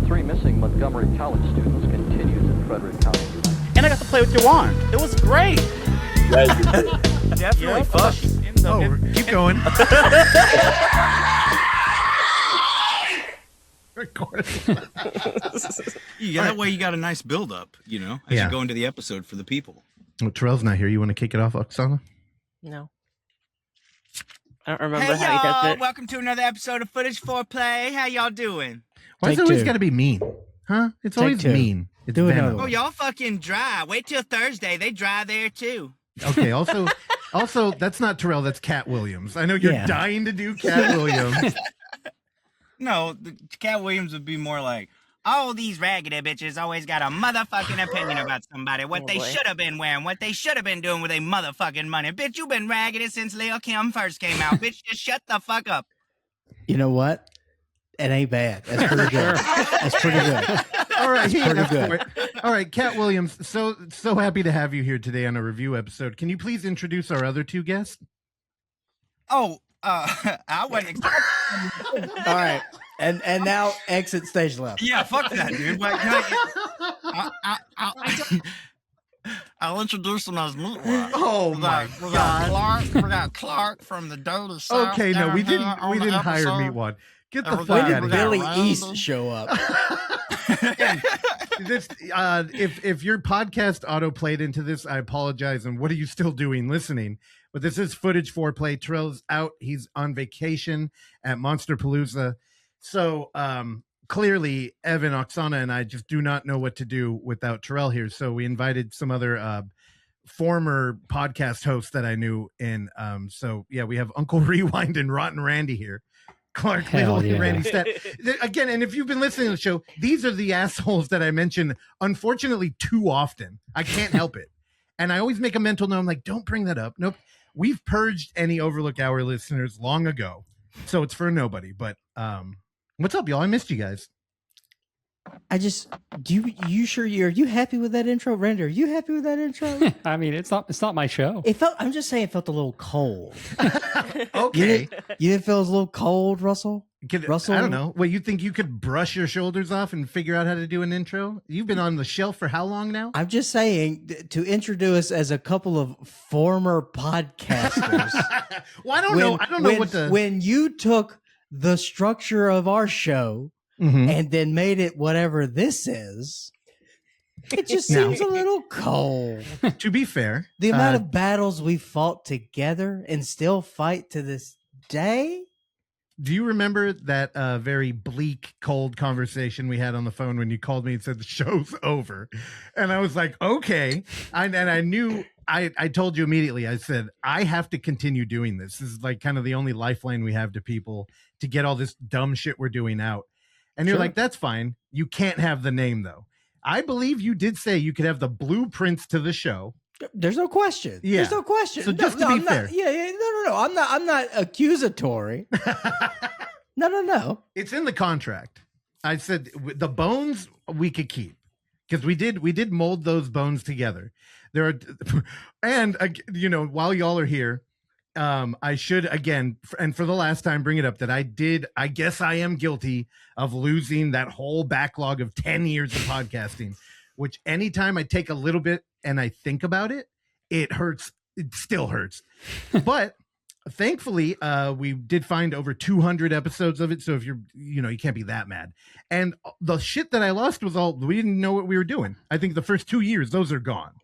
three missing Montgomery College students continues in Frederick County. And I got to play with your wand. It was great. Definitely fun. Keep going. Of course. That way you got a nice build up, as you go into the episode for the people. Well, Terrell's not here. You want to kick it off, Oksana? No. I don't remember Hey, how he does y'all. it. Welcome to another episode of Footage Foreplay. How y'all doing? Why is it always got to be mean? Huh? It's always mean. It's Do venom. another Oh, y'all fucking dry. Wait till Thursday. They dry there, too. Okay, also, that's not Terrell. That's Cat Williams. I know you're dying to do Cat Williams. No, Cat Williams would be more like, all these raggedy bitches always got a motherfucking opinion about somebody. What they should have been wearing, what they should have been doing with their motherfucking money. Bitch, you been raggedy since Lil Kim first came out. Bitch, just shut the fuck up. You know what? It ain't bad. That's pretty good. That's pretty good. All right, Pretty good. All right, Cat Williams. So happy to have you here today on a review episode. Can you please introduce our other two guests? Oh, I wasn't expecting. All right. And now exit stage left. Yeah, fuck that, dude. Like, I'll introduce them as Meatwad. Oh my God! We got Clark from the Dirty South. Okay, no, we didn't hire Meatwad. Meatwad. Get the When fuck When out did of Billy here. East show up? If your podcast auto played into this, I apologize. And what are you still doing listening? But this is Footage Foreplay. Terrell's out. He's on vacation at Monster Palooza. So clearly, Evan, Oksana, and I just do not know what to do without Terrell here. So we invited some other former podcast hosts that I knew in. So yeah, we have Uncle Rewind and Rotten Randy here. Clark Little and Randy Staat. Again, and if you've been listening to the show, these are the assholes that I mention, unfortunately, too often. I can't help it. And I always make a mental note. I'm like, don't bring that up. Nope. We've purged any Overlook Hour listeners long ago. So it's for nobody. But what's up, y'all? I missed you guys. Are you happy with that intro? Randy, are you happy with that intro? I mean, it's not my show. I'm just saying it felt a little cold. Okay. You didn't feel it was a little cold, Russell? Russell? I don't know. Well, you think you could brush your shoulders off and figure out how to do an intro? You've been on the shelf for how long now? I'm just saying to introduce as a couple of former podcasters. Well, I don't know. When you took the structure of our show and then made it whatever this is, it just seems a little cold. To be fair, the amount of battles we fought together and still fight to this day. Do you remember that very bleak, cold conversation we had on the phone when you called me and said the show's over? And I was like, okay. And I knew, I told you immediately, I said, I have to continue doing this. This is like kind of the only lifeline we have to people to get all this dumb shit we're doing out. And you're like, that's fine. You can't have the name, though. I believe you did say you could have the blueprints to the show. There's no question. Yeah. There's no question. So just to be fair. No. I'm not accusatory. No. It's in the contract. I said the bones we could keep because we did mold those bones together. There are, and while y'all are here, I should again, and for the last time, bring it up that I guess I am guilty of losing that whole backlog of 10 years of podcasting, which anytime I take a little bit and I think about it, it hurts. It still hurts. But thankfully, we did find over 200 episodes of it. So if you can't be that mad. And the shit that I lost was we didn't know what we were doing. I think the first 2 years, those are gone,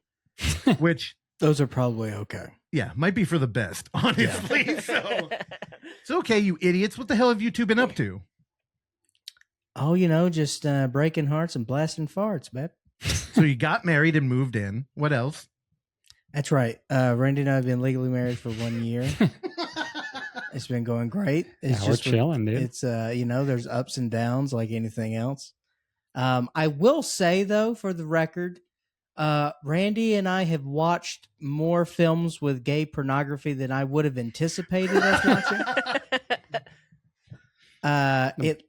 which those are probably okay. Yeah, might be for the best, honestly. Yeah. So it's okay, you idiots. What the hell have you two been up to? Oh, just breaking hearts and blasting farts, man. So you got married and moved in. What else? That's right. Randy and I have been legally married for 1 year. It's been going great. It's we're chilling, dude. It's there's ups and downs like anything else. I will say though, for the record, Randy and I have watched more films with gay pornography than I would have anticipated us watching.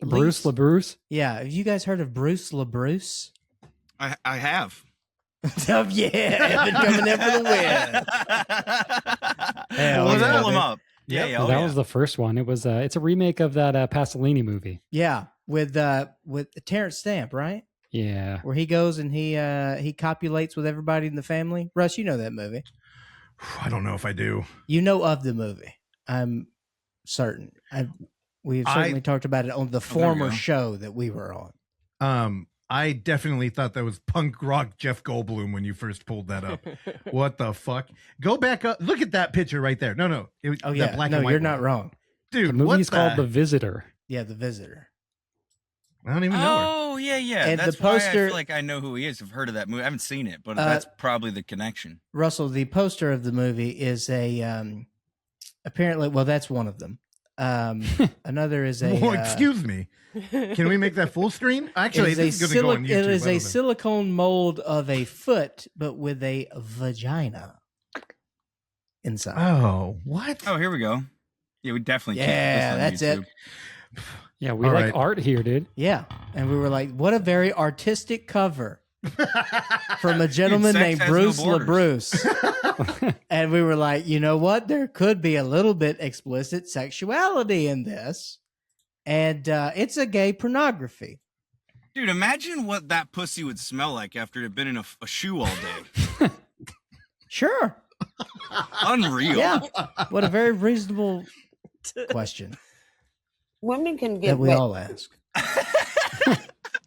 Bruce LaBruce? Yeah. Have you guys heard of Bruce LaBruce? I have. Oh, yeah. Been coming in for the win. Well, pull him up. That was the first one. It was it's a remake of that Pasolini movie. Yeah. with Terrence Stamp, right? Yeah. Where he goes and he copulates with everybody in the family. Russ, you know that movie. I don't know if I do. You know of the movie. I'm certain. We've certainly talked about it on the former show that we were on. I definitely thought that was punk rock Jeff Goldblum when you first pulled that up. What the fuck? Go back up. Look at that picture right there. No. Yeah. Black No, and white you're one. not wrong. Dude, The movie's called The Visitor. Yeah, The Visitor. I don't even know her. Oh, yeah. And That's the why I poster- feel like I know who he is. I've heard of that movie. I haven't seen it, but that's probably the connection. Russell, the poster of the movie is a apparently. Well, that's one of them. Another is a. Well, excuse me. Can we make that full screen? Actually, this is going to go on YouTube. It is I don't a know. silicone mold of a foot, but with a vagina inside. Oh, what? Oh, here we go. Yeah, we definitely can't. Yeah, that's it. Yeah, we All like right. art here, dude. Yeah, and we were like, "What a very artistic cover from a gentleman sex named has no Bruce borders. LaBruce." And we were like, "You know what? There could be a little bit explicit sexuality in this, and it's a gay pornography." Dude, imagine what that pussy would smell like after it had been in a shoe all day. Sure. Unreal. Yeah. What a very reasonable question Women can that get we wet. all ask.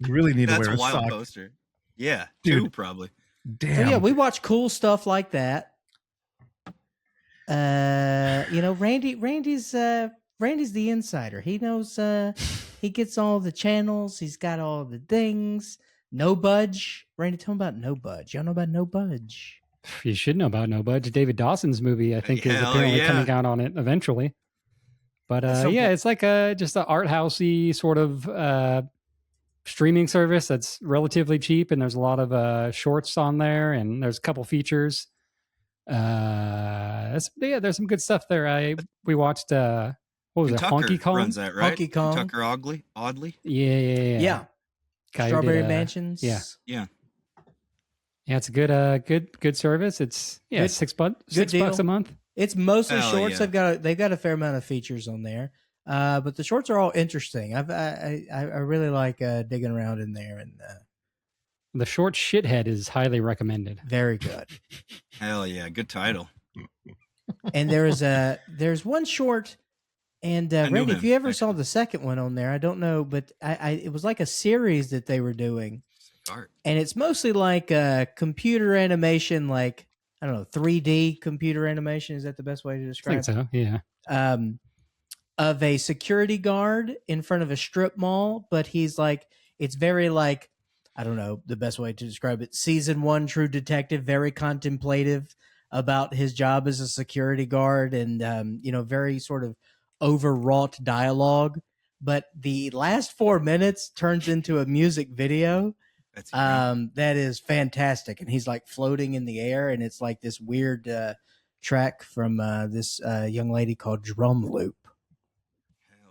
You really need to That's wear a a wild sock. poster. Yeah, Dude. two probably. Damn. So yeah, we watch cool stuff like that. Randy's the insider. He knows he gets all the channels, he's got all the things. No Budge. Randy, tell him about No Budge. Y'all know about No Budge? You should know about No Budge. David Dawson's movie, I think, is Hell apparently yeah. coming out on it eventually. But yeah, it's like just an art housey sort of streaming service that's relatively cheap, and there's a lot of shorts on there, and there's a couple features. There's some good stuff there. We watched what was it? Tucker Honky Kong. runs that, right? Honky Kong. Tucker Oddly. Yeah. Guy who Strawberry did, Mansions. yeah. Yeah. Yeah, it's a good service. It's Good- $6 good $6 a deal. month. It's mostly Hell shorts. yeah. They've got a fair amount of features on there. But the shorts are all interesting. I really like digging around in there, and The short shithead is highly recommended. very good. Hell yeah. Good title. And there's one short, and I knew Randy, if him, you ever actually. saw the second one on there, I don't know, but it was like a series that they were doing, Art. and it's mostly like computer animation, like I don't know, 3D computer animation. Is that the best way to I describe think it? so, yeah. Of a security guard in front of a strip mall, but he's like, it's very like, I don't know the best way to describe it. Season 1 True Detective, very contemplative about his job as a security guard, and very sort of overwrought dialogue. But the last 4 minutes turns into a music video That's that is fantastic, and he's like floating in the air, and it's like this weird track from this young lady called Drum Loop.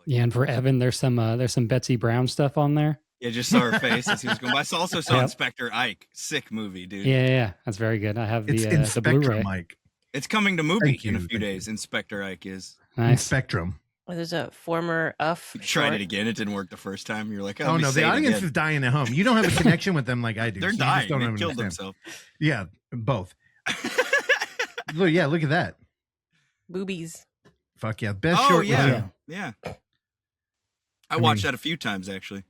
Yeah, and for Evan, there's some Betsy Brown stuff on there. Yeah, just saw her face as he was going by. I also saw Yep. Inspector Ike. Sick movie, dude. Yeah, that's very good. I have It's the Inspectrum, Blu-ray. Mike. It's coming to movie Thank in a you, few thank days. Inspector Ike is. Nice. Spectrum. Well, there's a former You tried it again. It didn't work the first time. You're like, Oh, no, the audience is dying at home. You don't have a connection with them like I do. They're so you just dying. don't They understand. killed themselves. Yeah, both. Look at that. boobies. Fuck yeah. Best Oh, short. yeah. was- Yeah. I I watched mean- that a few times, actually.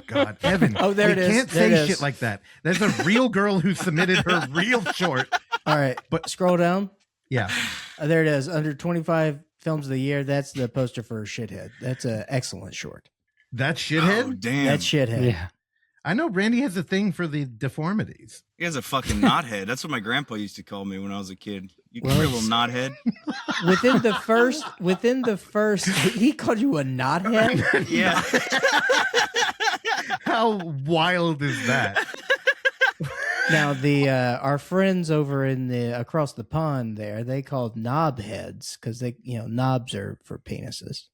God, Evan. Oh, there we it is. can't There say it is. shit like that. There's a real girl who submitted her real short. All right, but scroll down. Yeah. There it is. Under 25 films of the year, that's the poster for Shithead. That's an excellent short. That's Oh, shithead. damn. That's Shithead. Yeah. I know Randy has a thing for the deformities. He has a fucking knothead. That's what my grandpa used to call me when I was a kid. You Well, little knothead. Within the first, he called you a knothead. Yeah. How wild is that? Now the our friends over in the across the pond there, they called knobheads because they knobs are for penises.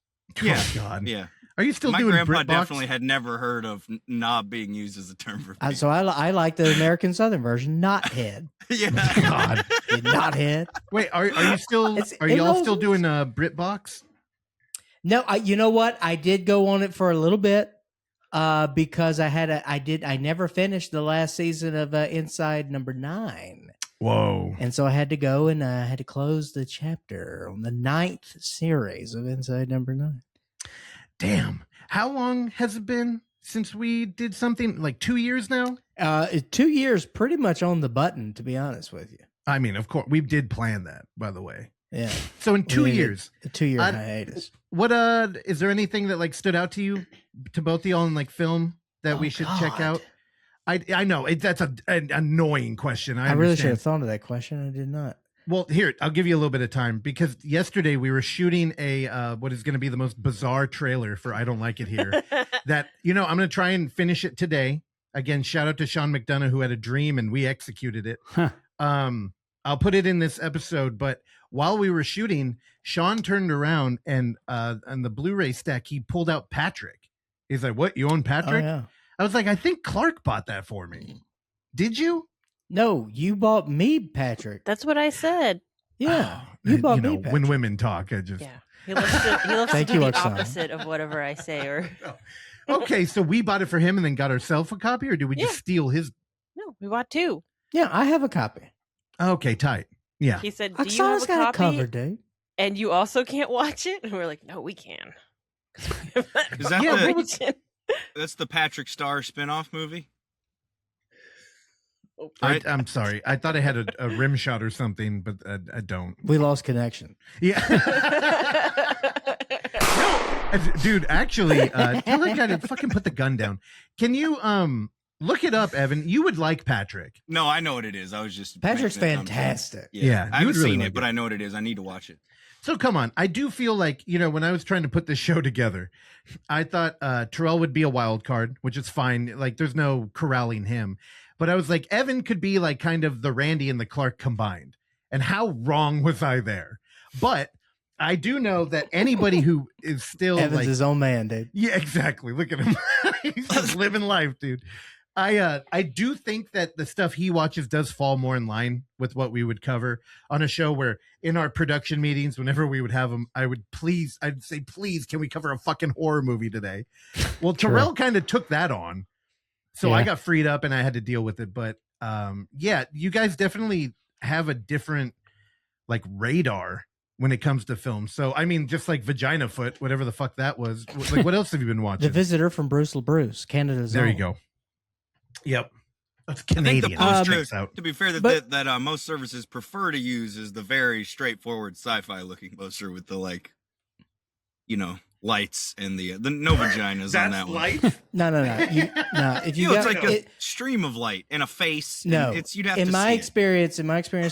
Yeah. Oh, God. Yeah. Are you still My doing grandpa BritBox? definitely had never heard of knob being used as a term for penis. So I like the American Southern version, knothead. Yeah. God. You knothead. Wait, are you still? It's- Are it y'all rolls- still doing BritBox? No, you know what? I did go on it for a little bit. Because I never finished the last season of Inside number 9. Whoa. And so I had to go and I had to close the chapter on the 9th series of Inside number 9. Damn. How long has it been since we did something? Like 2 years now? 2 years, pretty much on the button, to be honest with you. I mean, of course, we did plan that, by the way. Yeah. So in 2 years. A 2-year hiatus. What is there anything that like stood out to you, to both of y'all in like film that we should check out? I know that's an annoying question. I really should have thought of that question. I did not. Well, here, I'll give you a little bit of time because yesterday we were shooting a what is going to be the most bizarre trailer for I Don't Like It Here. That, I'm going to try and finish it today. Again, shout out to Sean McDonough, who had a dream and we executed it. Huh. I'll put it in this episode, but while we were shooting, Sean turned around and on the Blu-ray stack, he pulled out Patrick. He's like, "What? You own Patrick?" Oh, yeah. I was like, "I think Clark bought that for me." Did you? No, you bought me, Patrick. That's what I said. Yeah, Oh, you bought me, when Patrick. women talk, I just Yeah. He loves to Thank do you, the Oksana. opposite of whatever I say. Or Okay, so we bought it for him and then got ourselves a copy, or did we just Yeah. steal his? no, we bought 2. Yeah, I have a copy. Okay, tight. Yeah. He said, "Do you have Oksana's a got copy?" a cover, dude. And you also can't watch it? And we're like, "No, we can." Is that Yeah, the- what was- That's the Patrick Star spinoff movie. I'm sorry. I thought I had a rim shot or something, but I don't. We lost connection. Yeah. Dude, actually, tell that guy to fucking put the gun down. Can you look it up, Evan? You would like Patrick. No, I know what it is. I was just Patrick's making a dumb joke. fantastic. Yeah, I you haven't would really seen like it, but it. I know what it is. I need to watch it. So come on. I do feel like, when I was trying to put this show together, I thought Terrell would be a wild card, which is fine. Like, there's no corralling him. But I was like, Evan could be like kind of the Randy and the Clark combined. And how wrong was I there? But I do know that anybody who is still Evan's like, his own man, dude. yeah, exactly. Look at him. He's just living life, dude. I do think that the stuff he watches does fall more in line with what we would cover on a show where in our production meetings, whenever we would have them, I'd say, please, can we cover a fucking horror movie today? Well, Terrell kind of took that on. So I got freed up and I had to deal with it. But yeah, you guys definitely have a different like radar when it comes to film. So, I mean, just like Vagina Foot, whatever the fuck that was. Like, what else have you been watching? The Visitor from Bruce LaBruce, Canada's There own. you go. Yep. That's I think Canadian. the poster, Checks out. to be fair, that most services prefer to use is the very straightforward sci-fi looking poster with the lights and the no vaginas on that one. No. If you It's got like a stream of light and a face. no, and you'd have in to my see it. experience,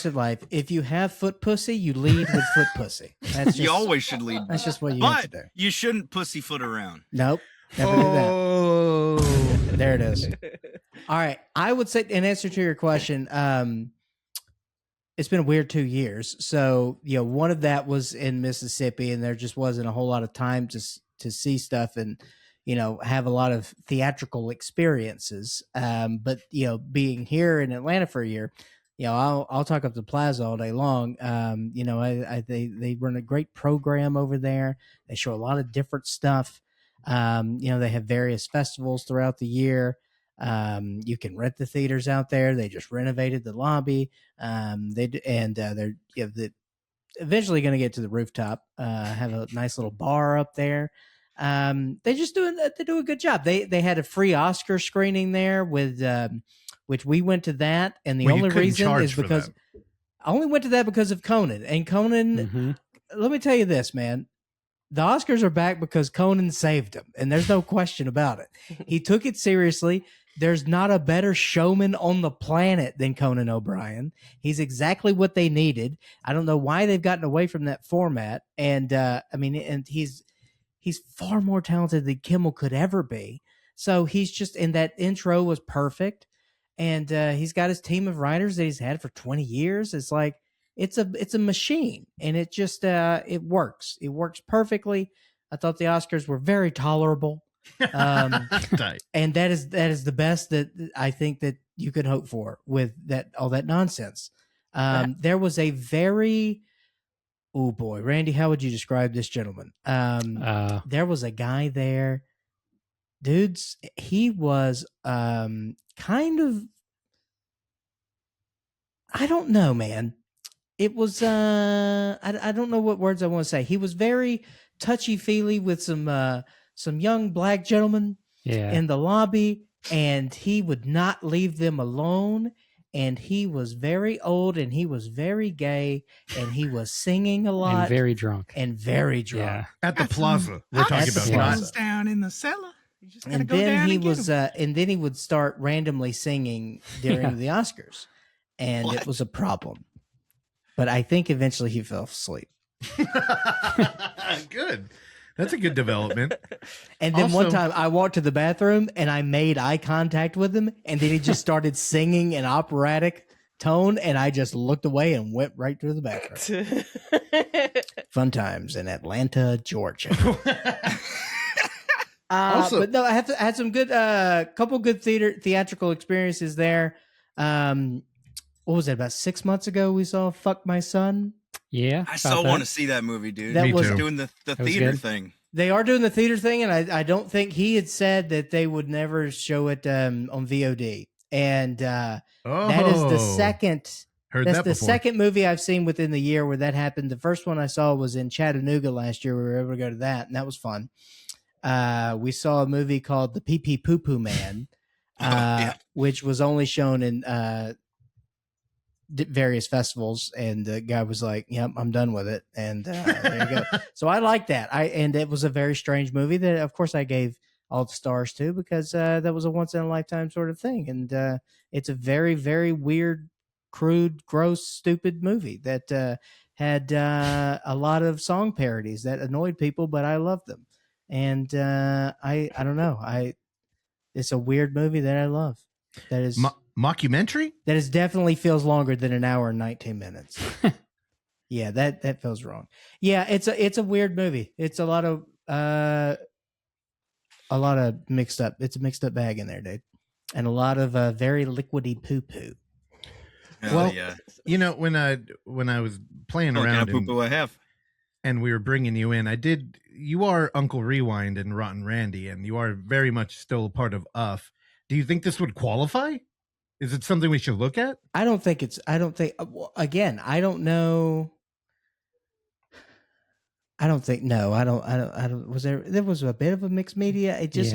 of life, if you have foot pussy, you lead with foot pussy. That's just, You always should lead. That's just what you have to But do. you shouldn't pussyfoot around. Nope, never do that. Oh, There it is. All right. I would say, in answer to your question, it's been a weird 2 years. So, one of that was in Mississippi, and there just wasn't a whole lot of time to see stuff and, have a lot of theatrical experiences. But, being here in Atlanta for a year, I'll talk up the Plaza all day long. They run a great program over there. They show a lot of different stuff. They have various festivals throughout the year. You can rent the theaters out there. They just renovated the lobby. They're eventually going to get to the rooftop. Have a nice little bar up there. They do a good job. They had a free Oscar screening there with which we went to that, and the Well, you only couldn't reason charge is for because that. I only went to that because of Conan. And Conan, let me tell you this, man. The Oscars are back because Conan saved them, and there's no question about it. He took it seriously. There's not a better showman on the planet than Conan O'Brien. He's exactly what they needed. I don't know why they've gotten away from that format. And and he's far more talented than Kimmel could ever be. So he's just, and that intro was perfect. And he's got his team of writers that he's had for 20 years. It's like, it's a machine, and it just it works. It works perfectly. I thought the Oscars were very tolerable. Tight. And that is the best that I think that you could hope for with all that nonsense. There was a very, oh boy, Randy, how would you describe this gentleman? There was a guy there dudes, he was kind of, I don't know, man. It was I don't know what words I want to say. He was very touchy-feely with some young black gentlemen in the lobby, and he would not leave them alone. And he was very old, and he was very gay, and he was singing a lot, and very drunk. Yeah. At the plaza, we're talking about. Plaza down in the cellar. You just gotta And go then down he and get was, 'em. and then he would start randomly singing during the Oscars, and it was a problem. But I think eventually he fell asleep. Good. That's a good development. And then one Also- time I walked to the bathroom and I made eye contact with him, and then he just started singing an operatic tone, and I just looked away and went right to the bathroom. Fun times in Atlanta, Georgia. Also- but no, I had some good, couple good theatrical experiences there. What was it? About 6 months ago, we saw "Fuck My Son." Yeah, I so want to see that movie, dude. That Me was too. doing the was theater good. thing. They are doing the theater thing, and I don't think he had said that they would never show it on VOD. And that is the second. Heard That's that the before. second movie I've seen within the year where that happened. The first one I saw was in Chattanooga last year. We were able to go to that, and that was fun. We saw a movie called The Pee Pee Poo Poo Man, which was only shown in various festivals, and the guy was like, "Yep, I'm done with it." And there you go. So I like that. And it was a very strange movie that, of course, I gave all the stars to, because that was a once in a lifetime sort of thing, and it's a very, very weird, crude, gross, stupid movie that had a lot of song parodies that annoyed people, but I loved them. And I don't know. It's a weird movie that I love. That is mockumentary? That is definitely feels longer than an hour and 19 minutes. Yeah, that feels wrong. Yeah, it's a weird movie. It's a lot of mixed up. It's a mixed up bag in there, dude. And a lot of very liquidy poo poo. Well, you know, when I was playing What kind around of poo-poo I have? and we were bringing you in, you are Uncle Rewind and Rotten Randy, and you are very much still a part of UF. Do you think this would qualify? Is it something we should look at? I don't think, again, I don't know. I don't, there was a bit of a mixed media. It just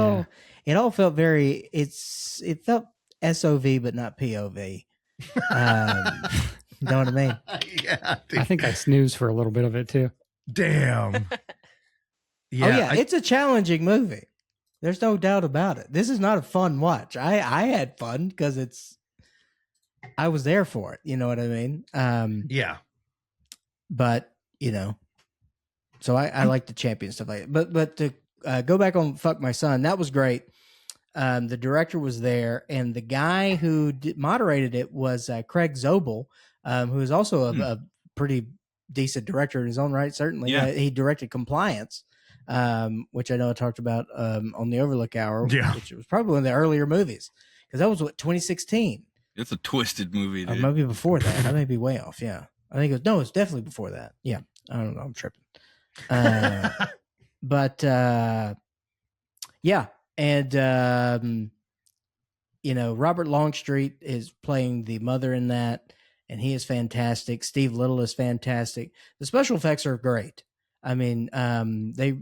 it all felt very, it felt SOV, but not POV. You know what I mean? Yeah. I think I snoozed for a little bit of it too. Damn. Yeah, it's a challenging movie. There's no doubt about it. This is not a fun watch. I had fun because I was there for it. You know what I mean? Yeah. But, you know, so I like to champion stuff like that. But to go back on Fuck My Son, that was great. The director was there, and the guy who moderated it was Craig Zobel, who is also a pretty decent director in his own right, certainly. Yeah. He directed Compliance, which I know I talked about on the Overlook Hour, which was probably one of the earlier movies, because that was 2016. It's a twisted movie, dude. Maybe before that. I may be way off. Yeah, I think it's definitely before that. Yeah, I don't know. I'm tripping. But yeah, and you know, Robert Longstreet is playing the mother in that, and he is fantastic. Steve Little is fantastic. The special effects are great. I mean, they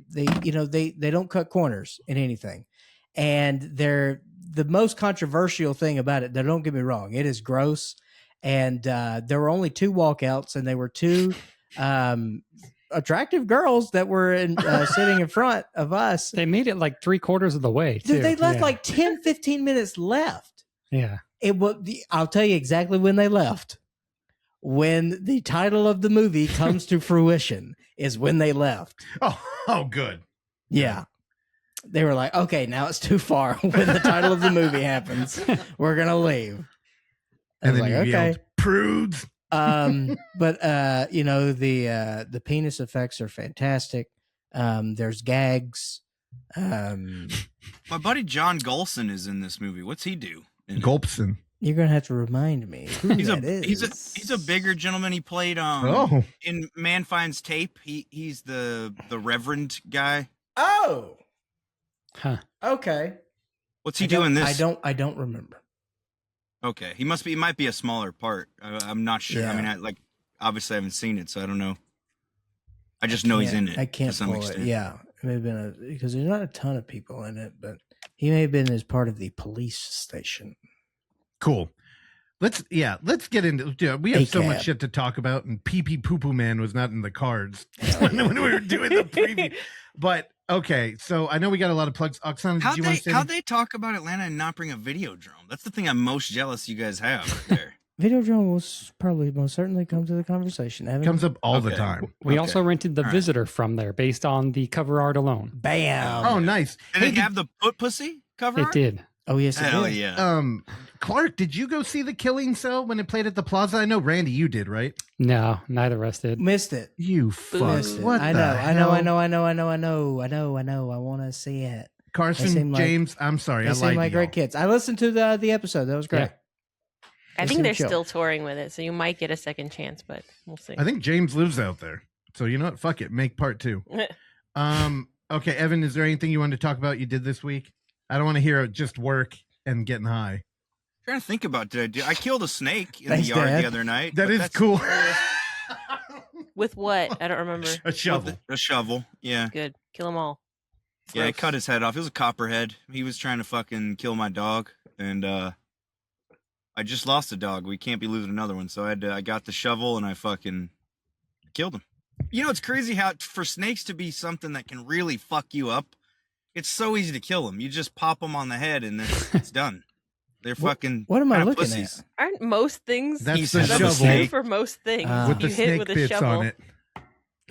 don't cut corners in anything, and they're the most controversial thing about it. Now, don't get me wrong, it is gross, and there were only 2 walkouts, and they were 2 attractive girls that were sitting in front of us. They made it like 3/4 of the way too. They left like 10-15 minutes left. Yeah. I'll tell you exactly when they left. When the title of the movie comes to fruition is when they left. Oh, good. Yeah. They were like, okay, now it's too far. When the title of the movie happens, we're going to leave. And then you yelled, prudes. But you know, the penis effects are fantastic. There's gags. My buddy John Golson is in this movie. What's he do? Gulpson. You're gonna have to remind me who He's that is. He's a bigger gentleman. He played in Man Finds Tape. He's the Reverend guy. Oh, Huh. Okay. What's he doing this? I don't remember. Okay, he might be a smaller part. I'm not sure. Yeah. I mean, obviously I haven't seen it, so I don't know. I just know he's in it. I can't to some pull extent. it. Yeah, it may have been because there's not a ton of people in it, but he may have been as part of the police station. Cool. Let's get into. Yeah, we have so ACAB. much shit to talk about, and Pee Pee Poo Poo Man was not in the cards when we were doing the preview. But okay, so I know we got a lot of plugs. Oksana, did you want to say? How'd they talk about Atlanta and not bring a Videodrome? That's the thing I'm most jealous you guys have there. Videodrome will probably most certainly come to the conversation. Evan? Comes up all the Okay. time. We Okay. also rented the All right. Visitor from there based on the cover art alone. Bam. Oh, nice. Did Hey, it have the pussy cover? It art? did. Oh yes, it Hell did. yeah. Clark, did you go see The Killing Cell when it played at the Plaza? I know Randy, you did, right? No, neither of us did. Missed it. You fuck. Missed it. What I the know. hell? I want to see it. Carson, seem like- James, I'm sorry, They I seem lied like to y'all. great kids. I listened to the episode. That was great. Yeah. I They think seem they're chill. still touring with it, so you might get a second chance, but we'll see. I think James lives out there. So you know what? Fuck it. Make part 2. Okay, Evan, is there anything you wanted to talk about you did this week? I don't want to hear just work and getting high. Trying to think about I killed a snake in Thanks, the yard Dad. the other night. That but is that's- cool. With what? I don't remember. A shovel. A shovel. Yeah. Good. Kill them all. Yeah, I Gross. cut his head off. It was a copperhead. He was trying to fucking kill my dog, and I just lost a dog. We can't be losing another one, so I got the shovel and I fucking killed him. You know, it's crazy how for snakes to be something that can really fuck you up, it's so easy to kill them. You just pop them on the head and it's done. They're fucking. What am I kinda looking pussies. at? Aren't most things That's He's the a that's shovel true for most things? with the you hit snake with a bits shovel. on it.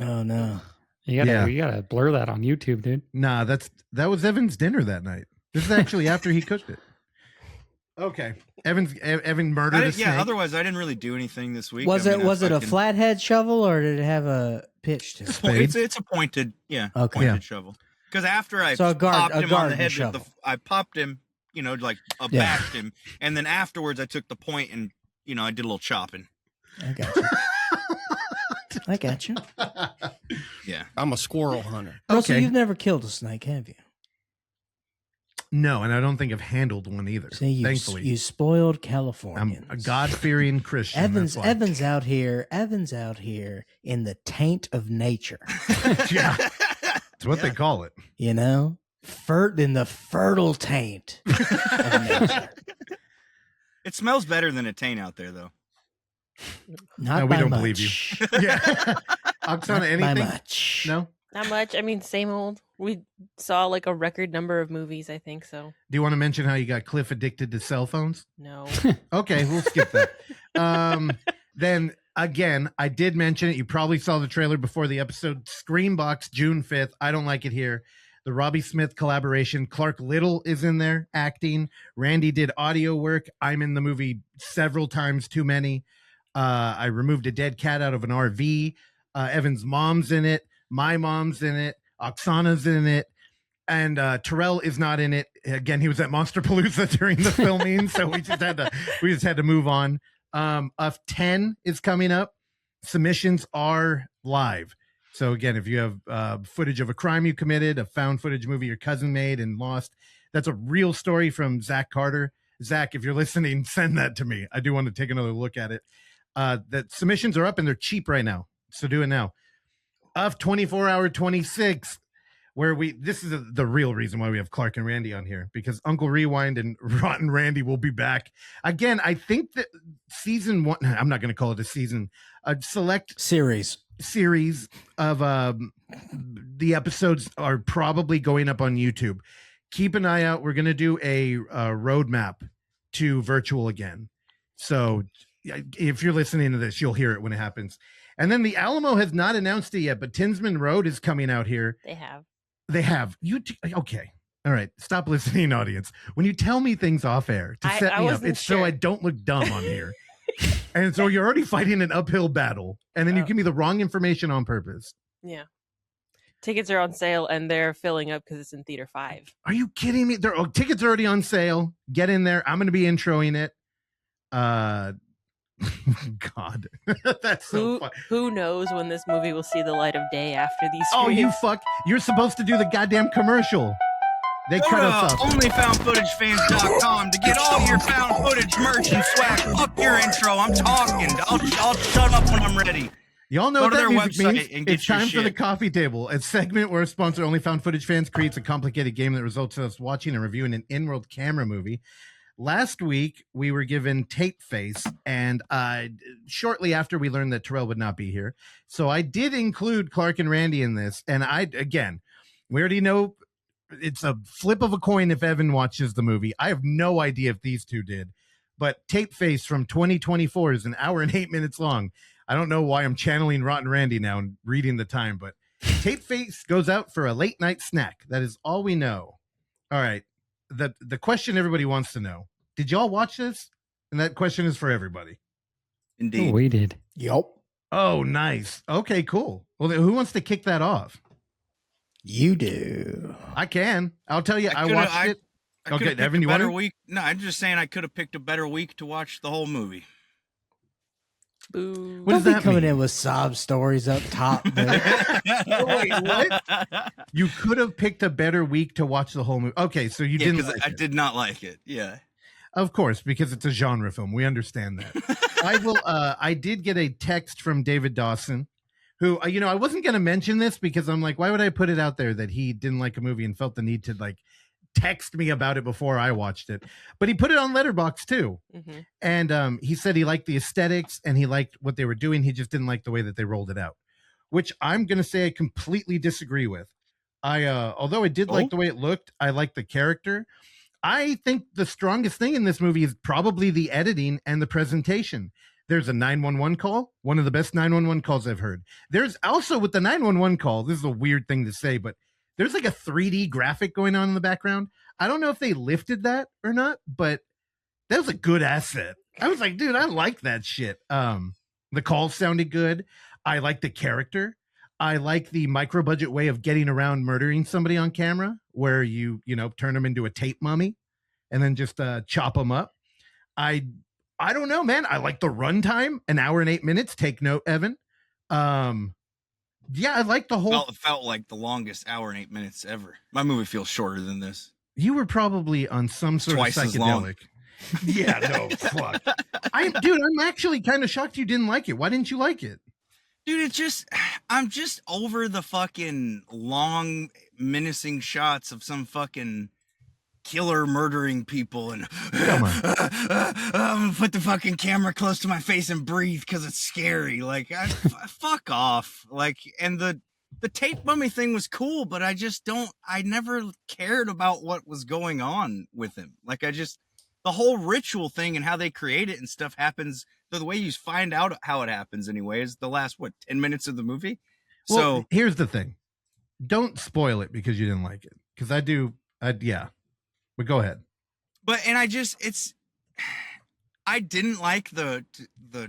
Oh no. You gotta blur that on YouTube, dude. Nah, that was Evan's dinner that night. This is actually after he cooked it. Okay, Evan murdered a snake. Yeah, otherwise I didn't really do anything this week. Was I mean, it a fucking- flathead shovel or did it have a pitch to it? Spade? It's a pointed, Okay. pointed Yeah. shovel. Because after I So a popped him on the garden head, shovel. I popped him, bashed him, and then afterwards I took the point and I did a little chopping. I got you. I got you. Yeah. I'm a squirrel hunter. Russell, Okay. you've never killed a snake, have you? No, and I don't think I've handled one either. See, you thankfully, spoiled I'm Californians. a God-fearing Christian. Evans that's why. Evans out here in the taint of nature. Yeah, it's what they call it. You know? In the fertile taint of nature. It smells better than a taint out there, though. Not No, we by don't much. believe you. Yeah, Oksana, Not by anything? much. No. Not much. I mean, same old. We saw like a record number of movies, I think, so Do you want to mention how you got Cliff addicted to cell phones? no. Okay, we'll skip that. Then again, I did mention it. You probably saw the trailer before the episode. Screambox, June 5th. I Don't Like It Here. The Robbie Smith collaboration. Clark Little is in there acting. Randy did audio work. I'm in the movie several times too many. I removed a dead cat out of an RV. Evan's mom's in it. My mom's in it. Oksana's in it. And Terrell is not in it. Again, he was at Monsterpalooza during the filming, so we just had to move on. Of 10 is coming up. Submissions are live. So again, if you have footage of a crime you committed, a found footage movie your cousin made and lost, that's a real story from Zach Carter. Zach, if you're listening, send that to me. I do want to take another look at it. That submissions are up and they're cheap right now, so do it now. Of 24 Hour 26, where this is the real reason why we have Clark and Randy on here, because Uncle Rewind and Rotten Randy will be back again. I think that season 1, I'm not going to call it a season, a select Series of the episodes are probably going up on YouTube. Keep an eye out. We're going to do a roadmap to virtual again. So if you're listening to this, you'll hear it when it happens. And then the Alamo has not announced it yet, but Tinsman Road is coming out here. They have. Okay. All right. Stop listening, audience. When you tell me things off air to set I me up, wasn't it's so sure. I don't look dumb on here. And so you're already fighting an uphill battle. And then you give me the wrong information on purpose. Yeah. Tickets are on sale and they're filling up because it's in Theater 5. Are you kidding me? Tickets are already on sale. Get in there. I'm going to be introing it. God, that's so fun. Who knows when this movie will see the light of day after these Oh, screens? you fuck. You're supposed to do the goddamn commercial. They Go cut to us off. OnlyFoundFootageFans.com to get all your found footage merch and swag. Fuck your intro. I'm talking. I'll shut up when I'm ready. Y'all know Go what to that their music website means? and get It's your time for the shit. coffee table, a segment where a sponsor, Only Found Footage Fans, creates a complicated game that results in us watching and reviewing an in-world camera movie. Last week, we were given Tapeface, and shortly after we learned that Terrell would not be here. So I did include Clark and Randy in this, and we already know it's a flip of a coin if Evan watches the movie. I have no idea if these two did, but Tapeface from 2024 is an hour and 8 minutes long. I don't know why I'm channeling Rotten Randy now and reading the time, but Tapeface goes out for a late night snack. That is all we know. All right. The question everybody wants to know. Did y'all watch this? And that question is for everybody. Indeed. Oh, we did. Yup. Oh, nice. Okay, cool. Well, then who wants to kick that off? You do. I can. I'll tell you, I watched it. I Okay, could've Evan, picked you a better want to? week. No, I'm just saying I could have picked a better week to watch the whole movie. Boo. What does Don't be that coming mean? in with sob stories up top. Dude. Wait, what? You could have picked a better week to watch the whole movie. Okay, so you didn't. Because Like I it. did not like it. Yeah. Of course, because it's a genre film. We understand that. I did get a text from David Dawson, who, I wasn't going to mention this because I'm like, why would I put it out there that he didn't like a movie and felt the need to like text me about it before I watched it? But he put it on Letterboxd too. Mm-hmm. And he said he liked the aesthetics and he liked what they were doing. He just didn't like the way that they rolled it out, which I'm going to say I completely disagree with. Although I did like the way it looked, I liked the character. I think the strongest thing in this movie is probably the editing and the presentation. There's a 911 call, one of the best 911 calls I've heard. There's also with the 911 call, this is a weird thing to say, but there's like a 3D graphic going on in the background. I don't know if they lifted that or not, but that was a good asset. I was like, dude, I like that shit. The call sounded good. I like the character. I like the micro budget way of getting around murdering somebody on camera, where you turn them into a tape mummy and then just chop them up. I don't know, man. I like the runtime, an hour and 8 minutes. Take note, Evan. Yeah, I like the whole. Felt like the longest hour and 8 minutes ever. My movie feels shorter than this. You were probably on some sort Twice of as long. psychedelic. Yeah, no, fuck. I'm actually kind of shocked you didn't like it. Why didn't you like it? Dude, I'm just over the fucking long, menacing shots of some fucking killer murdering people and Come on. I'm gonna put the fucking camera close to my face and breathe because it's scary. Like, fuck off. Like, and the tape mummy thing was cool, but I never cared about what was going on with him. Like, the whole ritual thing and how they create it and stuff happens. The way you find out how it happens anyway is the last 10 minutes of the movie. Well, So here's the thing. Don't spoil it because you didn't like it. Because I do. Yeah. But go ahead. I didn't like the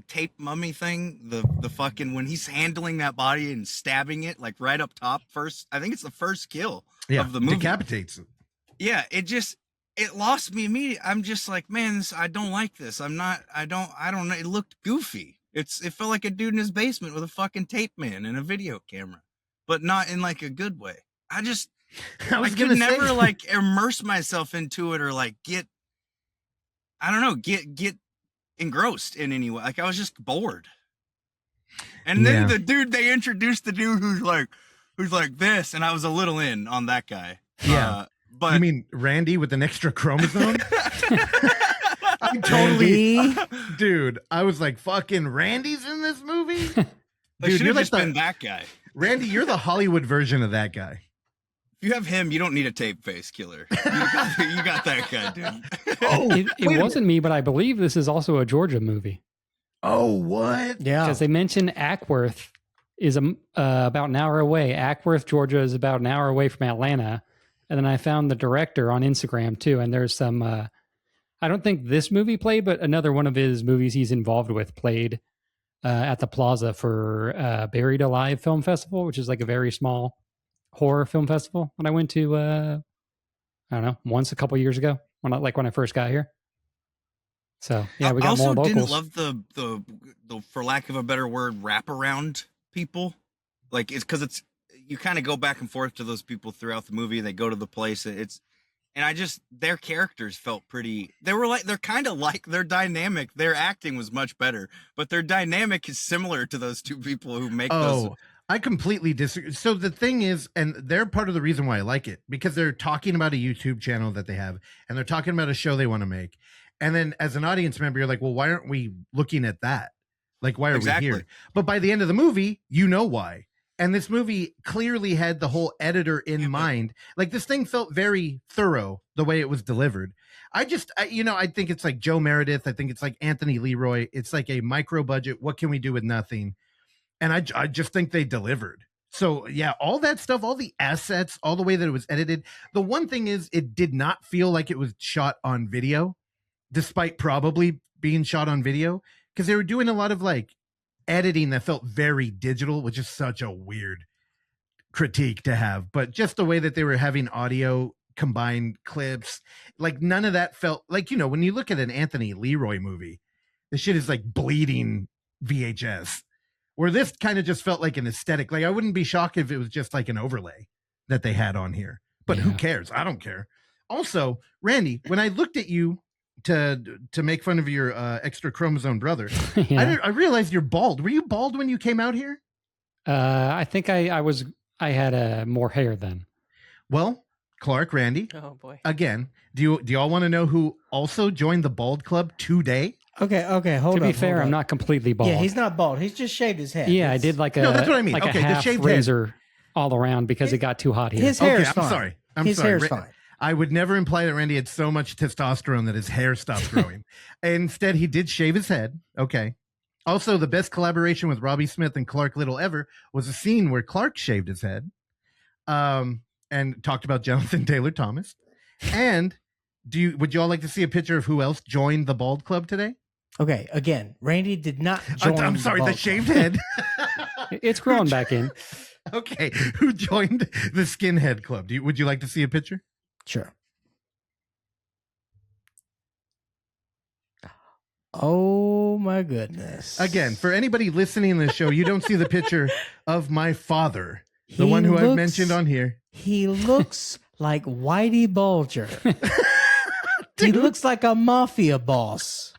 tape mummy thing. The fucking when he's handling that body and stabbing it like right up top first. I think it's the first kill of the movie. Decapitates it. Yeah, it lost me immediately. I'm just like, man, I don't like this. I don't know. It looked goofy. It felt like a dude in his basement with a fucking tape man and a video camera, but not in like a good way. I could never like immerse myself into it or like get engrossed in any way. Like I was just bored. And then they introduced the dude who's like this, and I was a little in on that guy. Yeah. But you mean Randy with an extra chromosome? I'm totally, dude. I was like, fucking Randy's in this movie. Dude, you're just been that guy. Randy, you're the Hollywood version of that guy. If you have him, you don't need a tape face killer. You got that guy, dude. It wasn't me, but I believe this is also a Georgia movie. Oh, what? Yeah. Because they mentioned Ackworth is about an hour away. Ackworth, Georgia is about an hour away from Atlanta. And then I found the director on Instagram too. And there's some, I don't think this movie played, but another one of his movies he's involved with played at the Plaza for Buried Alive Film Festival, which is like a very small horror film festival that I went to, I don't know, once a couple years ago when I first got here. So yeah, we got more locals. I also didn't love the for lack of a better word, wraparound people. Like it's because you kind of go back and forth to those people throughout the movie. They go to the place. and their characters felt they're kind of like their dynamic. Their acting was much better, but their dynamic is similar to those two people who make those. I completely disagree. So the thing is, and they're part of the reason why I like it, because they're talking about a YouTube channel that they have, and they're talking about a show they want to make. And then as an audience member, you're like, well, why aren't we looking at that? Like, why are we here? But by the end of the movie, you know why. And this movie clearly had the whole editor in mind. Like, this thing felt very thorough the way it was delivered. I think it's like Joe Meredith. I think it's like Anthony Leroy. It's like a micro budget. What can we do with nothing? And I just think they delivered. So yeah, all that stuff, all the assets, all the way that it was edited. The one thing is, it did not feel like it was shot on video, despite probably being shot on video, because they were doing a lot of like editing that felt very digital, which is such a weird critique to have. But just the way that they were having audio combined clips, like none of that felt like, when you look at an Anthony Leroy movie, the shit is like bleeding VHS. Where this kind of just felt like an aesthetic. Like, I wouldn't be shocked if it was just like an overlay that they had on here. But who cares? I don't care. Also, Randy, when I looked at you to make fun of your extra chromosome brother, I realized you're bald. Were you bald when you came out here? I think I had more hair then. Well, Clark, Randy. Oh boy. Again, do y'all want to know who also joined the Bald Club today? Okay, hold on. To be fair, I'm not completely bald. Yeah, he's not bald. He's just shaved his head. Yeah, I did like that's what I mean. Like okay, a half the shaved razor head. All around because it got too hot here. His hair's I'm fine. sorry. His hair's fine. I would never imply that Randy had so much testosterone that his hair stopped growing. Instead, he did shave his head. Okay. Also, the best collaboration with Robbie Smith and Clark Little ever was a scene where Clark shaved his head and talked about Jonathan Taylor Thomas. And would you all like to see a picture of who else joined the Bald Club today? Okay, again, Randy did not join. I'm sorry, the shaved Club. head. It's growing back in. Okay, who joined the Skinhead Club? Would you like to see a picture? Sure. Oh my goodness. Again, for anybody listening to the show, you don't see the picture of my father, the one who I've mentioned on here. He looks like Whitey Bulger. He looks like a mafia boss.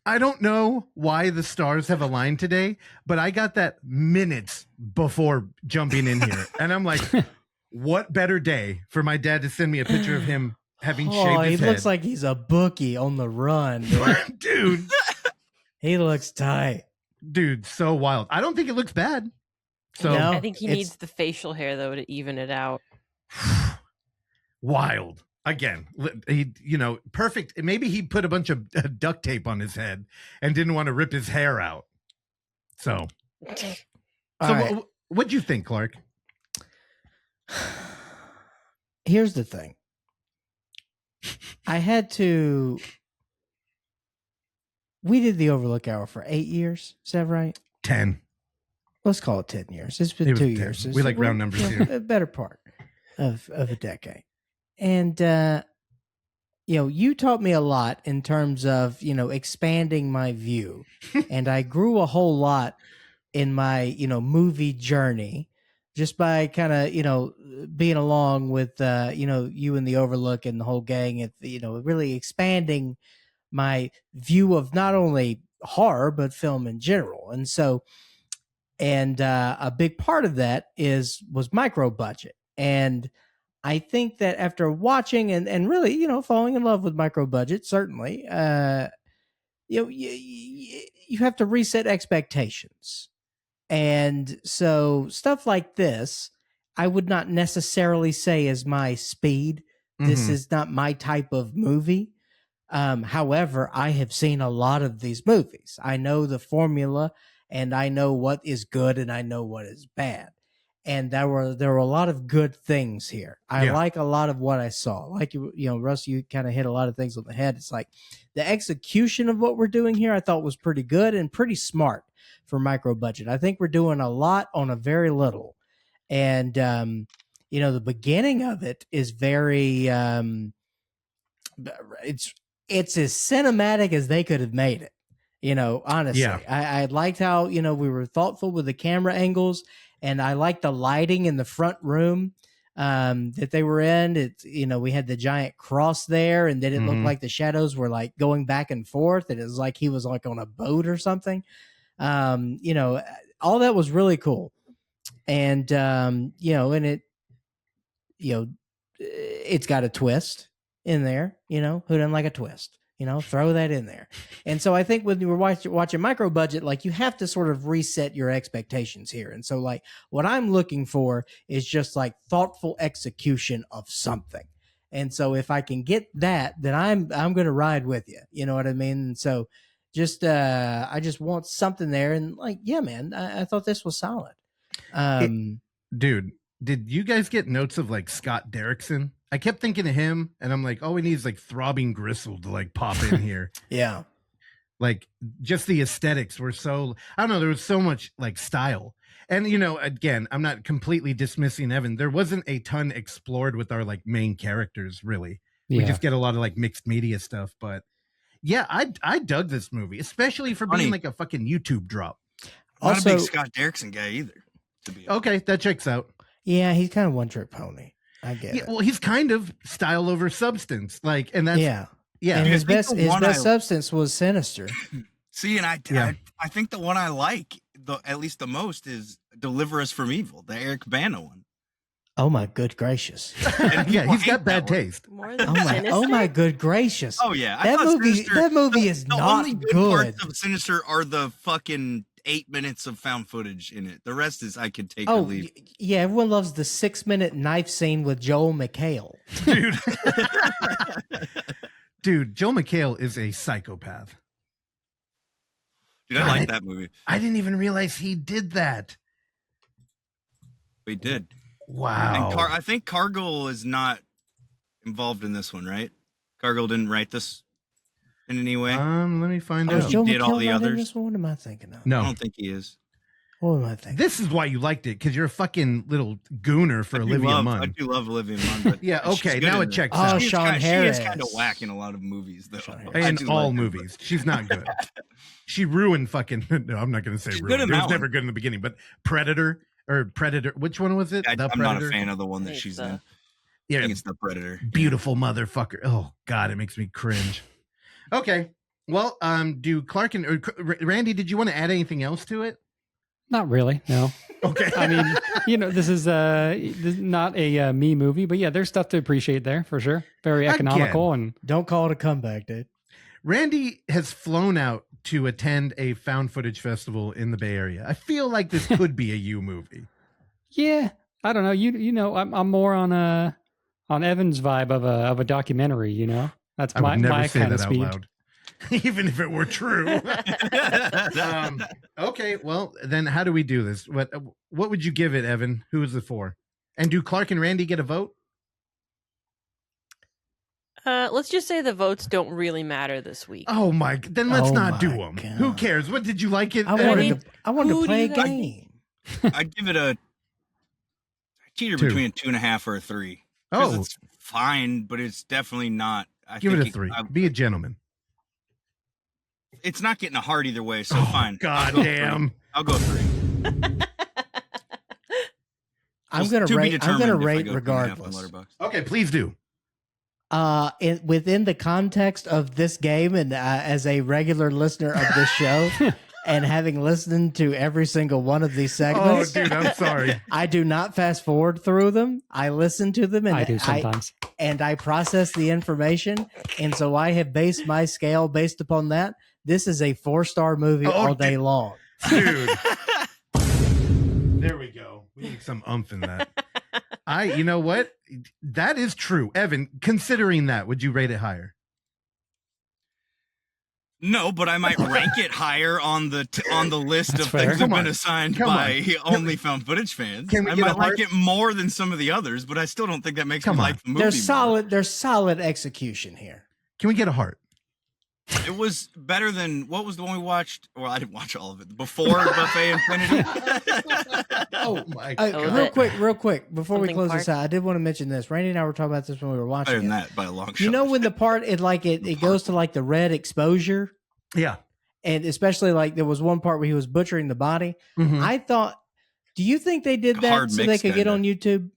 I don't know why the stars have aligned today, but I got that minutes before jumping in here. And I'm like, what better day for my dad to send me a picture of him having shaved his head. He looks like he's a bookie on the run. Dude. He looks tight. Dude, so wild. I don't think it looks bad. So No. I think he needs the facial hair though to even it out. Wild. Again, he, perfect. Maybe he put a bunch of duct tape on his head and didn't want to rip his hair out. So Right. What'd you think, Clark? Here's the thing. We did the Overlook Hour for 8 years. Is that right? 10. Let's call it 10 years. It's been 2 years. We like round numbers here. A better part of a decade. And, you taught me a lot in terms of, expanding my view. And I grew a whole lot in my, movie journey just by kind of, being along with, you and the Overlook and the whole gang and, really expanding my view of not only horror, but film in general. And so, a big part of that was micro budget. And I think that after watching and really, falling in love with micro budget, certainly, you have to reset expectations. And so stuff like this, I would not necessarily say is my speed. This is not my type of movie. However, I have seen a lot of these movies. I know the formula and I know what is good and I know what is bad. And there were a lot of good things here. I like a lot of what I saw. Like Russ, you kind of hit a lot of things on the head. It's like the execution of what we're doing here, I thought was pretty good and pretty smart for micro budget. I think we're doing a lot on a very little. And the beginning of it is very it's as cinematic as they could have made it. Honestly. Yeah. I liked how, we were thoughtful with the camera angles. And I like the lighting in the front room. that they were in. It's, we had the giant cross there, and then it looked like the shadows were like going back and forth, and it was like he was like on a boat or something. All that was really cool. And, and it's got a twist in there, who doesn't like a twist? Throw that in there. And so I think when you were watching Micro Budget, like you have to sort of reset your expectations here. And so like what I'm looking for is just like thoughtful execution of something. And so if I can get that, then I'm going to ride with you. You know what I mean? And so just I just want something there. And like, yeah, man, I thought this was solid. Dude, did you guys get notes of like Scott Derrickson? I kept thinking of him, and I'm like, all we need is like Throbbing Gristle to like pop in here. Yeah. Like just the aesthetics were so, I don't know, there was so much like style. And, again, I'm not completely dismissing Evan. There wasn't a ton explored with our like main characters, really. We just get a lot of like mixed media stuff. But yeah, I dug this movie, especially for being like a fucking YouTube drop. I'm not a big Scott Derrickson guy either. Okay, that checks out. Yeah, he's kind of one trick pony. I get it. Well, he's kind of style over substance, like, and that's yeah. And his best substance was Sinister. See, and I think the one I like at least the most is Deliver Us from Evil, the Eric Bana one. Oh my good gracious! Yeah, he's got bad taste. Oh my good gracious! Oh yeah, that movie is not only good. Parts of Sinister are the fucking 8 minutes of found footage in it. The rest is I could take or leave. Yeah, everyone loves the 6-minute knife scene with Joel McHale. Dude, Joel McHale is a psychopath. Dude, I like that movie. I didn't even realize he did that. We did. Wow. And I think Cargill is not involved in this one, right? Cargill didn't write this in any way. Let me find out. Joe did McHale all the not in others? this one? What am I thinking of? No, I don't think he is. What am I thinking? This is why you liked it, because you're a fucking little gooner for Olivia Munn. I do love Olivia Munn. But yeah, okay, now it checks Oh, out. Sean Harris. She is kind of whack in a lot of movies, though. In all movies. She's not good. She ruined fucking, no, I'm not going to say She's ruined. good in It was that never one. good in the beginning, but Predator, which one was it? I'm The not a Predator? fan of the one that she's in. I Yeah, think it's The Predator. beautiful motherfucker. Oh, God, it makes me cringe. Okay. Well, do Clark and Randy, did you want to add anything else to it? Not really, no. Okay. I mean, this is not a me movie, but yeah, there's stuff to appreciate there for sure. Very economical. And Don't call it a comeback, dude. Randy has flown out to attend a found footage festival in the Bay Area. I feel like this could be a you movie. yeah, I don't know. You know, I'm more on Evan's vibe of a documentary. You know, that's I would never my say kind that of out speed. loud. Even if it were true. Okay, well, then how do we do this? What would you give it, Evan? Who is it for? And do Clark and Randy get a vote? Let's just say the votes don't really matter this week. Oh my! Then let's Oh not my do them. God. Who cares? What did you like it? I Evan? wanted who to do play a you guys- game. I'd give it a cheater Two. between a 2.5 or a 3. 'Cause Oh, it's fine, but it's definitely not. give it a 3. Be a gentleman. It's not getting a heart either way, so Oh, fine. God I'll go damn. 3. I'll go 3. I'm Just gonna to be rate. I'm gonna determined if I rate go 2.5 on regardless. Letterboxd. Okay, please do. Within the context of this game, and as a regular listener of this show, and having listened to every single one of these Oh, segments, dude, I'm sorry. I do not fast forward through them. I listen to them, and I do sometimes. I process the information, and so I have based my scale based upon that. This is a 4-star movie Oh, all day dude. long. Dude. There we go. We need some umph in that. You know what? That is true. Evan, considering that, would you rate it higher? No, but I might rank it higher on the list That's of fair. things that have Come been on. assigned Come by OnlyFoundFootageFans. Can we I get a might like heart? it more than some of the others, but I still don't think that makes Come me on. like the movie. There's solid execution here. Can we get a heart? It was better than what was the one we watched? Well, I didn't watch all of it. Before Buffet Infinity. Oh my Oh, God. Real quick, before we Something close this part? out, I did want to mention this. Randy and I were talking about this when we were watching Better than it. that by a long shot. You know when the part it goes to like the red exposure, Yeah. and especially like there was one part where he was butchering the body. Mhm. I thought, do you think they did A that hard so they mix could get kinda. on YouTube?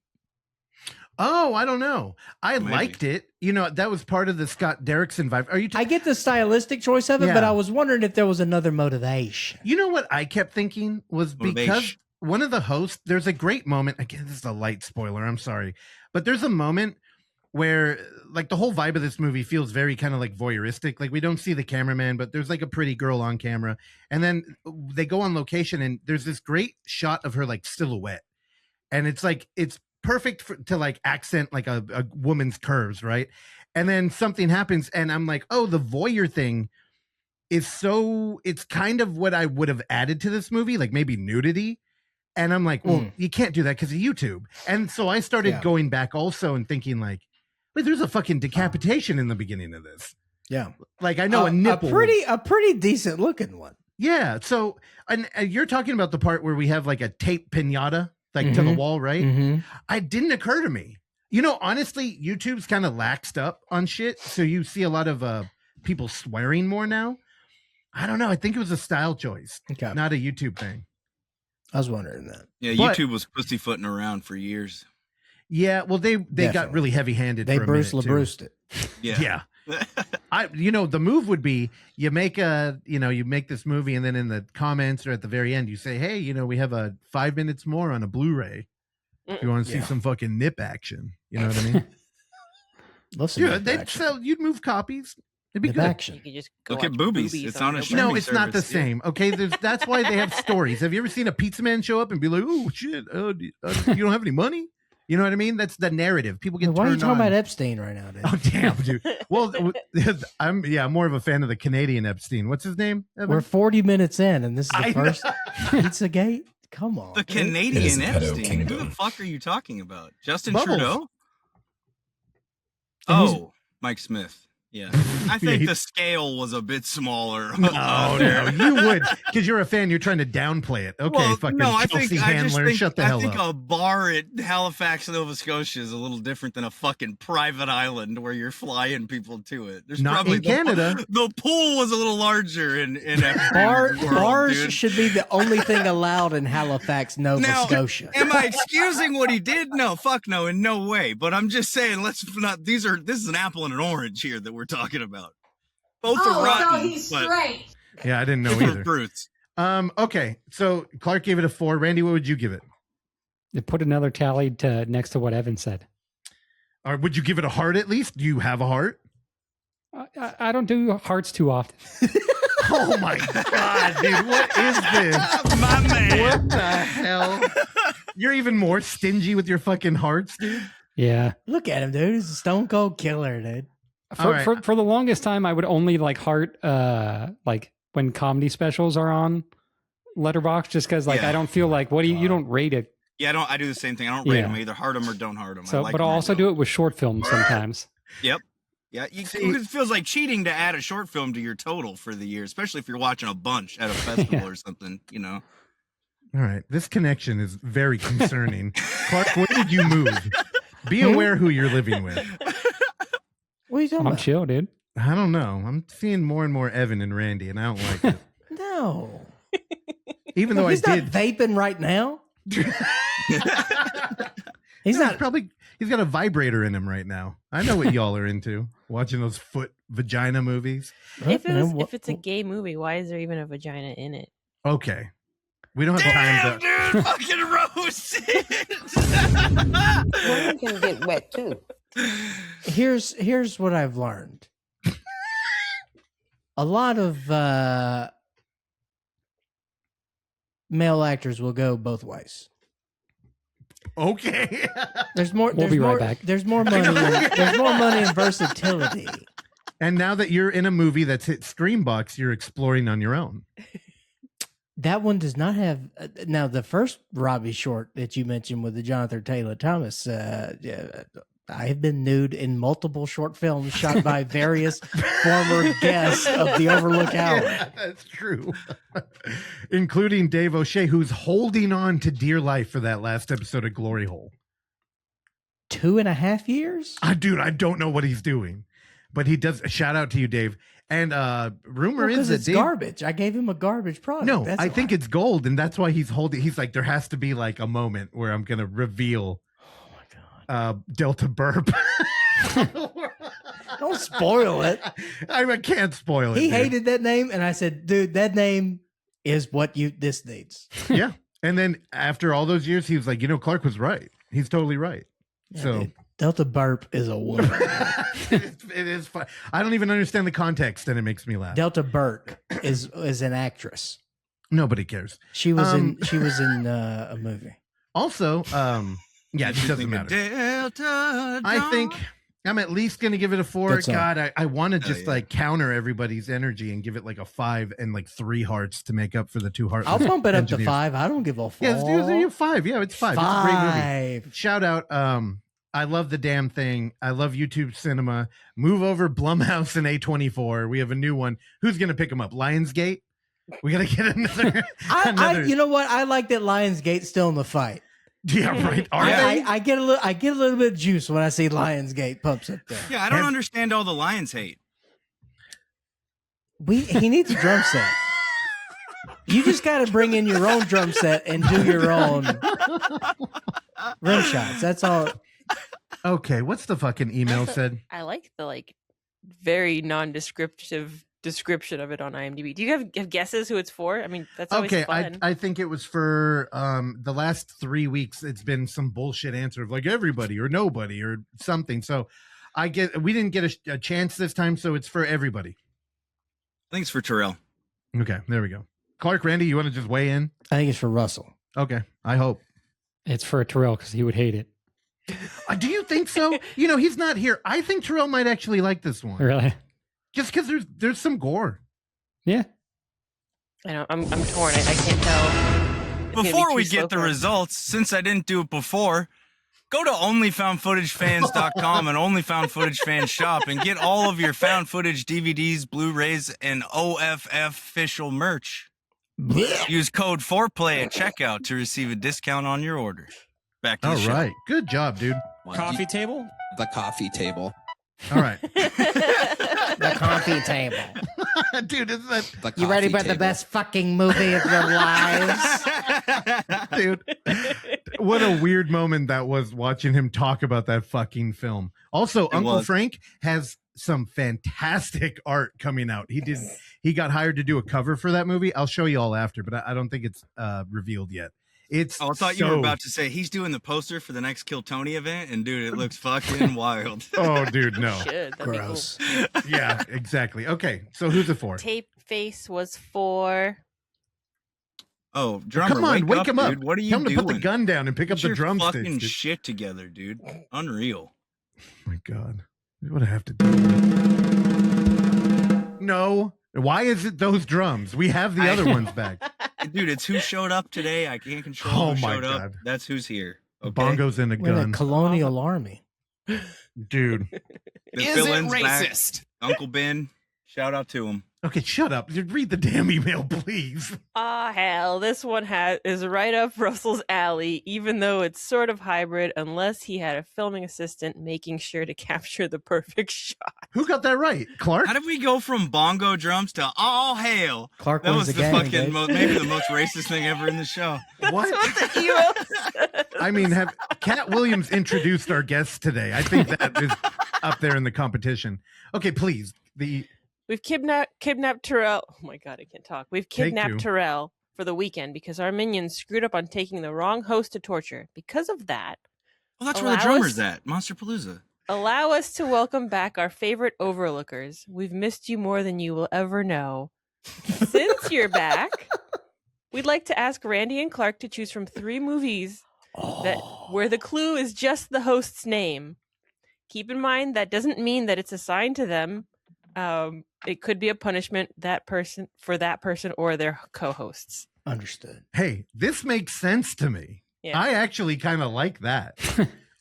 Oh, I don't know. I Maybe. liked it. You know, that was part of the Scott Derrickson vibe. Are you? I get the stylistic choice of it, Yeah. but I was wondering if there was another motivation. You know what I kept thinking was because Motivation. one of the hosts, there's a great moment. Again, this is a light spoiler. I'm sorry. But there's a moment where like the whole vibe of this movie feels very kind of like voyeuristic. Like we don't see the cameraman, but there's like a pretty girl on camera. And then they go on location and there's this great shot of her like silhouette. And it's like, it's perfect to like accent like a woman's curves, right? And then something happens and I'm like, oh, the voyeur thing is so, it's kind of what I would have added to this movie, like maybe nudity. And I'm like, well, you can't do that because of YouTube. And so I started going back also and thinking like, wait, there's a fucking decapitation in the beginning of this. Yeah. Like I know a nipple. A pretty decent looking one. Yeah. So and you're talking about the part where we have like a tape pinata like to the wall, right? It didn't occur to me. You know, honestly, YouTube's kind of laxed up on shit. So you see a lot of people swearing more now. I don't know. I think it was a style choice, not a YouTube thing. I was wondering that. Yeah, But- YouTube was pussyfooting around for years. Yeah, well, they got really heavy-handed. They for a Bruce minute, too. LaBruced it. Yeah. The move would be you make this movie and then in the comments or at the very end you say, hey, we have 5 minutes more on a Blu-ray. If you want to see some fucking nip action, you know what I mean? You'd move copies. It'd be Nip good. action. You could just go Look at watch boobies. movies It's on a your streaming No, it's not the service, yeah. same. Okay, that's why they have stories. Have you ever seen a pizza man show up and be like, "Oh shit, you don't have any money"? You know what I mean? That's the narrative. People get. Why are you turned talking on. about Epstein right now, dude? Oh damn, dude. Well, I'm more of a fan of the Canadian Epstein. What's his name? Evan? We're 40 minutes in, and this is the I know. first Pizza Gate. Come on, The dude. Canadian Epstein. Who the fuck are you talking about? Justin Bubbles. Trudeau? And he's- Oh, Mike Smith. Yeah. I think the scale was a bit smaller. Oh no, you would because you're a fan. You're trying to downplay it. Okay, Well, fucking no, I Chelsea think I just Handler, think shut the I hell think up. a bar at Halifax, Nova Scotia, is a little different than a fucking private island where you're flying people to it. There's Not probably in Canada. The pool was a little larger in Bars dude. should be the only thing allowed in Halifax, Nova Now, Scotia. Am I excusing what he did? No, fuck no, in no way. But I'm just saying, let's not. This is an apple and an orange here that we're talking about. Both are rotten. So he's but straight. Yeah, I didn't know different either. fruits. Okay, so Clark gave it a 4. Randy, what would you give it? They put another tally next to what Evan said. Or would you give it a heart at least? Do you have a heart? I don't do hearts too often. Oh my god, dude! What is this? My man. What the hell? You're even more stingy with your fucking hearts, dude. Yeah. Look at him, dude. He's a stone cold killer, dude. For the longest time, I would only like heart like when comedy specials are on Letterboxd, just because like Yeah. I don't feel like you don't rate it. Yeah, I do the same thing. I don't rate Yeah. them. I either heart them or don't heart them. So, but I'll also do it with short films sometimes. Yep. Yeah, it feels like cheating to add a short film to your total for the year, especially if you're watching a bunch at a festival or something, All right, this connection is very concerning. Clark, where did you move? Be aware who you're living with. What are you talking I'm about? chill, dude. I don't know. I'm seeing more and more Evan and Randy, and I don't like it. No. Even though he's I not did. vaping right now. He's No, not. He's got a vibrator in him right now. I know what y'all are into. Watching those foot vagina movies. If it's a gay movie, why is there even a vagina in it? Okay. We don't have time to. Dude, fucking roasted. Women can get wet too. Here's what I've learned. A lot of male actors will go both ways. Okay. There's more. We'll there's be right more, back. There's more money. There's more money in versatility. And now that you're in a movie that's hit Screambox, you're exploring on your own. That one does not have. Now, the first Robbie short that you mentioned with the Jonathan Taylor Thomas, I have been nude in multiple short films shot by various former guests of the Overlook Hour. Yeah, that's true. Including Dave O'Shea, who's holding on to dear life for that last episode of Glory Hole. 2.5 years? Dude, I don't know what he's doing, but he does. Shout out to you, Dave. And rumor is that it's Dave, garbage. I gave him a garbage product. No, That's I why. think it's gold, and that's why he's holding. He's like, there has to be like a moment where I'm gonna reveal. Oh my god! Delta burp. Don't spoil it. I can't spoil it. He dude. hated that name, and I said, dude, that name is what this needs. Yeah. And then after all those years, he was like, Clark was right. He's totally right. Yeah, So dude, Delta burp is a woman. it is fun. I don't even understand the context, and it makes me laugh. Delta Burke is an actress. Nobody cares. She was in a movie. Also, yeah, it doesn't matter. Delta I think I'm at least going to give it a 4. Good song. God, I want to just yeah. like counter everybody's energy and give it like a 5 and like 3 hearts to make up for the 2 hearts. I'll bump it up to 5. I don't give a fuck. Yeah, let's do 5. Yeah, it's 5. It's a great movie. 5. Shout out. I love the damn thing. I love YouTube cinema. Move over Blumhouse and A24. We have a new one. Who's going to pick them up? Lionsgate? We got to get another. You know what? I like that Lionsgate's still in the fight. Yeah, right. Are they? I get a little bit of juice when I see Lionsgate pumps up there. Yeah, I don't understand all the Lions hate. He needs a drum set. You just got to bring in your own drum set and do your own rim shots. That's all. Okay, what's the fucking email said? I like the very non-descriptive description of it on IMDb. Do you have guesses who it's for? I mean, that's always fun. I think it was for the last 3 weeks. It's been some bullshit answer of like everybody or nobody or something. So we didn't get a chance this time, so it's for everybody. Thanks for Terrell. Okay, there we go. Clark, Randy, you want to just weigh in? I think it's for Russell. Okay, I hope. It's for Terrell because he would hate it. Do you think so? He's not here. I think Terrell might actually like this one. Really? Just because there's some gore. Yeah. I know. I'm torn. I can't tell. Before we get the results, since I didn't do it before, go to OnlyFoundFootageFans.com and OnlyFoundFootageFans shop and get all of your found footage DVDs, Blu-rays, and OFF official merch. Use code Foreplay at checkout to receive a discount on your order. Back to the show. All right. Good job, dude. Coffee table? The coffee table. All right. The coffee table. Dude, is that... You ready for the best fucking movie of your lives? Dude, what a weird moment that was watching him talk about that fucking film. Also, Uncle Frank has some fantastic art coming out. He got hired to do a cover for that movie. I'll show you all after, but I don't think it's revealed yet. I thought you were about to say he's doing the poster for the next Kill Tony event, and dude, it looks fucking wild. Oh, dude, no. Gross. Cool. Yeah, exactly. Okay, so who's it for? Tapeface was for. Oh, drummer, come on, wake him up. Dude. What are you Tell him doing? to put the gun down and pick up Get the your drumsticks. fucking Dude. shit together, dude. Unreal. Oh my God, what do I have to do? No. Why is it those drums? We have the other ones back. Dude, it's who showed up today. I can't control who my showed God. up. That's who's here. Okay? Bongos and a We're gun. the colonial army. Dude. The Is it villain's back. racist? Uncle Ben, shout out to him. Okay, shut up. Just read the damn email, please. Hell, this one is right up Russell's alley, even though it's sort of hybrid, unless he had a filming assistant making sure to capture the perfect shot. Who got that right? Clark? How did we go from bongo drums to all hail? Clark That wins was the the game, fucking Dave. maybe the most racist thing ever in the show. What? That's what the email says. I mean, have Cat Williams introduced our guests today? I think that is up there in the competition. Okay, please. We've kidnapped Terrell. Oh my God, I can't talk. We've kidnapped Terrell for the weekend because our minions screwed up on taking the wrong host to torture. Because of that, Well, that's where the drummer's at, Monster Palooza. allow us to welcome back our favorite overlookers. We've missed you more than you will ever know. Since you're back, we'd like to ask Randy and Clark to choose from 3 movies where the clue is just the host's name. Keep in mind that doesn't mean that it's assigned to them. It could be a punishment for that person or their co-hosts. Understood. Hey, this makes sense to me. Yeah. I actually kind of like that.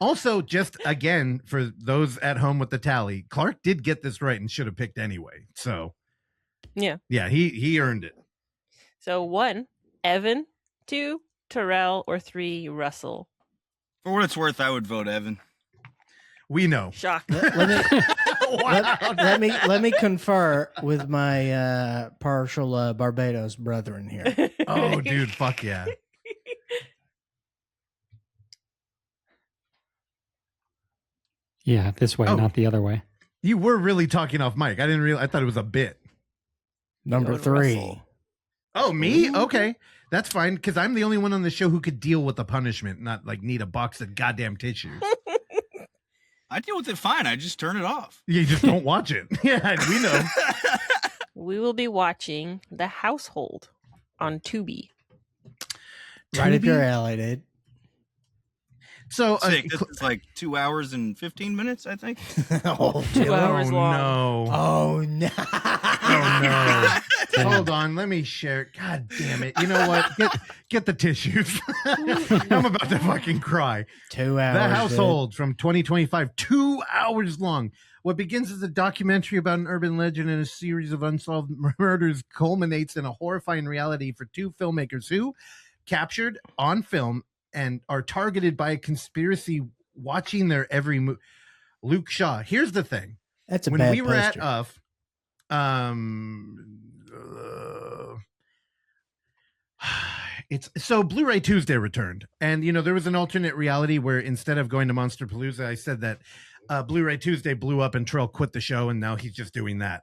Also, just again, for those at home with the tally, Clark did get this right and should have picked anyway. So, yeah, he earned it. So 1, Evan, 2, Terrell, or 3, Russell. For what it's worth, I would vote Evan. We know. Shock. Let me confer with my partial Barbados brethren here. Oh, dude, fuck yeah. Yeah, this way, Oh. not the other way. You were really talking off mic. I didn't realize. I thought it was a bit. Number Lord 3. Russell. Oh, me? Okay. That's fine, because I'm the only one on the show who could deal with the punishment, not like need a box of goddamn tissues. I deal with it fine. I just turn it off. You just don't watch it. Yeah, we know. We will be watching The Household on Tubi. Right up Tubi? your alley, dude. So, Sick. This is like 2 hours and 15 minutes, I think. Oh, 2 Dylan. hours long. no. Oh, no. Oh, no. Hold on. Let me share. God damn it. You know what? Get the tissues. I'm about to fucking cry. 2 hours. The Household from 2025, 2 hours long. What begins as a documentary about an urban legend and a series of unsolved murders culminates in a horrifying reality for two filmmakers who captured on film and are targeted by a conspiracy watching their every move. Luke Shaw. Here's the thing. That's a When bad we were at poster. It's so Blu-ray Tuesday returned, and there was an alternate reality where instead of going to Monsterpalooza, I said that Blu-ray Tuesday blew up and Terrell quit the show, and now he's just doing that.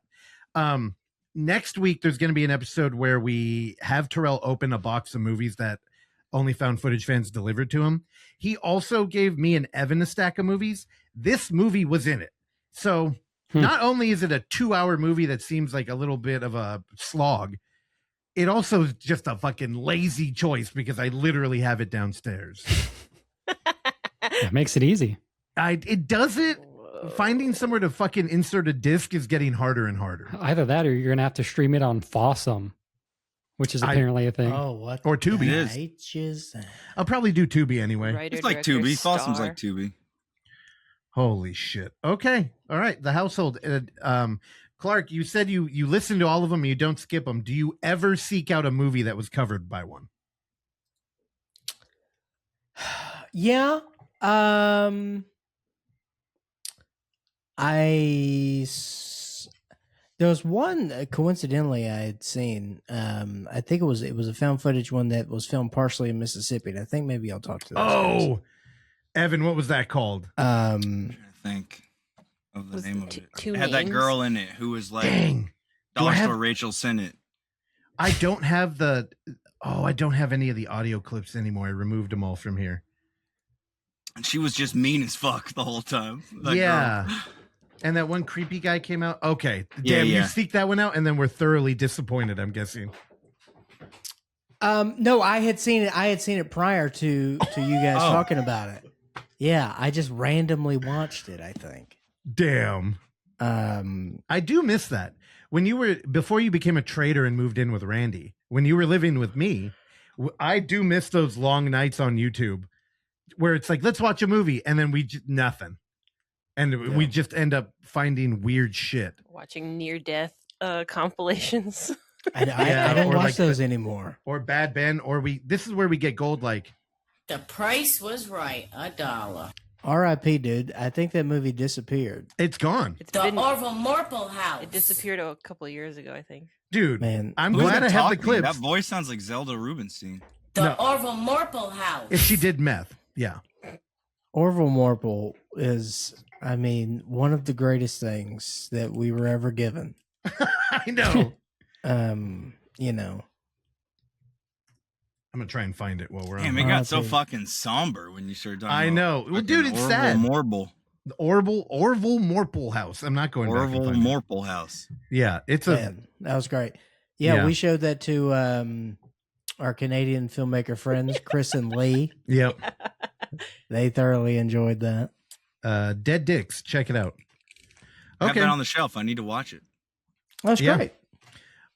Next week there's going to be an episode where we have Terrell open a box of movies that OnlyFoundFootageFans delivered to him. He also gave me and Evan a stack of movies. This movie was in it. So not only is it a 2-hour movie that seems like a little bit of a slog, it also is just a fucking lazy choice because I literally have it downstairs. It makes it easy. It does it. Finding somewhere to fucking insert a disc is getting harder and harder. Either that or you're going to have to stream it on Fossum, which is apparently a thing. Oh, what? Or Tubi. It is. Righteous. I'll probably do Tubi anyway. Writer, It's like director, Tubi. star. Fossum's like Tubi. Holy shit. Okay. All right. The Household. Clark, you said you listen to all of them and you don't skip them. Do you ever seek out a movie that was covered by one? Yeah. There was one coincidentally I had seen. I think it was a found footage one that was filmed partially in Mississippi. And I think maybe I'll talk to those guys. Oh, Evan, what was that called? I'm trying to think of the Was name it of it. two It had that names? girl in it who was like Dang. Do I Dollar have- Store Rachel Sennett. I don't have I don't have any of the audio clips anymore. I removed them all from here. And she was just mean as fuck the whole time. That Yeah. girl. And that one creepy guy came out. Okay. Yeah, Damn, you yeah. seek that one out and then we're thoroughly disappointed, I'm guessing. No, I had seen it. I had seen it prior to you guys Oh. talking about it. Yeah, I just randomly watched it. I think. Damn. I do miss that. Before you became a trader and moved in with Randy, when you were living with me, I do miss those long nights on YouTube where it's like, let's watch a movie. And then nothing. And we just end up finding weird shit. Watching near-death compilations. I Yeah, don't or watch like those anymore. Or Bad Ben, this is where we get gold like, The price was right, $1. R.I.P. Dude. I think that movie disappeared. it's gone. It's The been, Orville Morple House. it disappeared a couple of years ago, I think. Dude, Man, I'm Who's glad that I have the talking? clips. That voice sounds like Zelda Rubinstein. The No. Orville Morple House. If she did meth. Yeah. Orville Morple is, I mean, one of the greatest things that we were ever given. I know. You know. I'm going to try and find it while we're Damn, on. it got so R.I.P. fucking somber when you started talking I about know. Well, fucking dude, it's Orville sad. Morble. The Orville Morple House. I'm not going back and Orville finding it. Morple House. Yeah, it's a Man, that was great. Yeah, Yeah. we showed that to our Canadian filmmaker friends, Chris and Lee. yep. They thoroughly enjoyed that. Dead Dicks. Check it out. I have Okay. that on the shelf. I need to watch it. That's Yeah. great.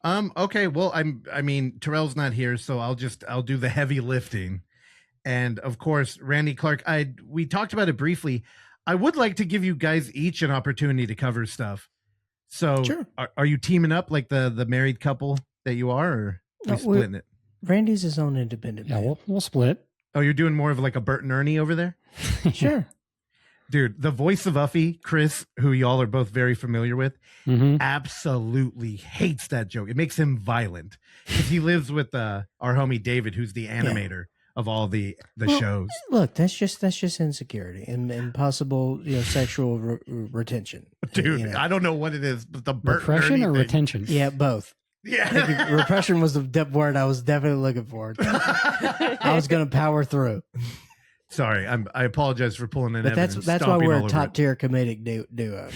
Okay. Well, I mean, Terrell's not here, so I'll do the heavy lifting. And of course, Randy Clark, we talked about it briefly. I would like to give you guys each an opportunity to cover stuff. So Sure. are you teaming up like the married couple that you are, or are No, we splitting it? Randy's his own independent Yeah, man. we'll split. Oh, you're doing more of like a Bert and Ernie over there? Sure. Dude, the voice of Uffy, Chris, who y'all are both very familiar with, Mm-hmm. absolutely hates that joke. It makes him violent because he lives with our homie David, who's the animator of all the Well, shows. Look, that's just insecurity and possible sexual retention. Dude, I don't know what it is, but the Bert and Repression Ernie or thing- retention? Yeah, both. Yeah. Repression was the word I was definitely looking for. I was going to power through. Sorry, I apologize for pulling an But Evan and that's why stomping we're all a over top it. tier comedic duo.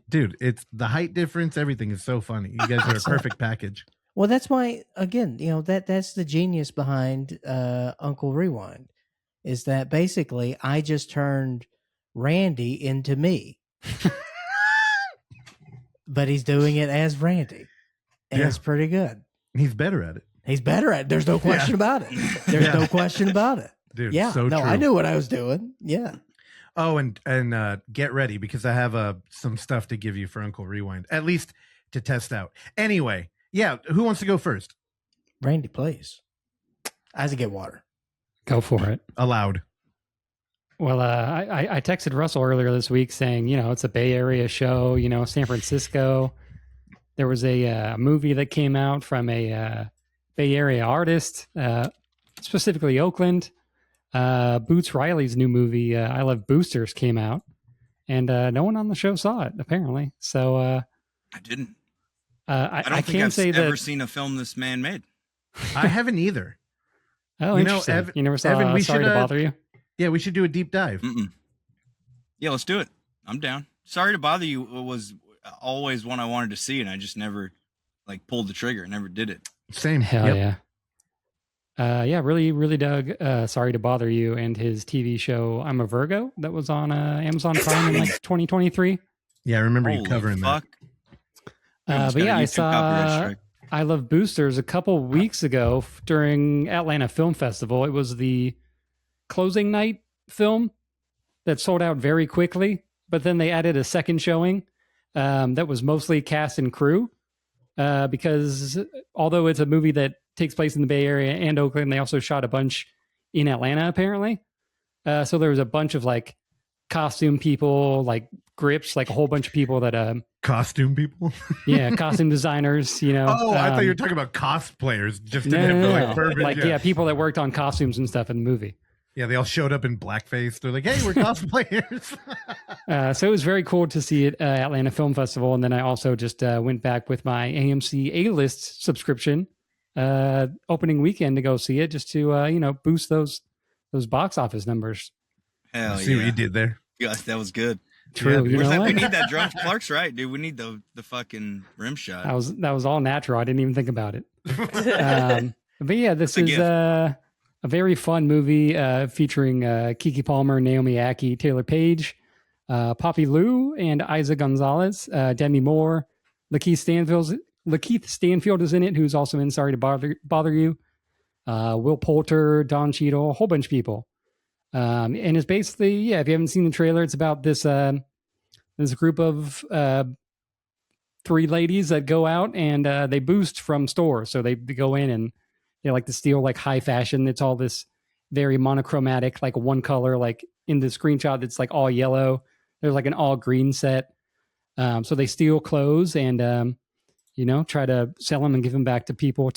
Dude, it's the height difference. Everything is so funny. You guys are a perfect package. Well, that's why again, that's the genius behind Uncle Rewind, is that basically I just turned Randy into me, but he's doing it as Randy, and Yeah. it's pretty good. He's better at it, He's better at it. There's no question about it. There's Yeah. no question about it. dude. Yeah, so no, true. I knew what I was doing. Yeah. Oh, and get ready because I have some stuff to give you for Uncle Rewind, at least to test out. Anyway, yeah, who wants to go first? Randy, please. I have to get water. Go for it. Allowed. Well, I texted Russell earlier this week saying, it's a Bay Area show, San Francisco. There was a movie that came out from a Bay Area artist, specifically Oakland. Boots Riley's new movie, I Love Boosters, came out, and no one on the show saw it, apparently. So I didn't. I don't think I've ever seen a film this man made. I haven't either. Oh, You know, interesting. You never saw Evan, we Sorry should, to Bother You? Yeah, we should do a deep dive. Yeah, let's do it. I'm down. Sorry to Bother You was always one I wanted to see, and I just never pulled the trigger. Never did it. Same. Hell yeah. Yeah, really, really dug Sorry to Bother You and his TV show I'm a Virgo that was on Amazon Prime in 2023. Yeah, I remember you Holy covering fuck. But yeah, I saw I Love Boosters a couple weeks ago during Atlanta Film Festival. It was the closing night film that sold out very quickly, but then they added a second showing that was mostly cast and crew because although it's a movie that takes place in the Bay Area and Oakland, they also shot a bunch in Atlanta, apparently. So there was a bunch of costume people, grips, a whole bunch of people that costume people. Yeah, costume designers. Oh, I thought you were talking about cosplayers. Just didn't have perfect. People that worked on costumes and stuff in the movie. Yeah, they all showed up in blackface. They're like, "Hey, we're cosplayers." So it was very cool to see it at Atlanta Film Festival, and then I also just went back with my AMC A-List subscription opening weekend to go see it, just to boost those box office numbers. Hell See what you did there. Yes, that was good. True. Yeah, You know we what? need that drum. Clark's right, dude. We need the fucking rim shot. That was all natural. I didn't even think about it. But yeah, this is a very fun movie featuring Keke Palmer, Naomi Ackie, Taylor Page, Poppy Lou, and Isa Gonzalez, Demi Moore, Lakeith Stanfield is in it, who's also in Sorry to Bother You, Will Poulter, Don Cheadle, a whole bunch of people. And it's basically, if you haven't seen the trailer, it's about this group of three ladies that go out and they boost from stores. So they go in and they like to steal high fashion. It's all this very monochromatic, one color, in the screenshot, it's all yellow. There's an all green set. So they steal clothes and, try to sell them and give them back to people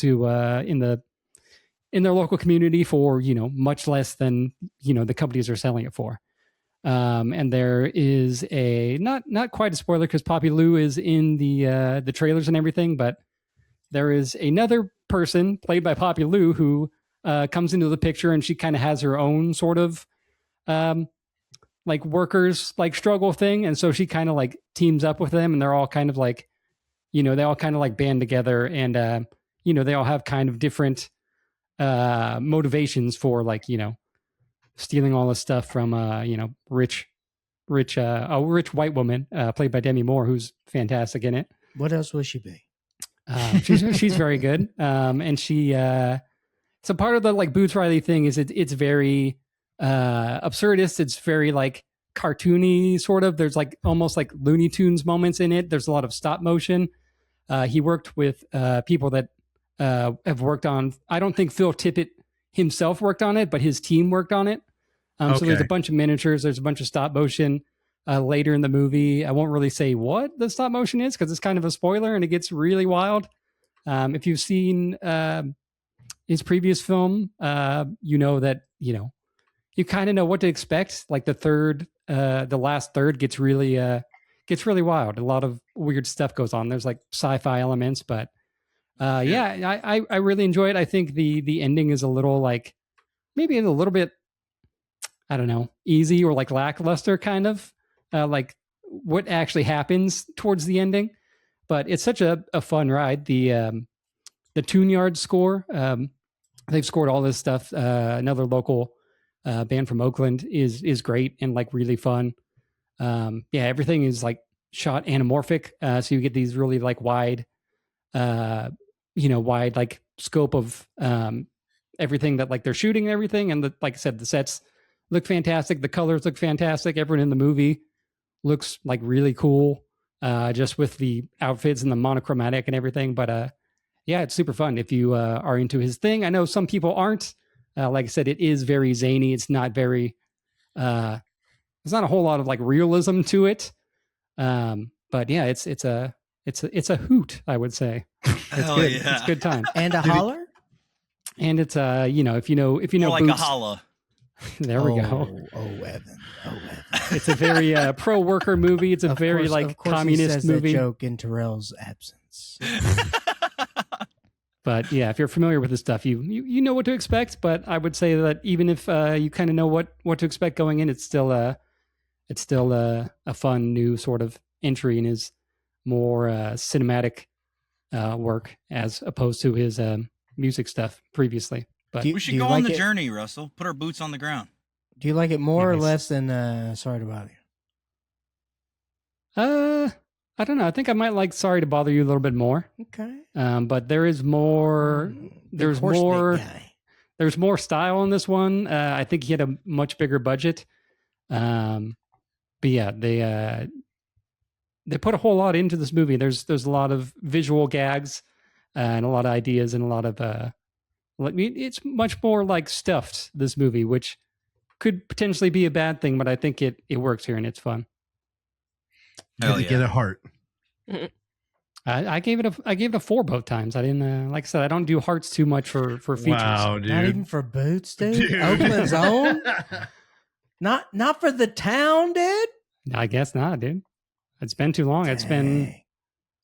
in their local community for, much less than, the companies are selling it for. And there is a, not quite a spoiler because Poppy Lou is in the trailers and everything, but there is another person played by Poppy Lou who comes into the picture, and she kind of has her own sort of workers struggle thing. And so she kind of teams up with them, and they're all kind of they all kind of band together, and they all have kind of different motivations for stealing all this stuff from rich white woman played by Demi Moore, who's fantastic in it. What else will she be? She's very good. And she so part of the Boots Riley thing is it's very absurdist. It's very cartoony sort of. There's almost Looney Tunes moments in it. There's a lot of stop motion. He worked with people that have worked on, I don't think Phil Tippett himself worked on it, but his team worked on it. So there's a bunch of miniatures, there's a bunch of stop motion later in the movie. I won't really say what the stop motion is because it's kind of a spoiler and it gets really wild. If you've seen his previous film, that you kind of know what to expect. Like the last third gets really wild. A lot of weird stuff goes on. There's like sci-fi elements, but I really enjoy it. I think the ending is a little like maybe a little bit, I don't know, easy or like lackluster kind of like what actually happens towards the ending. But it's such a fun ride. The Tune Yard score, they've scored all this stuff. Another local band from Oakland is great and like really fun. Everything is like shot anamorphic, so you get these really like wide like scope of everything that like they're shooting and everything. And like I said, the sets look fantastic. The colors look fantastic. Everyone in the movie looks like really cool, just with the outfits and the monochromatic and everything. But it's super fun if you are into his thing. I know some people aren't. Like I said, it is very zany. It's not very, there's not a whole lot of like realism to it. But yeah, it's a hoot, I would say. It's good. Yeah. It's a good time. And a holler? And it's if you know More like Boots, a holla. there we go. Oh, Evan. It's a very pro worker movie. It's a very of course communist he says movie. That joke in Terrell's absence. But yeah, if you're familiar with this stuff, you know what to expect. But I would say that even if you kind of know what to expect going in, it's still a fun new sort of entry in his more cinematic work as opposed to his music stuff previously. But We should go on the journey, Russell. Put our boots on the ground. Do you like it more or Nice. less than Sorry to Bother You? I don't know. I think I might like Sorry to Bother You a little bit more. Okay. But there is more. There's Of course, big more. guy. There's more style in this one. I think he had a much bigger budget. But yeah, they put a whole lot into this movie. There's a lot of visual gags and a lot of ideas and a lot of it's much more like stuffed, this movie, which could potentially be a bad thing, but I think it works here and it's fun. Hell Did you yeah. get a heart? I gave it a 4 both times. I didn't like I said, I don't do hearts too much for features. Wow, dude. Not even for Boots, dude. Oakland's own. Not for the town, dude. I guess not, dude. It's been too long. It's been Dang.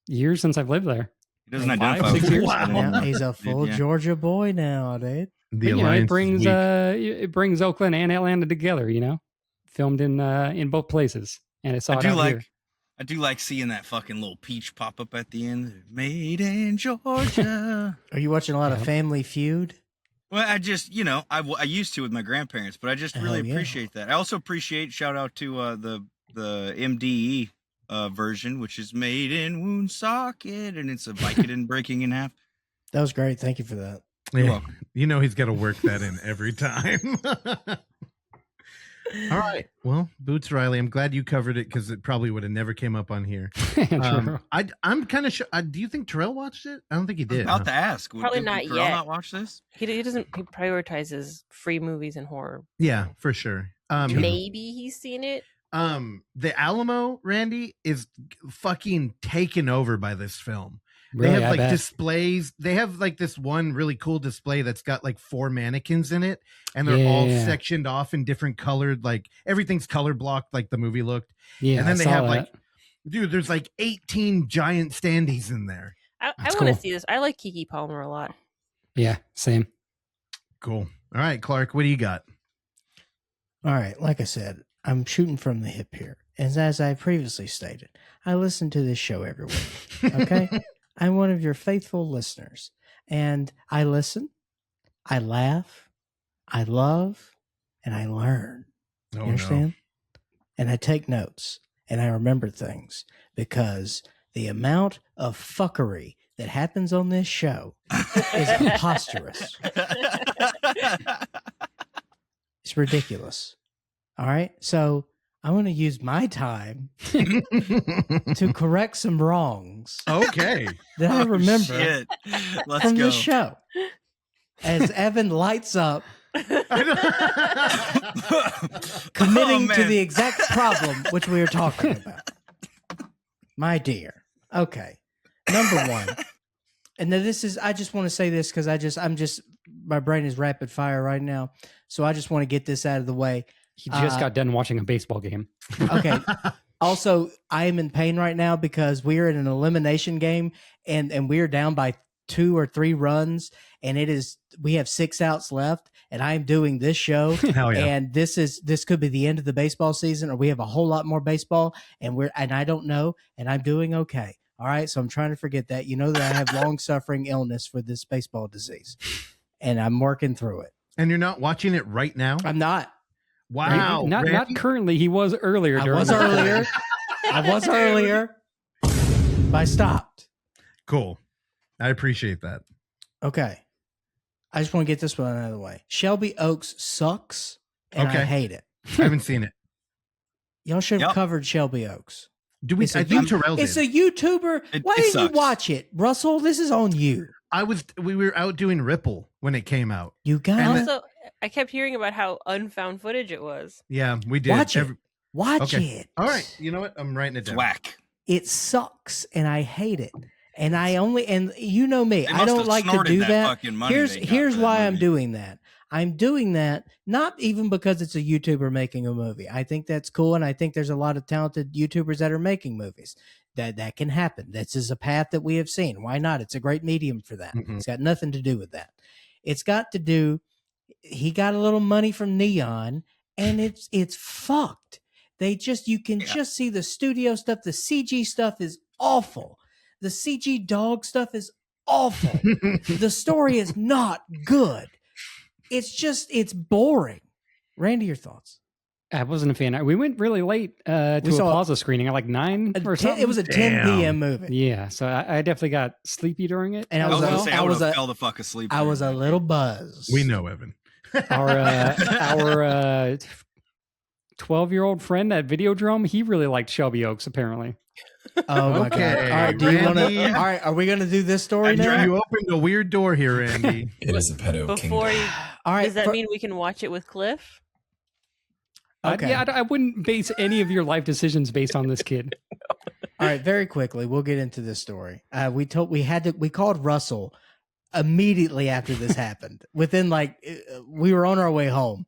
years since I've lived there. He doesn't 5, identify 6 with years. it. Wow. Now he's a full Yeah. Georgia boy now, dude. But, The you know, alliance it brings Oakland and Atlanta together. Filmed in both places, and I saw it out here. I do like seeing that fucking little peach pop up at the end. Made in Georgia. Are you watching a lot of Family Feud? Well, I just, I used to with my grandparents, but I just really Hell yeah. appreciate that. I also appreciate, shout out to the MDE version, which is made in Woonsocket, and it's a Vicodin breaking in half. That was great. Thank you for that. You're Yeah. welcome. He's got to work that in every time. All right. Well, Boots Riley, I'm glad you covered it because it probably would have never came up on here. True. I'm kind of sure. Do you think Terrell watched it? I don't think he I was did. about to ask. Probably Did not Terrell yet. not watch this? He doesn't. He prioritizes free movies and horror. Yeah, for sure. Maybe he's seen it. The Alamo, Randy, is fucking taken over by this film. Really, They have I like bet. displays. They have like this one really cool display that's got like 4 mannequins in it, and they're all Yeah. sectioned off in different colored, like everything's color blocked like the movie looked. Yeah, And then I they saw have that. like, dude, there's like 18 giant standees in there. I That's want to cool. see this. I like Keke Palmer a lot. Yeah, same. Cool. All right, Clark, what do you got? All right. Like I said, I'm shooting from the hip here. As I previously stated, I listen to this show every week. Okay? I'm one of your faithful listeners. And I listen, I laugh, I love, and I learn. You understand? And I take notes and I remember things because the amount of fuckery that happens on this show is preposterous. It's ridiculous. All right. So I'm going to use my time to correct some wrongs Okay. that I remember Shit. Let's from go. the show. As Evan lights up, committing Oh, to man. the exact problem which we were talking about. My dear. Okay. Number one, And then I just want to say this because my brain is rapid fire right now. So I just want to get this out of the way. He just got done watching a baseball game. Okay. Also, I am in pain right now because we are in an elimination game and we are down by 2 or 3 runs, and we have 6 outs left, and I am doing this show. Hell yeah. And this could be the end of the baseball season, or we have a whole lot more baseball, and I don't know, and I'm doing okay. All right. So I'm trying to forget that. You know that I have long suffering illness for this baseball disease, and I'm working through it. And you're not watching it right now? I'm not. Wow. Not currently. He was earlier. I was earlier. But I stopped. Cool. I appreciate that. Okay. I just want to get this one out of the way. Shelby Oaks sucks, and I hate it. I haven't seen it. Y'all should have covered Shelby Oaks. Do we? I think Terrell did. It's a YouTuber. Why didn't you watch it, Russell? This is on you. We were out doing Ripple when it came out. You got Also, I kept hearing about how unfound footage it was. Yeah, we did. Watch it. Watch it. All right. You know what? I'm writing it down. Whack. It sucks, and I hate it. And you know me, They I must don't have like to snorted do that that. fucking money they got Here's for that why I'm movie. doing that. I'm doing that not even because it's a YouTuber making a movie. I think that's cool, and I think there's a lot of talented YouTubers that are making movies. That can happen. This is a path that we have seen. Why not? It's a great medium for that. Mhm. It's got nothing to do with that. It's got to do. He got a little money from Neon, and it's fucked. You can just see the studio stuff. The CG stuff is awful. The CG dog stuff is awful. The story is not good. It's boring. Randy, your thoughts? I wasn't a fan. We went really late to a saw plaza screening at like 9 or something. It was a 10 p.m. movie. Yeah, so I definitely got sleepy during it. And I was gonna say I would have fell the fuck asleep. I was a little buzzed. We know, Evan. Our 12-year-old friend at Videodrome, he really liked Shelby Oaks, apparently. Oh my Okay, god! All right, do you want to? Randy. All right, are we going to do this story now? You opened a weird door here, Randy. It is a pedo Before you, All right, does that mean we can watch it with Cliff? Okay. Yeah, I wouldn't base any of your life decisions based on this kid. All right, very quickly, we'll get into this story. We called Russell immediately after this happened. Within we were on our way home.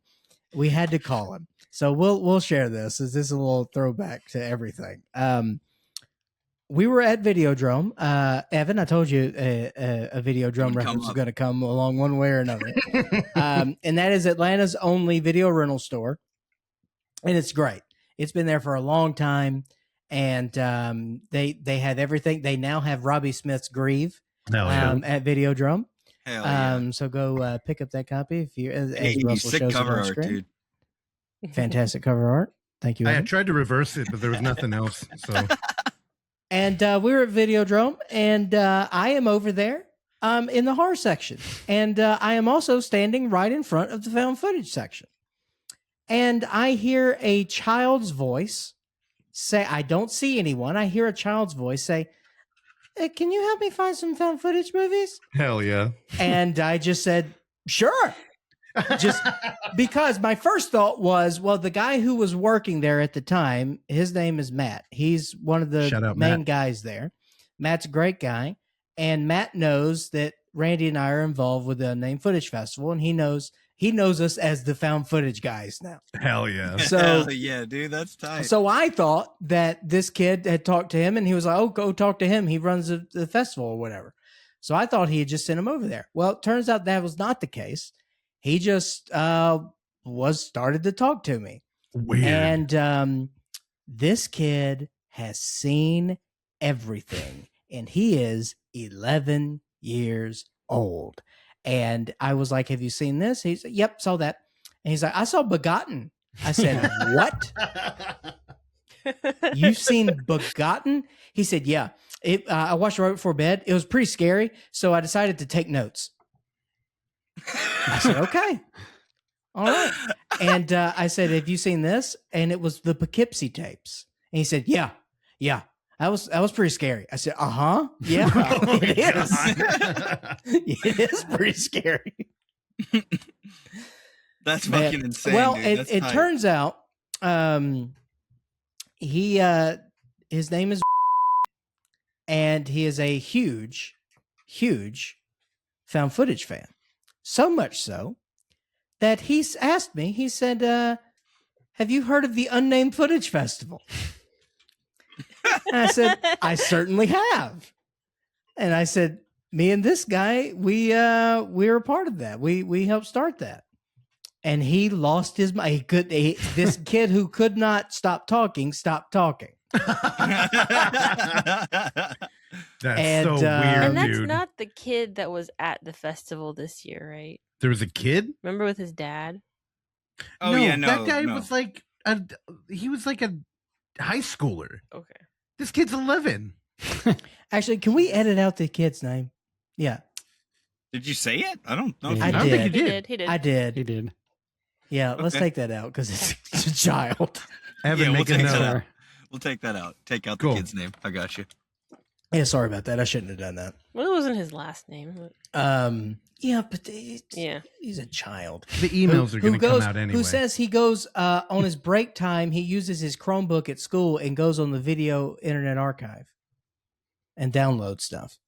We had to call him. So we'll share this. This is a little throwback to everything. We were at Videodrome. Evan, I told you a Videodrome reference is going to come along one way or another. And that is Atlanta's only video rental store. And it's great. It's been there for a long time. And they have everything. They now have Robbie Smith's Grieve at Videodrome. Hell yeah. So go pick up that copy if you as Hey, Russell sick shows it cover on art, screen. dude. Fantastic cover art. Thank you. I Evan. had tried to reverse it, but there was nothing else. So And we were at Videodrome, and I am over there in the horror section. And I am also standing right in front of the found footage section. And I hear a child's voice say, I don't see anyone. I hear a child's voice say, can you help me find some found footage movies? hell yeah. And I just said, sure. Just because my first thought was, well, the guy who was working there at the time, his name is Matt. He's one of the Shout out, main Matt. guys there. Matt's a great guy. And Matt knows that Randy and I are involved with the Unnamed Footage Festival, and he knows us as the found footage guys now. Hell yeah. So Hell yeah, dude, that's tight. so I thought that this kid had talked to him, and he was like, oh, go talk to him. He runs the festival or whatever. So I thought he had just sent him over there. Well, it turns out that was not the case. He just started to talk to me. Weird. And this kid has seen everything, and he is 11 years old. And I was like, have you seen this? He's like, yep, saw that. And he's like, I saw Begotten. I said, what? You've seen Begotten? He said, yeah. I watched it right before bed. It was pretty scary, so I decided to take notes. I said, okay. All right. And I said, have you seen this? And it was the Poughkeepsie tapes. And he said, yeah. That was pretty scary. I said, yeah, it is. It is pretty scary. That's fucking insane. Well, dude. That's it tight. turns out his name is and he is a huge huge found footage fan. So much so that he's asked me, he said, have you heard of the Unnamed Footage Festival? And I said, I certainly have. And I said, me and this guy, we were a part of that. We helped start that. And he lost his mind. This kid who could not stop talking stopped talking. That's so weird, and that's dude. not the kid that was at the festival this year, right? There was a kid? Remember with his dad? Oh, yeah, no. That guy no. was like a high schooler. Okay. This kid's 11. Actually, can we edit out the kid's name? Yeah. Did you say it? I don't know. I if don't you think did. you He did. did. He did. I did. He did. Yeah, let's Okay. take that out because it's a child. Evan, Yeah, we'll make a take note. that out. We'll take that out. Take out Cool. the kid's name. I got you. Yeah, sorry about that. I shouldn't have done that. Well, it wasn't his last name. But Yeah, but yeah. he's a child. The emails are going to come out anyway. Who says he goes on his break time? He uses his Chromebook at school and goes on the Video Internet Archive and downloads stuff.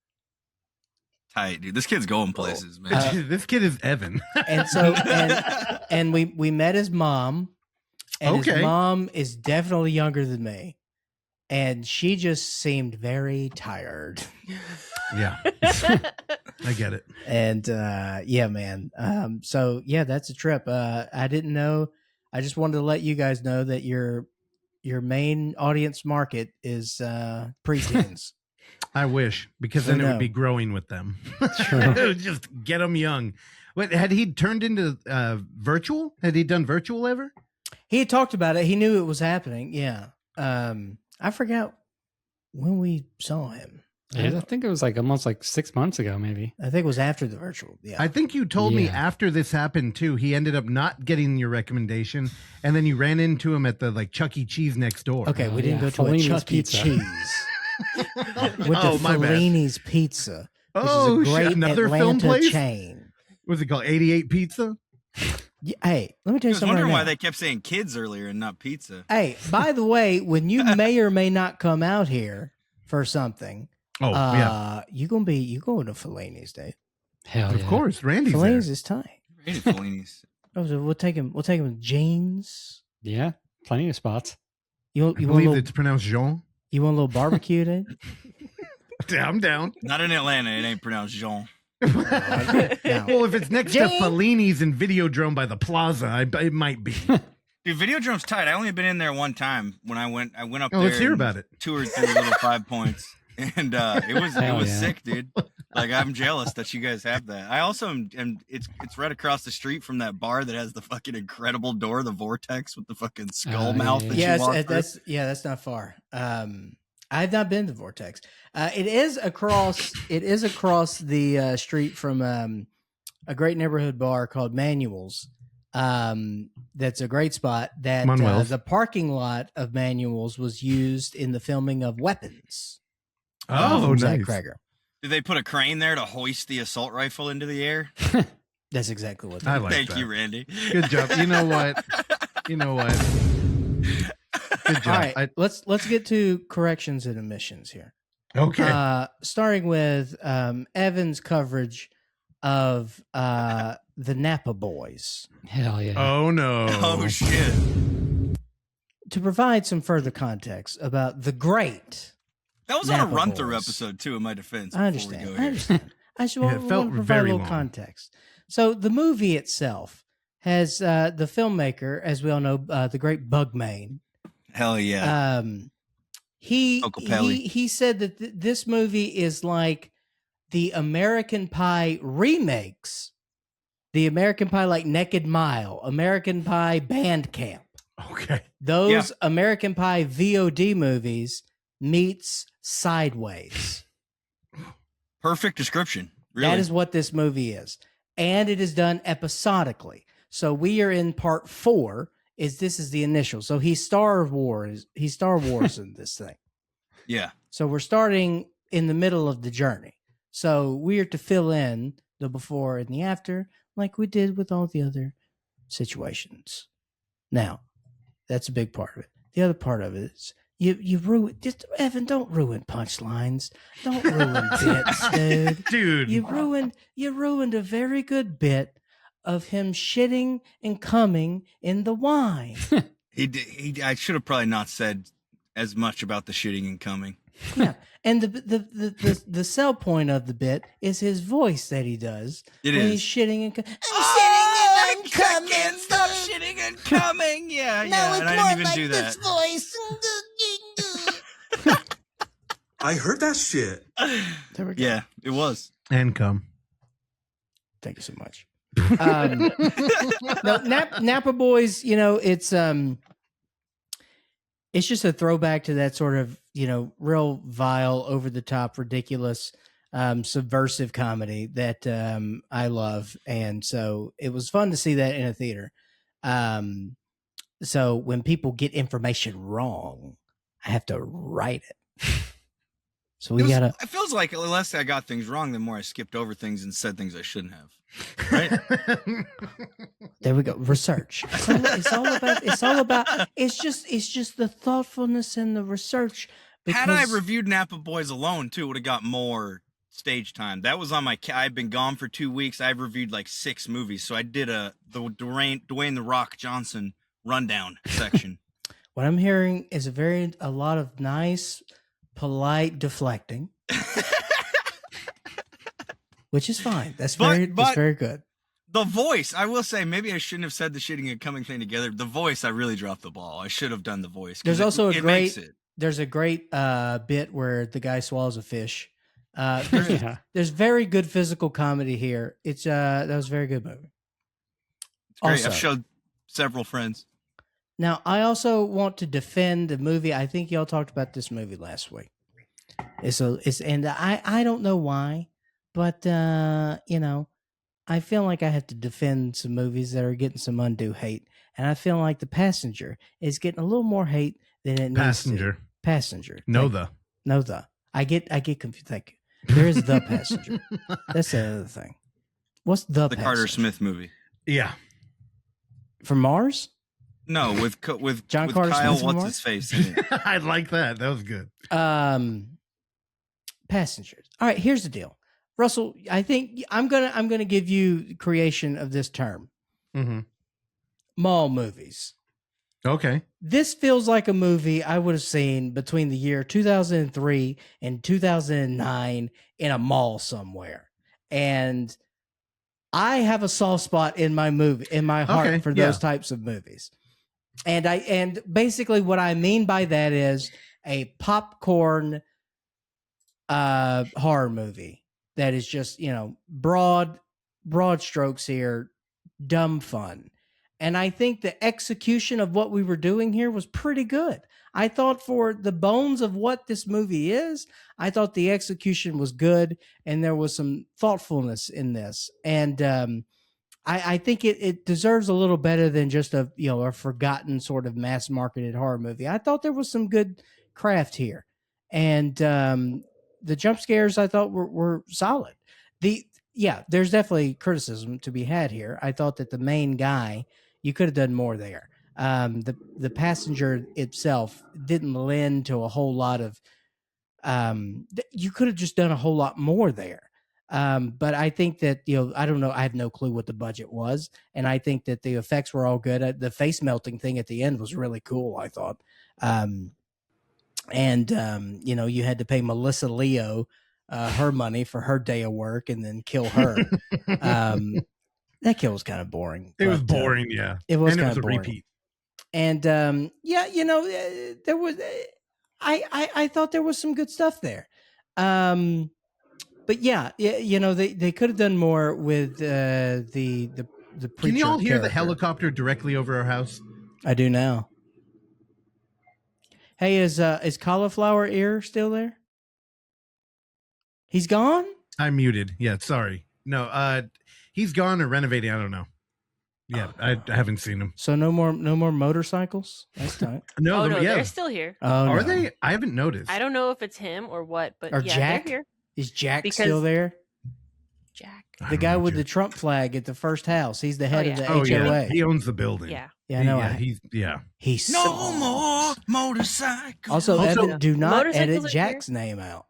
Tight, dude. This kid's going places, man. This kid is Evan. And so, and we met his mom, and Okay. his mom is definitely younger than me, and she just seemed very tired. Yeah. I get it. And yeah, man. So yeah, that's a trip. I didn't know. I just wanted to let you guys know that your main audience market is preteens. I wish, because So then it no. would be growing with them. True. Just get them young. What, had he turned into virtual? Had he done virtual ever? He had talked about it. He knew it was happening. Yeah. I forgot when we saw him. Yeah, I think it was like almost like 6 months ago, maybe. I think it was after the virtual. Yeah. I think you told me Yeah. after this happened too. He ended up not getting your recommendation, and then you ran into him at the like Chuck E. Cheese next door. Okay, we Oh, didn't yeah, go to a Fellini's Chuck E. Pizza. Cheese. With Oh, the my bad. Fellini's Pizza, which Oh, is a shit, great another Atlanta film place? chain. What's it called? 88 Pizza? Yeah, hey, let me tell I you was something wondering right why now. they kept saying kids earlier and not pizza. Hey, by the way, when you may or may not come out here for something, Oh, yeah. you going to Fellini's, Dave. Hell Of yeah. course, Randy's there. Fellini's is tight. Rated Fellini's. Oh, so we'll take him with jeans. Yeah, plenty of spots. You I want a believe little, it's pronounced Jean. you want a little barbecue, Dave? I'm down. Not in Atlanta. It ain't pronounced Jean. Well, if it's next to Jane? Fellini's and Videodrome by the Plaza, it might be. Dude, Videodrome's tight. I only been in there one time when I went up Oh, there. let's hear and about it. Toured through the little 5 points. And it was Hell yeah. sick, dude. Like, I'm jealous that you guys have that. I also am it's right across the street from that bar that has the fucking incredible door, the Vortex with the fucking skull Oh, mouth yeah, that Yes, you walk through. that's not far. I've not been to Vortex. It is across the street from a great neighborhood bar called Manuel's. That's a great spot. That Manuel's. the parking lot of Manuel's was used in the filming of Weapons. Oh, from Zach nice. Cregger. Did they put a crane there to hoist the assault rifle into the air? That's exactly what. I They like Thank that. you, Randy. Good job. You know what? Good job. All right, let's get to corrections and omissions here. Okay. Starting with Evan's coverage of the Napa Boys. Hell yeah. Oh no. Oh shit. To provide some further context about the great, That was on a Napa run-through Boys. episode too, in my defense. I before we understand. go I here. understand. I just Yeah, want, it felt want to provide a very little long. context. So the movie itself has the filmmaker, as we all know, the great Bugmain. Hell yeah. He Uncle Pelly. he said that this movie is like the American Pie remakes, the American Pie like Naked Mile, American Pie Band Camp. Okay. Those Yeah. American Pie VOD movies meets Sideways. Perfect description. Really. That is what this movie is. And it is done episodically. So we are in part 4. This is the initial. So he's Star Wars in this thing. Yeah. So we're starting in the middle of the journey. So we are to fill in the before and the after, like we did with all the other situations. Now, that's a big part of it. The other part of it is You ruin, just Evan, don't ruin punchlines. Don't ruin bits, dude. Dude. You ruined a very good bit of him shitting and coming in the wine. I should have probably not said as much about the shitting and coming. Yeah. And the sell point of the bit is his voice that he does. It when is. he's shitting and coming. I can't stop shitting and coming. Yeah, yeah. And I didn't even do that. Voice. I heard that shit. There we go. Yeah, it was. And come. Thank you so much. No, Napa Boys, it's just a throwback to that sort of, real vile, over the top, ridiculous, subversive comedy that I love. And so it was fun to see that in a theater. So when people get information wrong, I have to write it. So It feels like the less I got things wrong, the more I skipped over things and said things I shouldn't have. Right? There we go. Research. It's all about. It's just the thoughtfulness and the research. Had I reviewed Napa Boys alone too, would have got more stage time. That was on my. I've been gone for 2 weeks. I've reviewed like 6 movies, so I did the Dwayne the Rock Johnson rundown section. What I'm hearing is a lot of nice, polite deflecting, which is fine. That's very good. The voice, I will say, maybe I shouldn't have said the shitting and coming thing together. The voice, I really dropped the ball. I should have done the voice. There's also a great bit where the guy swallows a fish. There's very good physical comedy here. It's that was a very good movie. It's great. Also, I've showed several friends. Now, I also want to defend a movie. I think y'all talked about this movie last week. And I don't know why, but I feel like I have to defend some movies that are getting some undue hate, and I feel like The Passenger is getting a little more hate than it needs to. Passenger. No, I get confused. Thank you. There is The Passenger. That's the other thing. What's the Passenger? Carter Smith movie? Yeah, from Mars. No, with John with Carter Kyle, Smith what's Mars? his face? In it. I like that. That was good. Passengers. All right, here's the deal, Russell. I think I'm gonna give you creation of this term. Mm-hmm. Mall movies. Okay. This feels like a movie I would have seen between the year 2003 and 2009 in a mall somewhere, and I have a soft spot in my heart for those types of movies. And basically what I mean by that is a popcorn horror movie that is just, broad strokes here, dumb fun. And I think the execution of what we were doing here was pretty good. I thought for the bones of what this movie is, I thought the execution was good and there was some thoughtfulness in this. And I think it deserves a little better than just a forgotten sort of mass marketed horror movie. I thought there was some good craft here. And the jump scares I thought were solid. There's definitely criticism to be had here. I thought that the main guy, you could have done more there. The passenger itself didn't lend to a whole lot of you could have just done a whole lot more there. But I think that, I don't know. I have no clue what the budget was. And I think that the effects were all good. The face melting thing at the end was really cool, I thought. You had to pay Melissa Leo her money for her day of work and then kill her. That kill was kind of boring. It was boring, yeah. It was kind of a boring. repeat. And there was I thought there was some good stuff there. But they could have done more with the preacher. Can you all hear character. the helicopter directly over our house? I do now. Hey, is Cauliflower Ear still there? He's gone? I'm muted. Yeah, sorry. No, he's gone or renovating. I don't know. Yeah, I haven't seen him. So no more motorcycles? That's tight. No, they're still here. Oh, are they? I haven't noticed. I don't know if it's him or what, but Or yeah, Jack? they're here. Is Jack still there? Jack. The guy with the Trump flag at the first house. He's the head of the HOA. Yeah. He owns the building. Yeah. Yeah, no, he's no more motorcycles. Also, Evan, do not Motorcycles edit are Jack's name out.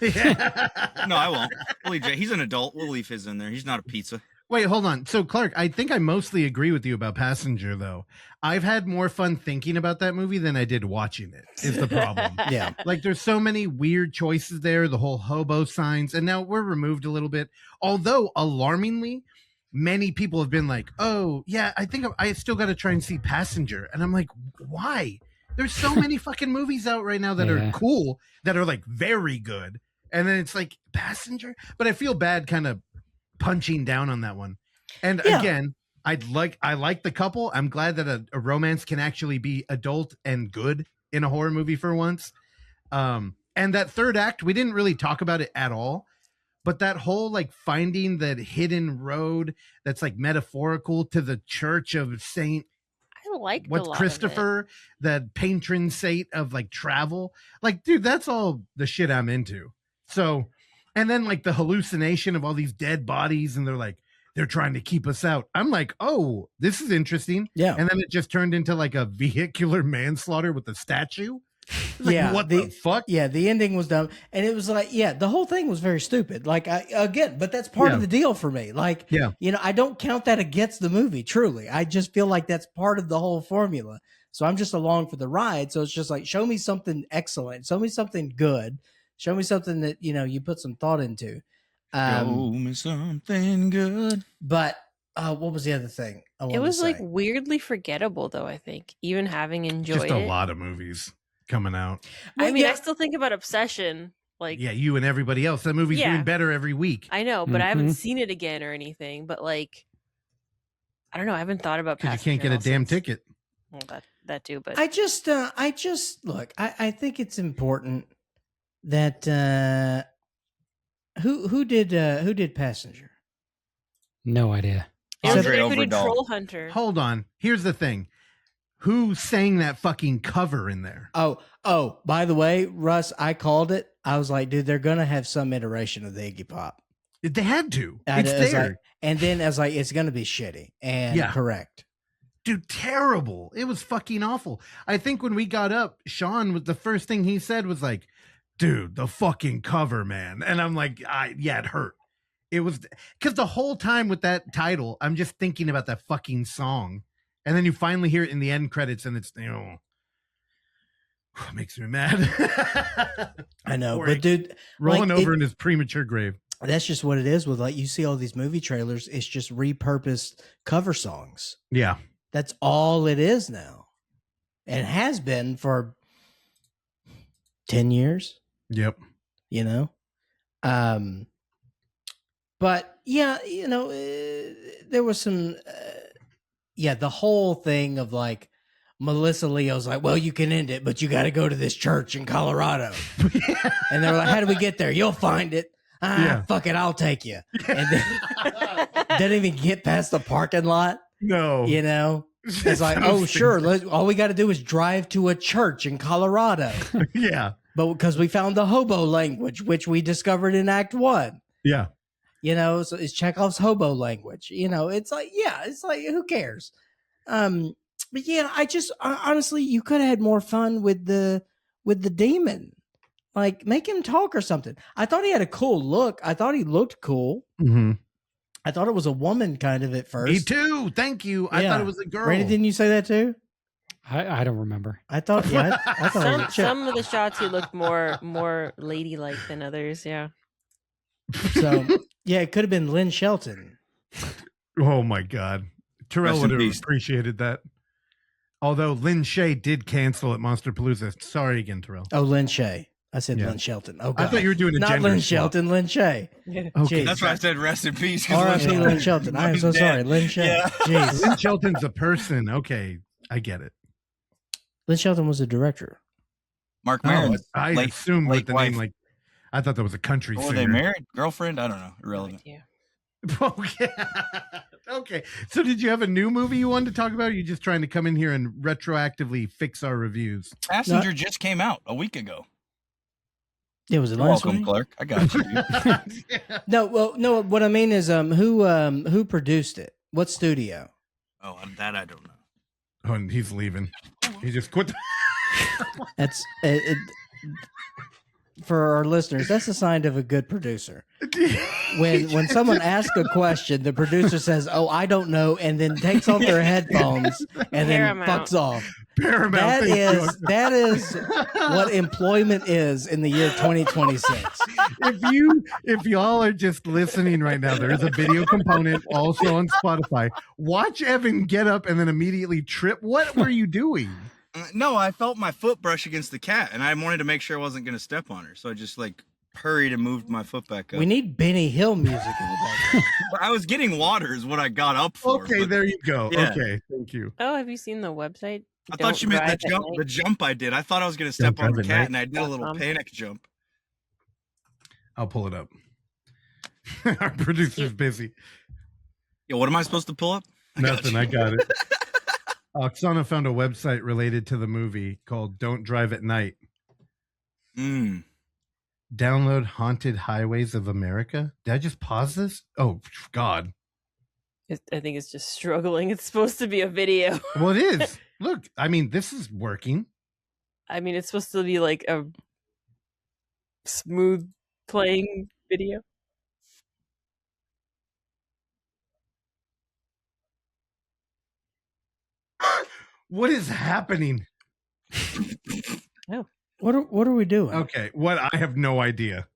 No, I won't. We'll leave Jay. He's an adult. We'll leave his in there. He's not a pizza. Wait, hold on. So, Clark, I think I mostly agree with you about Passenger, though. I've had more fun thinking about that movie than I did watching it, is the problem. Yeah. Like, there's so many weird choices there, the whole hobo signs, and now we're removed a little bit. Although, alarmingly, many people have been like, oh, yeah, I think I still got to try and see Passenger. And I'm like, why? There's so many fucking movies out right now that are cool, that are, like, very good. And then it's like, Passenger? But I feel bad kind of punching down on that one. And again, I like the couple. I'm glad that a romance can actually be adult and good in a horror movie for once. And that third act, we didn't really talk about it at all, but that whole like finding that hidden road that's like metaphorical to the Church of Saint I liked what's a lot Kristoffer, of it. the patron saint of like travel. Like, dude, that's all the shit I'm into. So, and then like the hallucination of all these dead bodies, and they're trying to keep us out. I'm like, oh, this is interesting. Yeah. And then it just turned into like a vehicular manslaughter with a statue. Like, Yeah, what the fuck? Yeah, the ending was dumb, and it was like, the whole thing was very stupid. Like, but that's part of the deal for me. Like, you know, I don't count that against the movie. Truly, I just feel like that's part of the whole formula. So I'm just along for the ride. So it's just like, show me something excellent, show me something good, show me something that you put some thought into. Show me something good. But what was the other thing? It was like weirdly forgettable, though. I think even having enjoyed Just a it, lot of movies coming out. I mean, I still think about Obsession. Like, Yeah, you and everybody else. That movie's doing better every week. I know, but I haven't seen it again or anything. But like, I don't know. I haven't thought about Because you can't get a damn ticket. Well, that too. But I just look. I think it's important that who did Passenger? No idea. it was Andre who did Overdahl. Troll Hunter. Hold on. Here's the thing. Who sang that fucking cover in there? Oh, by the way, Russ, I called it. I was like, dude, they're gonna have some iteration of the Iggy Pop. They had to. I It's was there. like- and then I was like, it's gonna be shitty. And correct. Dude, terrible. It was fucking awful. I think when we got up, Sean was the first thing he said was like, dude, the fucking cover, man. And I'm like, it hurt. It was because the whole time with that title, I'm just thinking about that fucking song. And then you finally hear it in the end credits, and it's, it makes me mad. I know, but dude, rolling over in his premature grave. That's just what it is with, like, you see all these movie trailers. It's just repurposed cover songs. Yeah. That's all it is now. And it has been for 10 years. Yep. You know? But yeah, there was some, the whole thing of like, Melissa Leo's like, well, you can end it, but you got to go to this church in Colorado. And they're like, how do we get there? You'll find it. Fuck it, I'll take you. And then didn't even get past the parking lot. No. It's like, oh, sure. All we got to do is drive to a church in Colorado. Yeah. But because we found the hobo language, which we discovered in Act 1. Yeah. So it's Chekhov's hobo language. It's like, who cares? But yeah, honestly, you could have had more fun with the demon. Like, make him talk or something. I thought he had a cool look. I thought he looked cool. Mm-hmm. I thought it was a woman kind of at first. Me too. Thank you. I thought it was a girl. Randy, didn't you say that too? I don't remember. I thought, I thought it was a chick. Some of the shots he looked more ladylike than others. Yeah. So yeah, it could have been Lynn Shelton. Oh my God. Terrell would have appreciated that. Although Lynn Shay did cancel at Monster Palooza. Sorry again, Terrell. Oh, Lynn Shay. I said Lynn Shelton. Oh, God. I thought you were doing a not gender Lynn swap. Shelton, Lynn Shay. Okay. That's why I said rest in peace. R.I.P. Lynn Shelton. I am so sorry, Lynn Shay. Yeah. Jeez. Lynn Shelton's a person. Okay, I get it. Lynn Shelton was a director. Mark Maron. I assumed with the name, like, I thought that was a country Were singer. they married? Girlfriend? I don't know. Irrelevant. Okay. Okay. So did you have a new movie you wanted to talk about? Or are you just trying to come in here and retroactively fix our reviews? Passenger just came out a week ago. Yeah, was it You're last welcome, week? Clark. I got you. Dude. No. What I mean is, who produced it? What studio? Oh, that I don't know. Oh, and he's leaving. He just quit. That's it, for our listeners. That's a sign of a good producer. When someone asks a question, the producer says, "Oh, I don't know," and then takes off their headphones and then fucks off. Paramount. That is what employment is in the year 2026. If y'all are just listening right now, there is a video component also on Spotify. Watch Evan get up and then immediately trip. What were you doing? No, I felt my foot brush against the cat, and I wanted to make sure I wasn't going to step on her, so I just like hurried and moved my foot back up. We need Benny Hill music in the background. I was getting water is what I got up for. Okay, there you go. Yeah. Okay, thank you. Oh, have you seen the website? I thought you meant the jump I did. I thought I was going to step on the cat, and I did a little panic jump. I'll pull it up. Our producer's busy. Yeah, what am I supposed to pull up? Nothing. I got it. Oksana found a website related to the movie called Don't Drive at Night. Download Haunted Highways of America. Did I just pause this? Oh, God. I think it's just struggling. It's supposed to be a video. Well, it is. Look, I mean, this is working. I mean, it's supposed to be like a smooth playing video. What is happening? Oh. What are we doing? Okay, what I have no idea.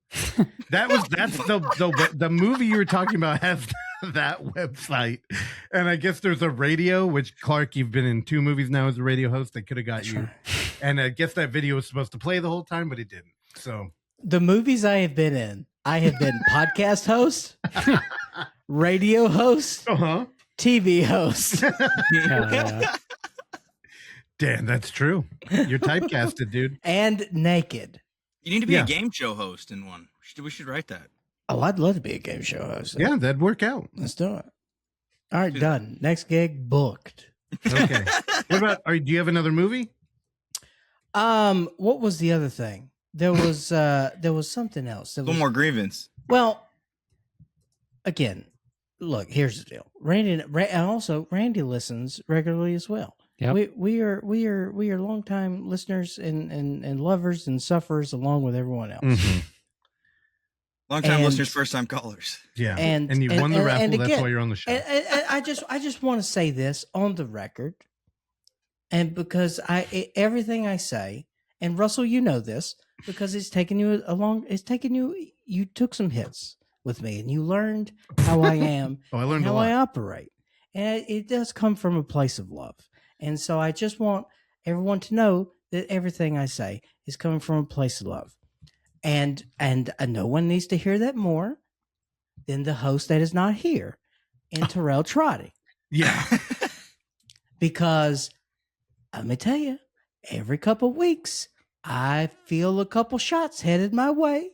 That's the movie you were talking about has that website, and I guess there's a radio. Which Clark, you've been in 2 movies now as a radio host. They could have got you, and I guess that video was supposed to play the whole time, but it didn't. So the movies I have been in, I have been podcast host, radio host, TV host. Dan, that's true. You're typecasted, dude. And naked. You need to be a game show host in one. We should write that. Oh, I'd love to be a game show host. Yeah, that'd work out. Let's do it. All right, done. Next gig booked. Okay. What about? Do you have another movie? What was the other thing? There was something else. One more grievance. Well, again, look. Here's the deal. Randy listens regularly as well. Yep. We are longtime listeners and lovers and sufferers along with everyone else. Mm-hmm. Long-time listeners, first-time callers. Yeah, and you won the raffle. That's why you're on the show. I just want to say this on the record, and because everything I say, and Russell, you know this, because it's taken you along. It's taken you. You took some hits with me, and you learned how I am. I learned how a lot. I operate, and it does come from a place of love. And so I just want everyone to know that everything I say is coming from a place of love. And no one needs to hear that more than the host that is not here, and Terrell Trotty. Yeah. Because let me tell you, every couple weeks, I feel a couple shots headed my way.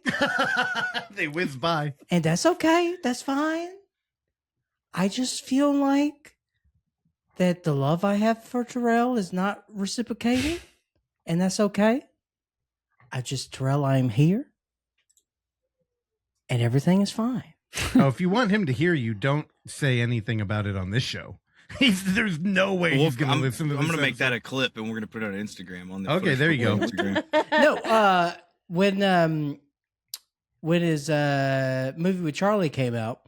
They whiz by. And that's okay. That's fine. I just feel like that the love I have for Terrell is not reciprocated, and that's okay. Terrell, I am here, and everything is fine. Oh, if you want him to hear you, don't say anything about it on this show. There's no way he's going to listen to this. I'm going to make that a clip, and we're going to put it on Instagram. Okay, there you go. No, when his movie with Charlie came out,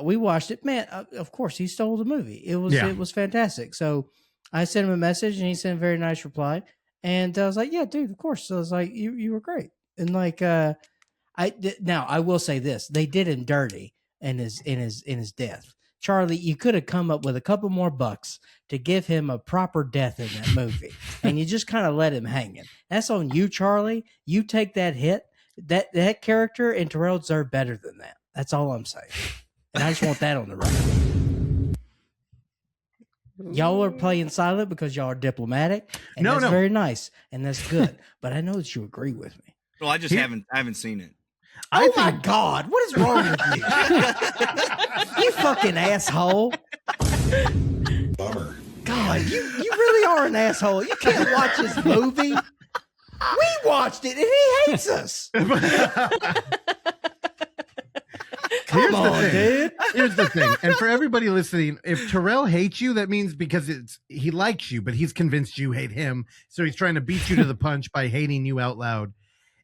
we watched it. Man, of course, he stole the movie. It was fantastic. So I sent him a message, and he sent a very nice reply. And I was like, "Yeah, dude, of course." So I was like, "You were great." And like, now I will say this: they did him dirty in his death. Charlie, you could have come up with a couple more bucks to give him a proper death in that movie, and you just kind of let him hanging. That's on you, Charlie. You take that hit. That character and Terrell deserve better than that. That's all I'm saying. And I just want that on the record. Y'all are playing silent because y'all are diplomatic, and that's very nice, and that's good. But I know that you agree with me. Well, I just haven't seen it. Oh my God, what is wrong with you? You fucking asshole. Bummer. God, you really are an asshole. You can't watch this movie. We watched it, and he hates us. Come on, dude. Here's the thing, and for everybody listening, if Terrell hates you, that means because he likes you, but he's convinced you hate him, so he's trying to beat you to the punch by hating you out loud.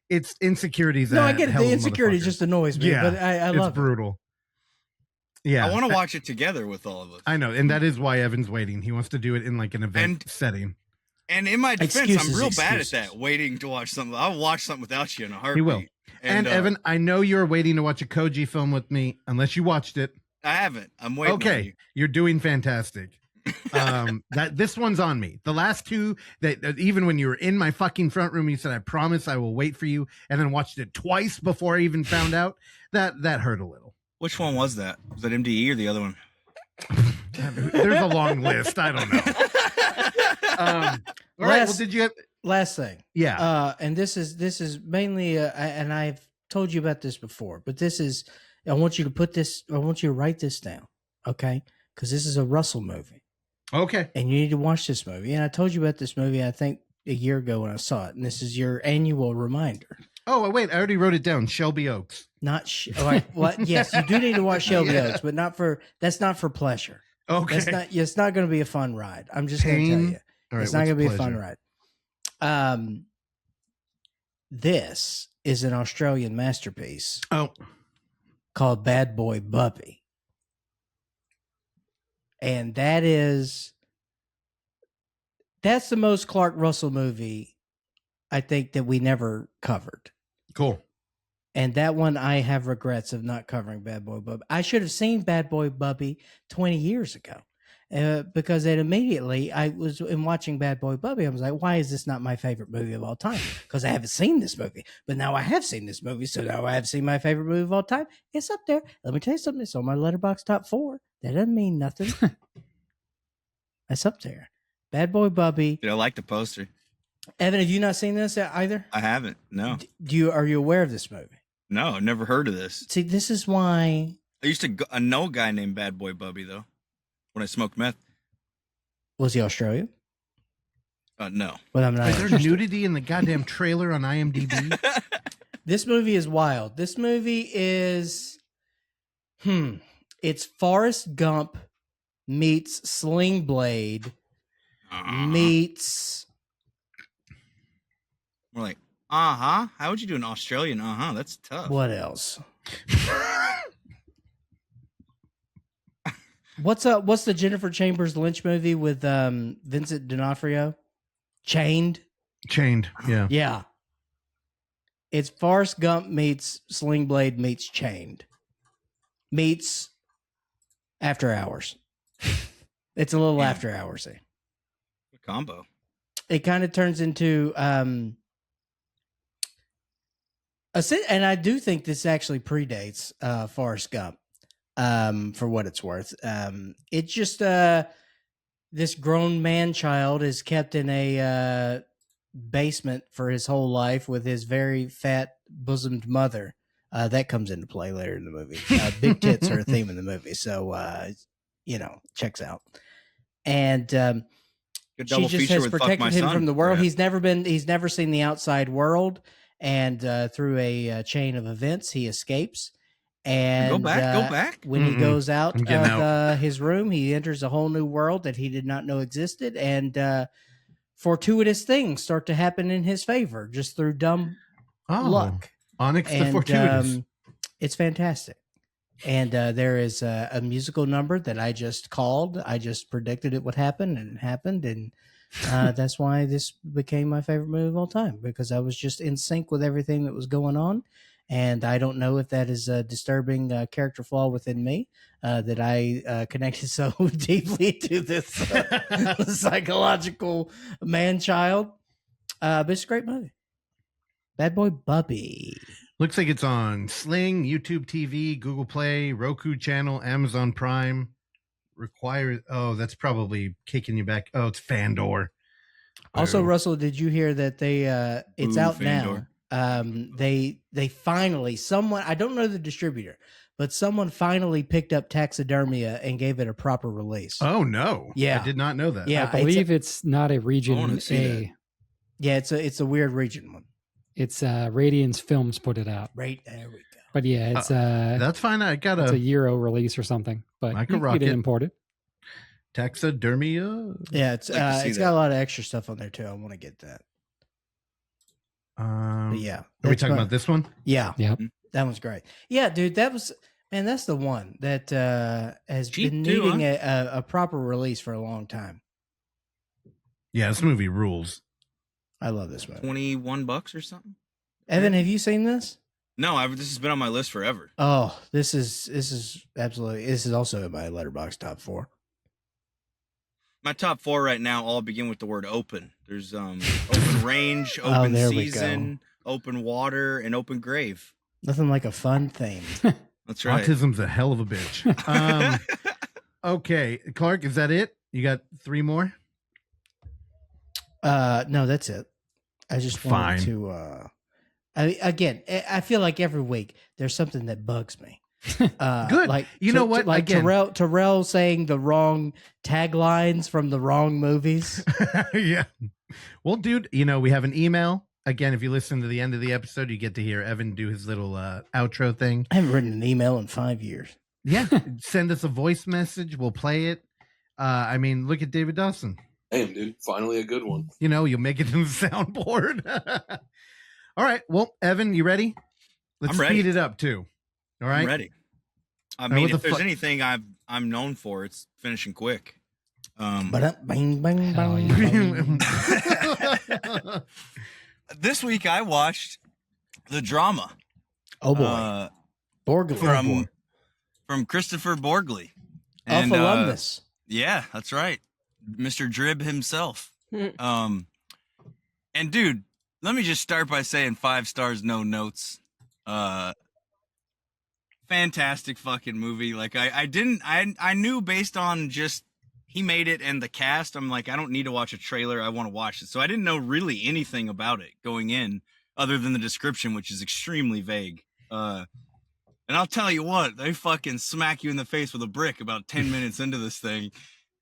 It's insecurities. No, I get it. The insecurity just annoys me, but I love it's brutal. Yeah, I want to watch it together with all of us. I know, and that is why Evan's waiting. He wants to do it in like an event setting. And in my defense, I'm real bad at that, waiting to watch something. I'll watch something without you in a heartbeat. He will. And Evan, I know you're waiting to watch a Koji film with me, unless you watched it. I haven't. I'm waiting. Okay, you're doing fantastic. This one's on me. The last two that even when you were in my fucking front room, you said, "I promise I will wait for you," and then watched it twice before I even found out. That hurt a little. Which one was that? Was that MDE or the other one? There's a long list. I don't know. All right. Well, did you have last thing? Yeah. And this is mainly, and I've told you about this before, but this is. I want you to write this down, okay? Because this is a Russell movie. Okay. And you need to watch this movie. And I told you about this movie, I think, a year ago when I saw it. And this is your annual reminder. Oh, wait. I already wrote it down. Shelby Oaks. Not all right. Well, yes, you do need to watch Shelby Oaks, but that's not for pleasure. Okay. It's not going to be a fun ride. I'm just going to tell you. All right, it's not going to be a fun ride. This is an Australian masterpiece. Oh. Called Bad Boy Bubby. And that's the most Clark Russell movie I think that we never covered. Cool. And that one I have regrets of not covering Bad Boy Bubby. I should have seen Bad Boy Bubby 20 years ago. Because then immediately I was in watching Bad Boy Bubby. I was like, why is this not my favorite movie of all time? Because I haven't seen this movie. But now I have seen this movie. So now I have seen my favorite movie of all time. It's up there. Let me tell you something. It's on my Letterboxd top 4. That doesn't mean nothing. That's up there. Bad Boy Bubby. Dude, I like the poster. Evan, have you not seen this either? I haven't. No. Are you aware of this movie? No, I've never heard of this. See, this is why I used to know a guy named Bad Boy Bubby though. When I smoked meth. Was he Australian? No. But I'm not. Is there nudity in the goddamn trailer on IMDb? This movie is wild. This movie is, it's Forrest Gump meets Sling Blade meets. We're like, how would you do an Australian? That's tough. What else? What's the Jennifer Chambers Lynch movie with Vincent D'Onofrio? Chained. Yeah. Yeah. It's Forrest Gump meets Sling Blade meets Chained meets After Hours. It's a little After Hoursy. A combo. It kind of turns into and I do think this actually predates Forrest Gump. For what it's worth. It's just this grown man child is kept in a basement for his whole life with his very fat bosomed mother. That comes into play later in the movie. Big tits are a theme in the movie, so checks out. And she just has protected him from the world. He's never seen the outside world, and through a chain of events, he escapes. And go back. When he goes out of his room, he enters a whole new world that he did not know existed, and fortuitous things start to happen in his favor just through dumb luck. Onyx the fortuitous. It's fantastic. And there is a musical number that I just called. I just predicted it would happen, and it happened, and that's why this became my favorite movie of all time, because I was just in sync with everything that was going on. And I don't know if that is a disturbing character flaw within me that I connected so deeply to this psychological man-child. But it's a great movie. Bad Boy Bubby. Looks like it's on Sling, YouTube TV, Google Play, Roku channel, Amazon Prime. That's probably kicking you back. Oh, it's Fandor. Also, Russell, did you hear that it's out Fandor. Now? They finally, someone, I don't know the distributor, but someone finally picked up Taxidermia and gave it a proper release. Oh no. Yeah. I did not know that. Yeah. I believe it's not a region A. Yeah, it's a weird region one. It's Radiance Films put it out. Right, there we go. But yeah, it's that's fine. I got it's a Euro release or something, but I can you rock get it it. imported. Taxidermia. Yeah, it's Like it's got a lot of extra stuff on there too. I want to get that. But yeah, are we that's talking fun. about this one? Yeah, Yep. that one's great. Yeah, dude, that's the one that has Cheap been too, needing a proper release for a long time. Yeah, this movie rules. I love this movie. $21 or something. Evan, have you seen this? No, this has been on my list forever. Oh, this is absolutely. This is also in my Letterboxd top 4. My top 4 right now all begin with the word open. There's open range, open there we season, open water, and open grave. Nothing like a fun theme. That's right. Autism's a hell of a bitch. Okay, Clark, is that it? You got 3 more? No, that's it. I just wanted Fine. to. I feel like every week there's something that bugs me. Good. Like You know what? Like Again- Terrell saying the wrong taglines from the wrong movies. Yeah. Well, dude, we have an email. Again, if you listen to the end of the episode, you get to hear Evan do his little outro thing. I haven't written an email in 5 years. Yeah. Send us a voice message. We'll play it. Look at David Dawson. Damn, dude. Finally a good one. You'll make it in the soundboard. All right. Well, Evan, you ready? Let's I'm ready. speed it up too. All right. I'm ready. I right, mean, what if the there's fu- anything I'm known for, it's finishing quick. Bang, bang, Hell bang. This week I watched the drama. Oh boy, Borgli from Kristoffer Borgli. of alumnus. Yeah, that's right. Mr. Drib himself. And dude, let me just start by saying 5 stars, no notes. Fantastic fucking movie. Like I knew based on just he made it and the cast, I'm like, I don't need to watch a trailer. I want to watch it. So I didn't know really anything about it going in other than the description, which is extremely vague. And I'll tell you what, they fucking smack you in the face with a brick about 10 minutes into this thing.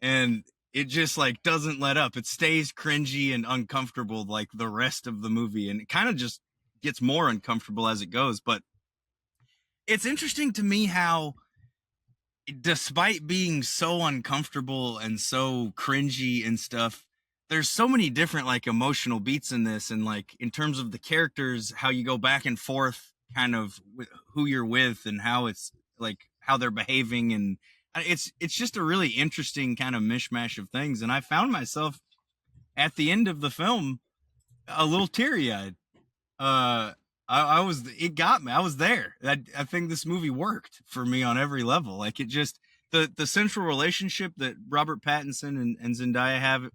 And it just like doesn't let up. It stays cringy and uncomfortable like the rest of the movie. And it kind of just gets more uncomfortable as it goes. But it's interesting to me how, despite being so uncomfortable and so cringy and stuff, there's so many different like emotional beats in this. And like in terms of the characters, how you go back and forth kind of with who you're with and how it's like how they're behaving. And it's just a really interesting kind of mishmash of things. And I found myself at the end of the film a little teary-eyed. It got me. I was there. I think this movie worked for me on every level. Like it just, the central relationship that Robert Pattinson and Zendaya have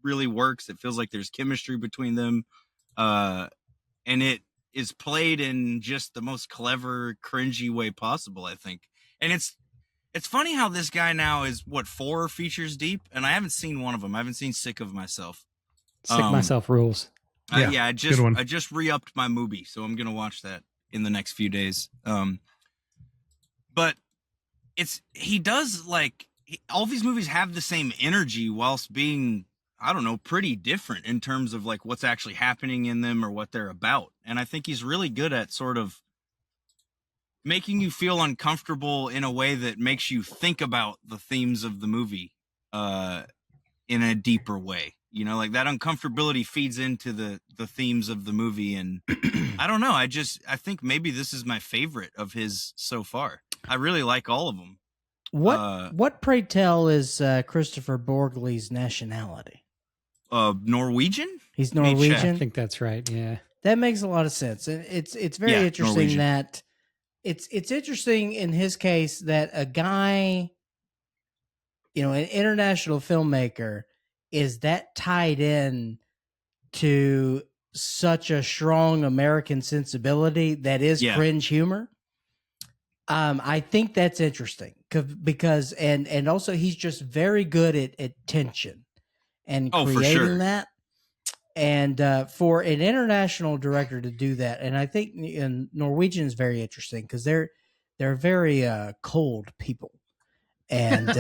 really works. It feels like there's chemistry between them. And it is played in just the most clever, cringy way possible, I think. And it's funny how this guy now is 4 features deep, and I haven't seen one of them. I haven't seen Sick of Myself. Sick Myself rules. I just re-upped my movie, so I'm gonna watch that in the next few days. But he does like all these movies have the same energy whilst being, I don't know, pretty different in terms of like what's actually happening in them or what they're about. And I think he's really good at sort of making you feel uncomfortable in a way that makes you think about the themes of the movie in a deeper way. Like that uncomfortability feeds into the themes of the movie. And I don't know. I think maybe this is my favorite of his so far. I really like all of them. What pray tell is Kristoffer Borgli's nationality? Norwegian? He's I Norwegian. think that's right. Yeah. That makes a lot of sense. And it's very interesting Norwegian. that it's interesting in his case that a guy, an international filmmaker, is that tied in to such a strong American sensibility that is cringe humor. I think that's interesting because and also he's just very good at tension and creating that. And for an international director to do that, and I think Norwegian is very interesting because they're very cold people, And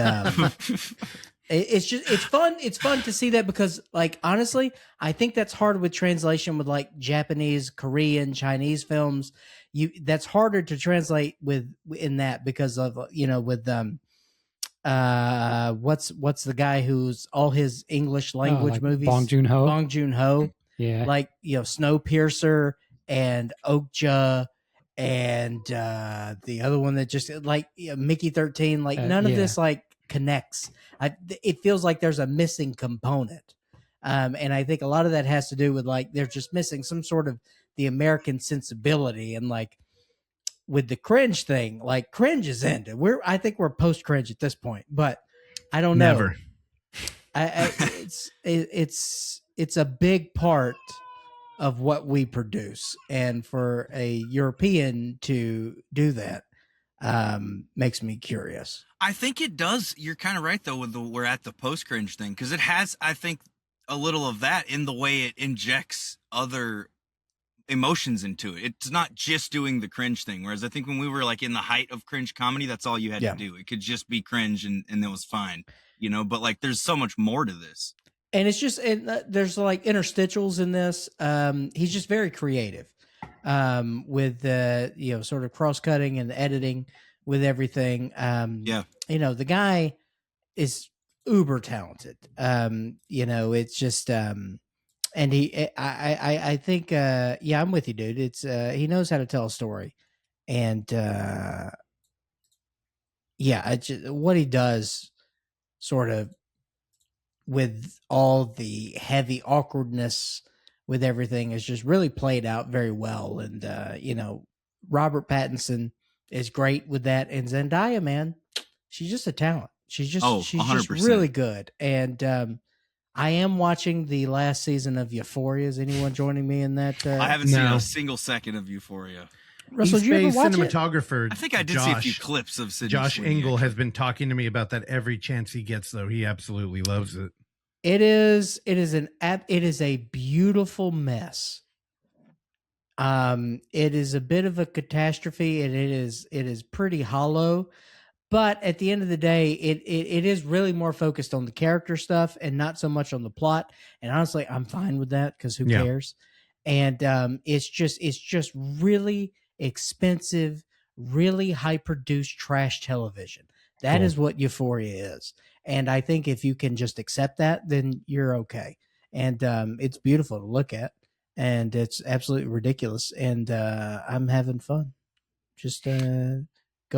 it's fun. It's fun to see that because, like, honestly, I think that's hard with translation with like Japanese, Korean, Chinese films. That's harder to translate in that because of with what's the guy who's all his English language like movies? Bong Joon-ho. Bong Joon-ho. Yeah. Like, Snowpiercer and Okja and the other one that just like Mickey 13. Like none of this like connects. It feels like there's a missing component. And I think a lot of that has to do with like they're just missing some sort of the American sensibility, and like with the cringe thing, like cringe is ended. I think we're post cringe at this point, but I don't know. Never. It's a big part of what we produce, and for a European to do that makes me curious. I think it does. You're kind of right though with we're at the post cringe thing, because it has, I think, a little of that in the way it injects other emotions into it. It's not just doing the cringe thing, whereas I think when we were like in the height of cringe comedy, that's all you had to do. It could just be cringe and it was fine, but like there's so much more to this. And it's just, there's like interstitials in this. He's just very creative with the, sort of cross-cutting and the editing with everything. The guy is uber talented. It's just, and I think, I'm with you, dude. It's, he knows how to tell a story, and what he does sort of with all the heavy awkwardness with everything is just really played out very well. And, Robert Pattinson is great with that. And Zendaya, man, she's just a talent. She's just 100%. really good. And, I am watching the last season of Euphoria. Is anyone joining me in that? I haven't seen a single second of Euphoria. Russell, did you ever watch cinematographer. I think I did see a few clips of Sydney Josh Sweeney, Engel actually. has been talking to me about that every chance he gets, though. He absolutely loves it. It is a beautiful mess. It is a bit of a catastrophe, and it is pretty hollow. But at the end of the day, it is really more focused on the character stuff and not so much on the plot. And honestly, I'm fine with that because who cares? And it's just really expensive, really high produced trash television. That is what Euphoria is. And I think if you can just accept that, then you're okay. And it's beautiful to look at, and it's absolutely ridiculous. And I'm having fun. Just go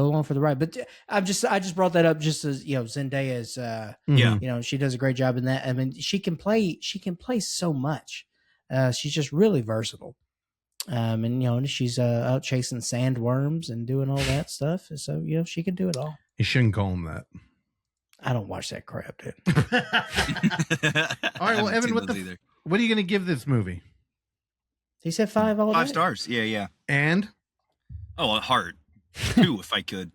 along for the ride. But I just brought that up just as Zendaya is she does a great job in that. I mean, she can play so much. She's just really versatile. And she's out chasing sandworms and doing all that stuff. So she can do it all. You shouldn't call him that. I don't watch that crap, dude. All right, well, Evan, what are you going to give this movie? He said 5 all day. 5 stars. Yeah. And? Oh, a heart. 2 if I could.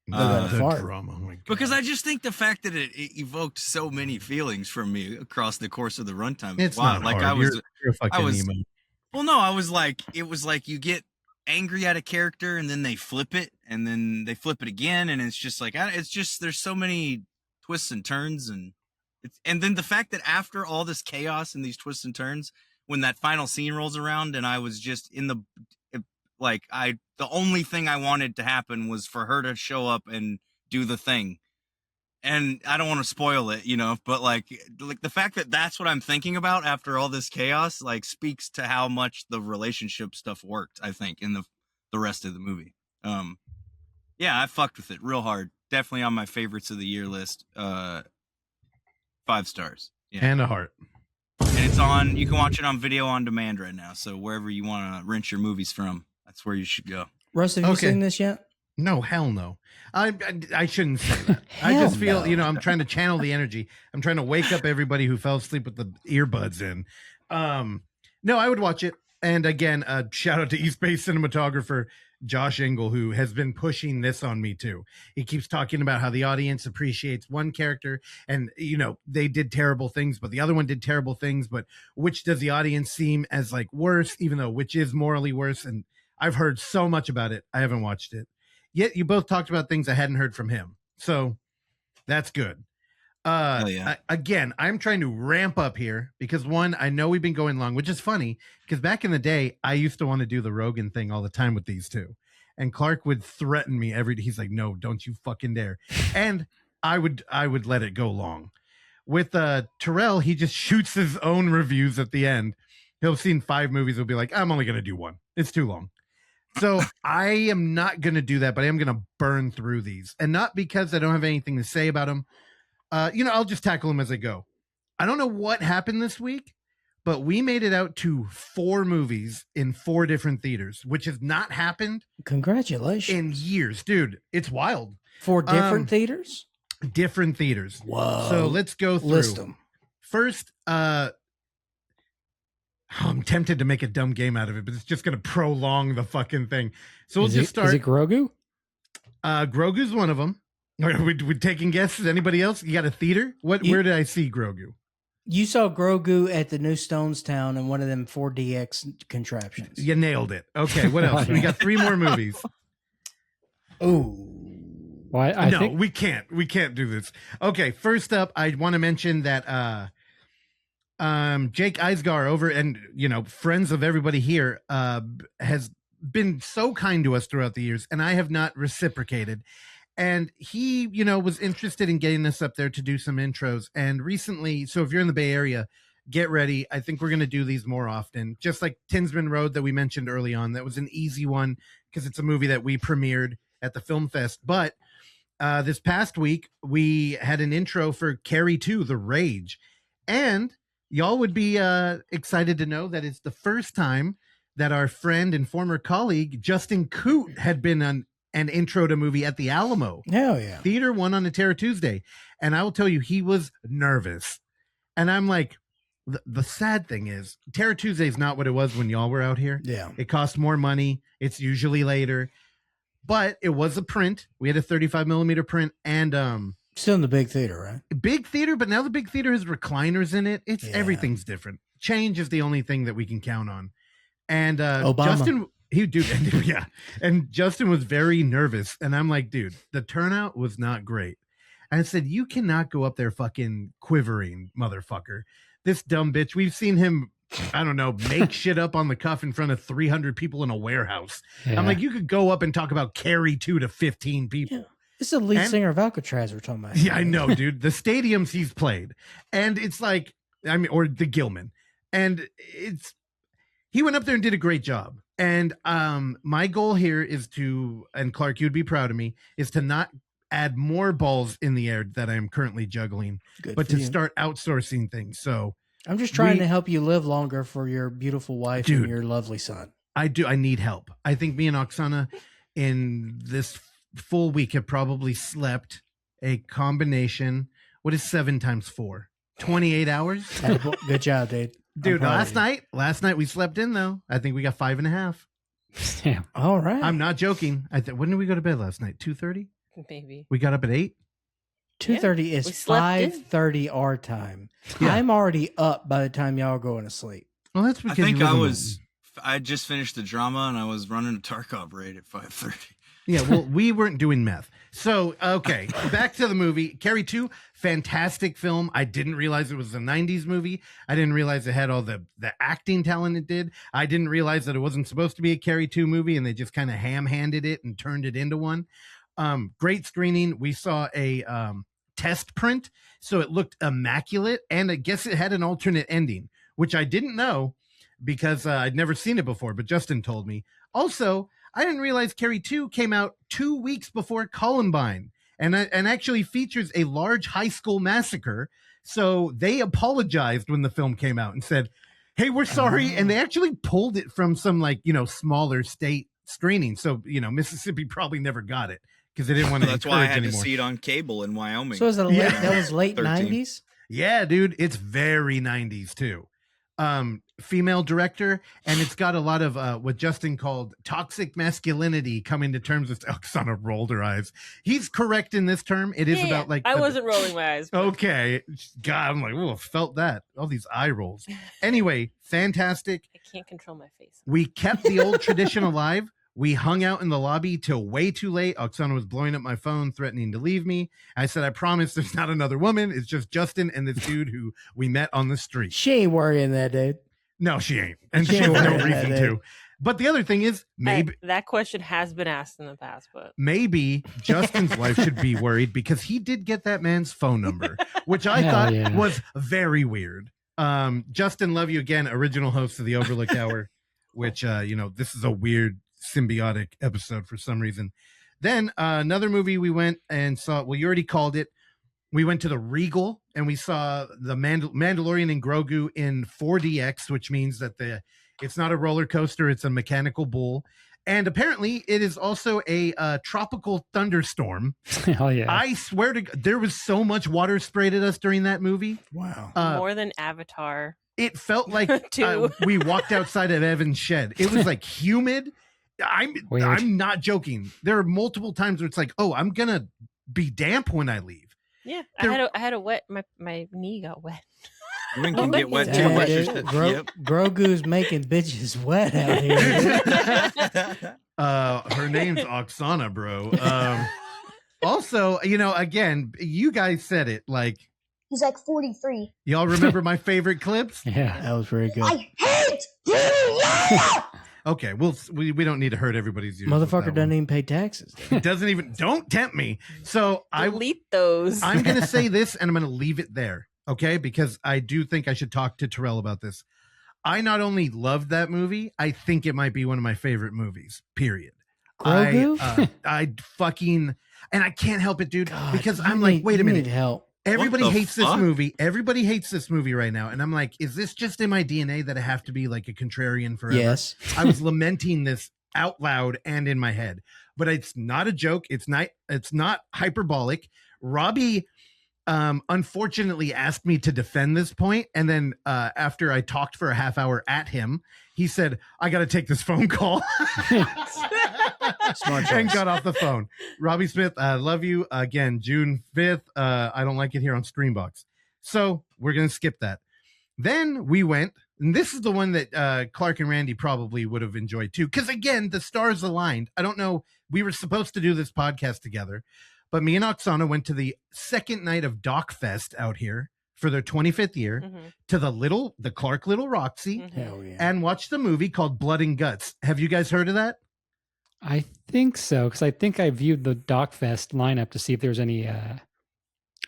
The drama. Oh my God. Because I just think the fact that it evoked so many feelings from me across the course of the runtime. It's not like hard. You're fucking emo. Well, no, it was like you get angry at a character and then they flip it and then they flip it again, and it's just like there's so many twists and turns, and then the fact that after all this chaos and these twists and turns, when that final scene rolls around and I was just in the only thing I wanted to happen was for her to show up and do the thing. And I don't want to spoil it, but like the fact that that's what I'm thinking about after all this chaos, like speaks to how much the relationship stuff worked, I think, in the rest of the movie. I fucked with it real hard. Definitely on my favorites of the year list. 5 stars. Yeah. And a heart. And you can watch it on video on demand right now. So wherever you want to rent your movies from, that's where you should go. Russ, have you seen this yet? No, hell no. I shouldn't say that. I just feel, I'm trying to channel the energy. I'm trying to wake up everybody who fell asleep with the earbuds in. No, I would watch it. And again, shout out to East Bay cinematographer Josh Engel, who has been pushing this on me too. He keeps talking about how the audience appreciates one character and, they did terrible things, but the other one did terrible things. But which does the audience seem as like worse, even though which is morally worse? And I've heard so much about it. I haven't watched it. Yet you both talked about things I hadn't heard from him. So That's good. Hell yeah. Again, I'm trying to ramp up here because one, I know we've been going long, which is funny because back in the day, I used to want to do the Rogan thing all the time with these two. And Clark would threaten me every day. He's like, no, don't you fucking dare. And I would let it go long. With Terrell, he just shoots his own reviews at the end. He'll have seen 5 movies. He'll be like, I'm only going to do one. It's too long. So I am not going to do that, but I am going to burn through these. And not because I don't have anything to say about them. I'll just tackle them as I go. I don't know what happened this week, but we made it out to 4 movies in 4 different theaters, which has not happened. Congratulations. In years, dude. It's wild. 4 different theaters? Different theaters. Whoa. So let's go through. List them. First, I'm tempted to make a dumb game out of it, but it's just going to prolong the fucking thing. So we'll just start. Is it Grogu? Grogu's one of them. We're taking guesses. Anybody else? You got a theater? Where did I see Grogu? You saw Grogu at the new Stonestown in one of them 4DX contraptions. You nailed it. Okay, what else? We got 3 more movies. Ooh. Well, I think we can't. We can't do this. Okay, first up, I want to mention that Jake Eisgar over and friends of everybody here has been so kind to us throughout the years, and I have not reciprocated. And he, was interested in getting us up there to do some intros. And recently, so if you're in the Bay Area, get ready. I think we're going to do these more often. Just like Tinsman Road that we mentioned early on. That was an easy one because it's a movie that we premiered at the Film Fest. But this past week, we had an intro for Carrie 2, The Rage. And y'all would be excited to know that it's the first time that our friend and former colleague, Justin Coote, had been on an intro to movie at the Alamo. Hell yeah. Theater 1 on a Terror Tuesday. And I will tell you, he was nervous. And I'm like, the sad thing is, Terror Tuesday is not what it was when y'all were out here. Yeah. It costs more money. It's usually later. But it was a print. We had a 35 millimeter print and still in the big theater, right? Big theater, but now the big theater has recliners in it. Everything's different. Change is the only thing that we can count on. And Obama. Justin, yeah. And Justin was very nervous. And I'm like, dude, the turnout was not great. And I said, you cannot go up there fucking quivering, motherfucker. This dumb bitch. We've seen him, I don't know, make shit up on the cuff in front of 300 people in a warehouse. Yeah. I'm like, you could go up and talk about Carrie 2 to 15 people. Yeah. This is the lead singer of Alcatraz we're talking about. Yeah, I know, dude. The stadiums he's played. And it's like, or the Gilman. And he went up there and did a great job. And my goal here is to, and Clark, you'd be proud of me, is to not add more balls in the air that I am currently juggling, but to start outsourcing things. So I'm just trying to help you live longer for your beautiful wife and your lovely son. I need help. I think me and Oksana in this full week have probably slept a combination. What is 7 times 4? 28 hours. Good job, dude. Dude, last night we slept in though. I think we got 5.5. Damn. All right. I'm not joking. When did we go to bed last night? 2:30? Maybe. We got up at 8. 2:30 is 5:30 our time. Yeah. I'm already up by the time y'all are going to sleep. Well, that's because I think I just finished the drama and I was running a Tarkov raid at 5:30. Yeah, well, we weren't doing meth. So, okay, back to the movie. Carrie 2, fantastic film. I didn't realize it was a 90s movie. I didn't realize it had all the acting talent it did. I didn't realize that it wasn't supposed to be a Carrie 2 movie, and they just kind of ham-handed it and turned it into one. Great screening. We saw a test print, so it looked immaculate, and I guess it had an alternate ending, which I didn't know because I'd never seen it before, but Justin told me. Also, I didn't realize Carrie 2 came out 2 weeks before Columbine and actually features a large high school massacre. So they apologized when the film came out and said, hey, we're sorry. And they actually pulled it from some smaller state screening. So, Mississippi probably never got it because they didn't want to. That's why I had anymore. to see it on cable in Wyoming. So was it that was late 90s? Yeah, dude. It's very 90s too. Female director, and it's got a lot of what Justin called toxic masculinity coming to terms with. Oksana rolled her eyes. He's correct in this term. It is about I wasn't rolling my eyes. But... Okay. God, I'm like, oh, felt that. All these eye rolls. Anyway, fantastic. I can't control my face. We kept the old tradition alive. We hung out in the lobby till way too late. Oksana was blowing up my phone, threatening to leave me. I said, I promise there's not another woman. It's just Justin and this dude who we met on the street. She ain't worrying that, dude. No, she ain't. And she has no reason to. But the other thing is, maybe that question has been asked in the past, but maybe Justin's wife should be worried because he did get that man's phone number, which I thought was very weird. Justin, love you again, original host of the Overlook Hour, which, this is a weird symbiotic episode for some reason. Then another movie we went and saw, well, you already called it. We went to the Regal and we saw the Mandalorian and Grogu in 4DX, which means that it's not a roller coaster, it's a mechanical bull. And apparently it is also a tropical thunderstorm. Hell yeah. I swear to God, there was so much water sprayed at us during that movie. Wow. More than Avatar. It felt like we walked outside of Evan's shed. It was like humid. I'm not joking. There are multiple times where it's like, oh, I'm going to be damp when I leave. Yeah, I had a wet, my knee got wet. Women can get wet too. Grogu's making bitches wet out here. Her name's Oksana, bro. Also, again, you guys said it like he's like 43. Y'all remember my favorite clips? Yeah, that was very good. I hate you. Okay, we don't need to hurt everybody's ears. Motherfucker doesn't even pay taxes. It doesn't even. Don't tempt me. So delete those. I'm going to say this, and I'm going to leave it there. Okay, because I do think I should talk to Terrell about this. I not only loved that movie, I think it might be one of my favorite movies. Period. I fucking, and I can't help it, dude, because I'm like, wait a minute, help. Everybody hates this movie. Everybody hates this movie right now. And I'm like, is this just in my DNA that I have to be like a contrarian forever? Yes. I was lamenting this out loud and in my head, but it's not a joke. It's not hyperbolic. Robbie, unfortunately asked me to defend this point. And then, after I talked for a half hour at him, he said, I got to take this phone call. And got off the phone. Robbie Smith, I love you again. June 5th. I don't like it here on Streambox. So we're going to skip that. Then we went, and this is the one that Clark and Randy probably would have enjoyed too. Because again, the stars aligned. I don't know. We were supposed to do this podcast together, but me and Oksana went to the second night of Doc Fest out here for their 25th year to the Clark Little Roxy and watched the movie called Blood and Guts. Have you guys heard of that? I think so, because I think I viewed the DocFest lineup to see if there's any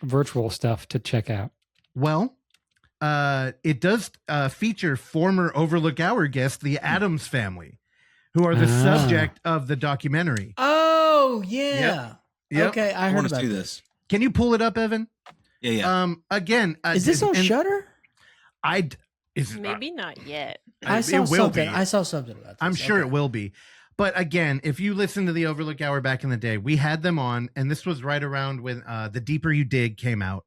virtual stuff to check out. Well, it does feature former Overlook Hour guest, the Addams family, who are the subject of the documentary. Oh, yeah. Yep. Okay, I heard about this. Can you pull it up, Evan? Yeah. Again, is this on Shudder? Maybe not yet. I saw something about this. I'm sure it will be. But again, if you listen to the Overlook Hour back in the day, we had them on, and this was right around when The Deeper You Dig came out.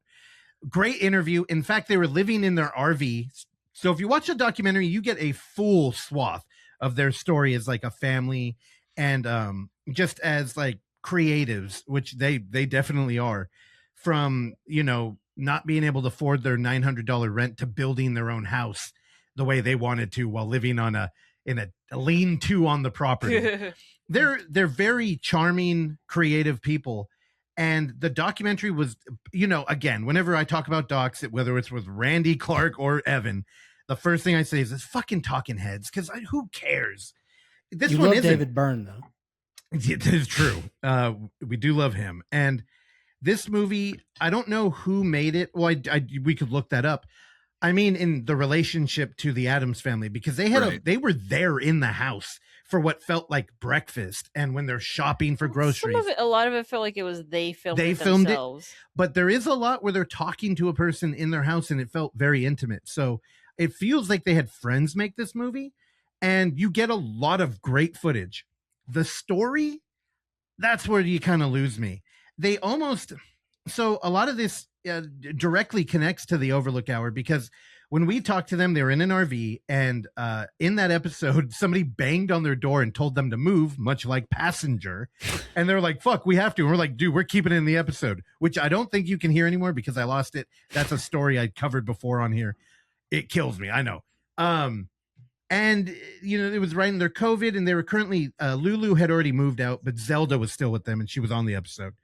Great interview. In fact, they were living in their RV. So if you watch the documentary, you get a full swath of their story as like a family and just as like creatives, which they definitely are, from, not being able to afford their $900 rent to building their own house the way they wanted to while living in a lean-to on the property. They're very charming, creative people. And the documentary was, again, whenever I talk about docs, whether it's with Randy, Clark, or Evan, the first thing I say is it's fucking talking heads, because who cares? This you one love isn't. David Byrne, though. It is true. We do love him. And this movie, I don't know who made it. Well, we could look that up. I mean, in the relationship to the Addams family, because they were there in the house for what felt like breakfast and when they're shopping for groceries. A lot of it felt like it was they filmed it, but there is a lot where they're talking to a person in their house and it felt very intimate. So it feels like they had friends make this movie, and you get a lot of great footage. The story, that's where you kind of lose me. So a lot of this directly connects to the Overlook Hour, because when we talked to them, they were in an RV, and in that episode, somebody banged on their door and told them to move, much like Passenger. And they're like, fuck, we have to. And we're like, dude, we're keeping it in the episode, which I don't think you can hear anymore because I lost it. That's a story I covered before on here. It kills me. I know. And, it was right in their COVID, and they were currently, Lulu had already moved out, but Zelda was still with them, and she was on the episode.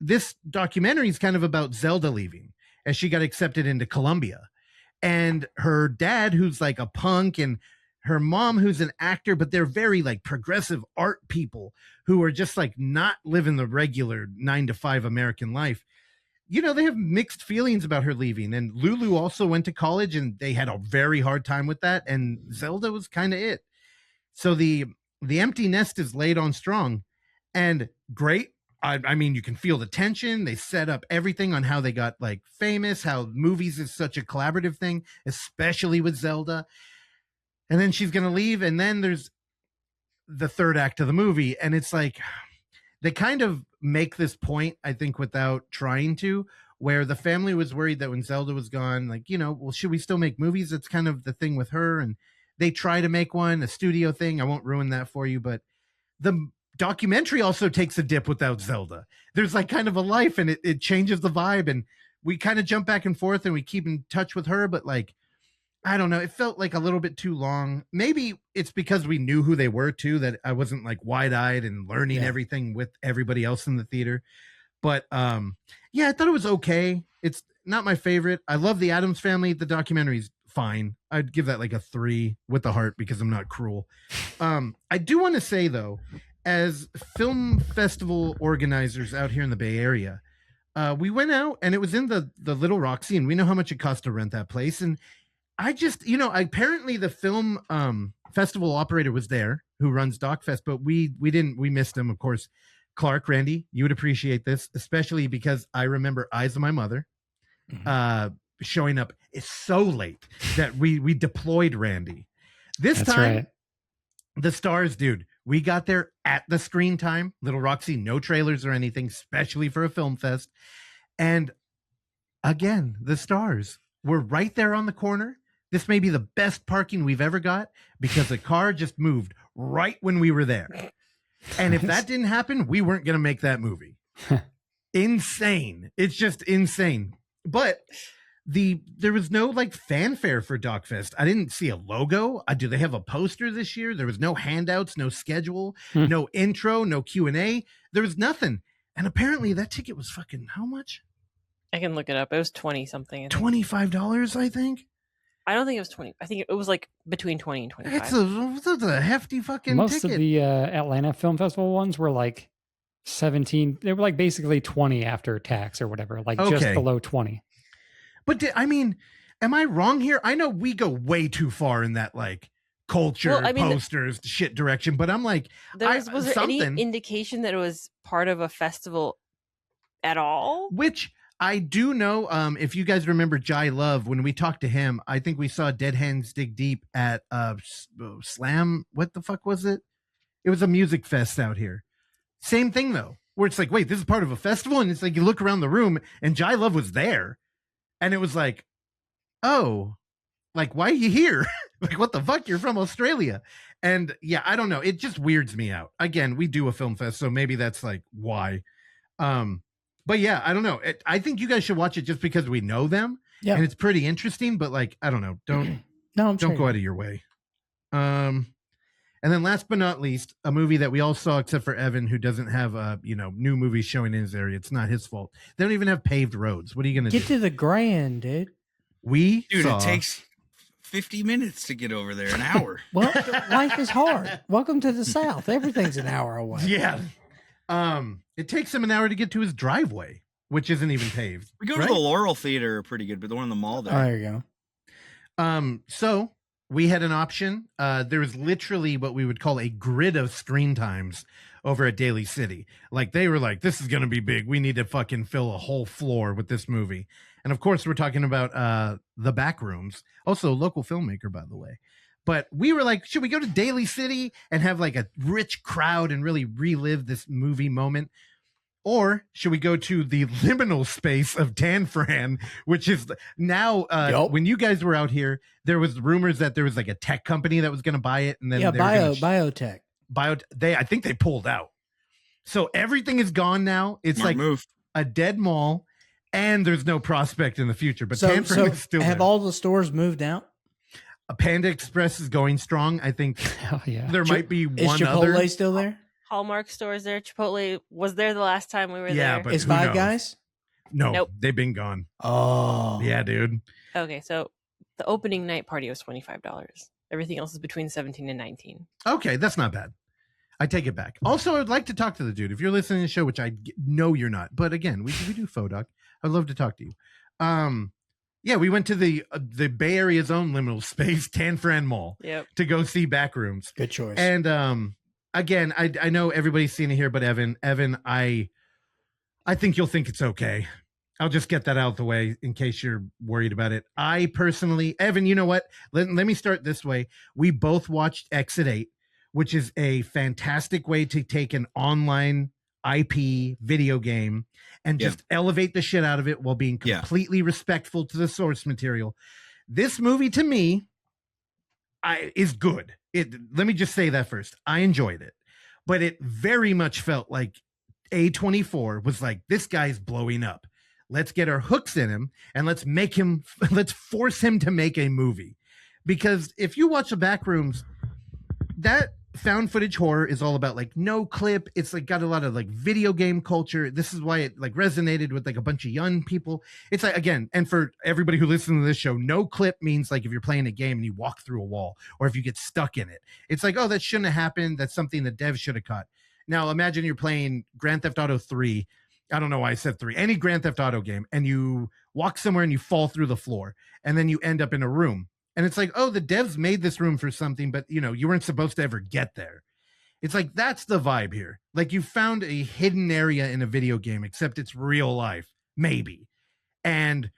This documentary is kind of about Zelda leaving as she got accepted into Columbia. And her dad, who's like a punk, and her mom, who's an actor, but they're very like progressive art people who are just like not living the regular 9-to-5 American life. They have mixed feelings about her leaving. And Lulu also went to college, and they had a very hard time with that. And Zelda was kind of it. So the empty nest is laid on strong, and great. I mean, you can feel the tension. They set up everything on how they got like famous, how movies is such a collaborative thing, especially with Zelda. And then she's going to leave. And then there's the third act of the movie. And it's like, they kind of make this point, I think, without trying to, where the family was worried that when Zelda was gone, like, well, should we still make movies? It's kind of the thing with her. And they try to make one, a studio thing. I won't ruin that for you, but the documentary also takes a dip without Zelda. There's like kind of a life, and it changes the vibe, and we kind of jump back and forth, and we keep in touch with her, but like, I don't know, it felt like a little bit too long. Maybe it's because we knew who they were too, that I wasn't like wide-eyed and learning everything with everybody else in the theater. But I thought it was okay. It's not my favorite. I love the Addams Family. The documentary's fine. I'd give that like a 3 with the heart because I'm not cruel. I do want to say though, as film festival organizers out here in the Bay Area, we went out, and it was in the Little Roxy, and we know how much it costs to rent that place. And I just, apparently the film festival operator was there who runs DocFest, but we missed him. Of course, Clark, Randy, you would appreciate this, especially because I remember Eyes of My Mother showing up. It's so late that we deployed Randy. This That's time, right. The stars, dude. We got there at the screen time. Little Roxy, no trailers or anything, especially for a film fest. And again, the stars were right there on the corner. This may be the best parking we've ever got because the car just moved right when we were there. And if that didn't happen, we weren't going to make that movie. Insane. It's just insane. But there was no like fanfare for DocFest. I didn't see a logo. Do they have a poster this year? There was no handouts, no schedule, no intro, no Q&A. There was nothing. And apparently that ticket was fucking how much? I can look it up. It was 20 something. $25, I think. I don't think it was 20. I think it was like between 20 and 25. That's a hefty fucking Most ticket. of the Atlanta Film Festival ones were like 17. They were like basically 20 after tax or whatever, like just below 20. But am I wrong here? I know we go way too far in that like culture, posters, shit direction, but I'm like, was there any indication that it was part of a festival at all? Which I do know, if you guys remember Jai Love, when we talked to him, I think we saw Dead Hands Dig Deep at Slam. What the fuck was it? It was a music fest out here. Same thing though, where it's like, wait, this is part of a festival, and it's like you look around the room, and Jai Love was there. And it was like, oh, like, why are you here? Like, what the fuck? You're from Australia. And yeah, I don't know. It just weirds me out. Again, we do a film fest, so maybe that's like why. But yeah, I don't know. I think you guys should watch it just because we know them. Yeah. And it's pretty interesting, but like, I don't know. Don't go out of your way. And then last but not least, a movie that we all saw except for Evan, who doesn't have new movies showing in his area. It's not his fault. They don't even have paved roads. What are you gonna do? Get to the Grand, dude. It takes 50 minutes to get over there, an hour. Well, life is hard. Welcome to the South. Everything's an hour away. Yeah. It takes him an hour to get to his driveway, which isn't even paved. We go to the Laurel Theater, pretty good, but the one in the mall there. Oh, there you go. So we had an option. There was literally what we would call a grid of screen times over at Daly City. Like they were like, this is going to be big. We need to fucking fill a whole floor with this movie. And of course, we're talking about the Backrooms, also a local filmmaker, by the way. But we were like, should we go to Daly City and have like a rich crowd and really relive this movie moment? Or should we go to the liminal space of Dan Fran, which is now, when you guys were out here, there was rumors that there was like a tech company that was going to buy it. And then biotech. I think they pulled out. So everything is gone now. It's a dead mall, and there's no prospect in the future. But Dan Fran is still have there. all the stores moved out? Panda Express is going strong. I think there might be Is one Chipotle other. still there? Hallmark stores there. Chipotle was there the last time we were Yeah, there. but Is who Five knows? Guys? No, Nope. they've been gone. Oh, Yeah, dude. Okay, so the opening night party was $25. Everything else is between 17 and 19. Okay, that's not bad. I take it back. Also, I'd like to talk to the dude. If you're listening to the show, which I know you're not, but again, we do Fodoc. I'd love to talk to you. Yeah, we went to the Bay Area's own liminal space, Tan Fran Mall, to go see Backrooms. good choice. And again, I know everybody's seen it here, but Evan, I think you'll think it's okay. I'll just get that out of the way in case you're worried about it. I personally, Evan, you know what? Let me start this way. We both watched Exit 8, which is a fantastic way to take an online IP video game and just elevate the shit out of it while being completely respectful to the source material. This movie, to me, is good. Let me just say that first. I enjoyed it, but it very much felt like A24 was like, this guy's blowing up. Let's get our hooks in him and let's force him to make a movie. Because if you watch the Backrooms, that found footage horror is all about like no clip. It's like got a lot of like video game culture. This is why it like resonated with like a bunch of young people. It's like, again, and for everybody who listens to this show, no clip means like if you're playing a game and you walk through a wall or if you get stuck in it. It's like, oh, that shouldn't have happened. That's something the devs should have caught. Now imagine you're playing Grand Theft Auto 3. I don't know why I said 3. Any Grand Theft Auto game, and you walk somewhere and you fall through the floor, and then you end up in a room. And it's like, oh, the devs made this room for something, but you weren't supposed to ever get there. It's like, that's the vibe here. Like you found a hidden area in a video game, except it's real life, maybe. And,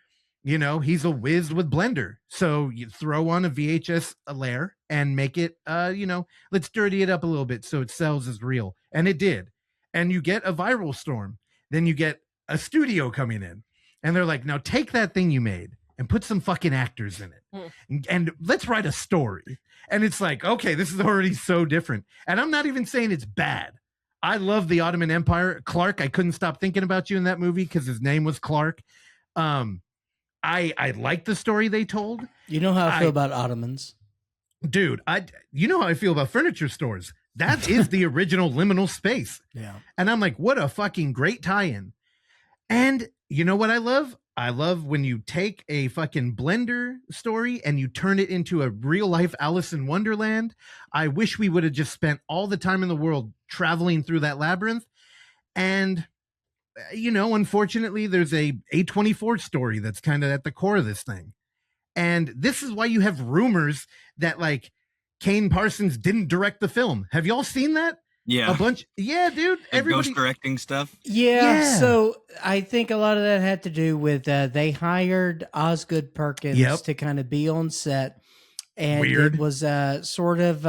he's a whiz with Blender. So you throw on a VHS layer and make it, let's dirty it up a little bit so it sells as real. And it did. And you get a viral storm. Then you get a studio coming in. And they're like, now take that thing you made and put some fucking actors in it. And let's write a story. And it's like, okay, this is already so different. And I'm not even saying it's bad. I love the Ottoman Empire. Clark, I couldn't stop thinking about you in that movie because his name was Clark. I like the story they told. You know how I feel about Ottomans. Dude, you know how I feel about furniture stores. That is the original liminal space. Yeah. And I'm like, what a fucking great tie-in. And you know what I love? I love when you take a fucking Blender story and you turn it into a real life Alice in Wonderland. I wish we would have just spent all the time in the world traveling through that labyrinth. And, unfortunately, there's a A24 story that's kind of at the core of this thing. And this is why you have rumors that like Kane Parsons didn't direct the film. Have y'all seen that? Yeah. A bunch. Yeah, dude. Ghost directing stuff. Yeah. So I think a lot of that had to do with they hired Osgood Perkins to kind of be on set. And it was sort of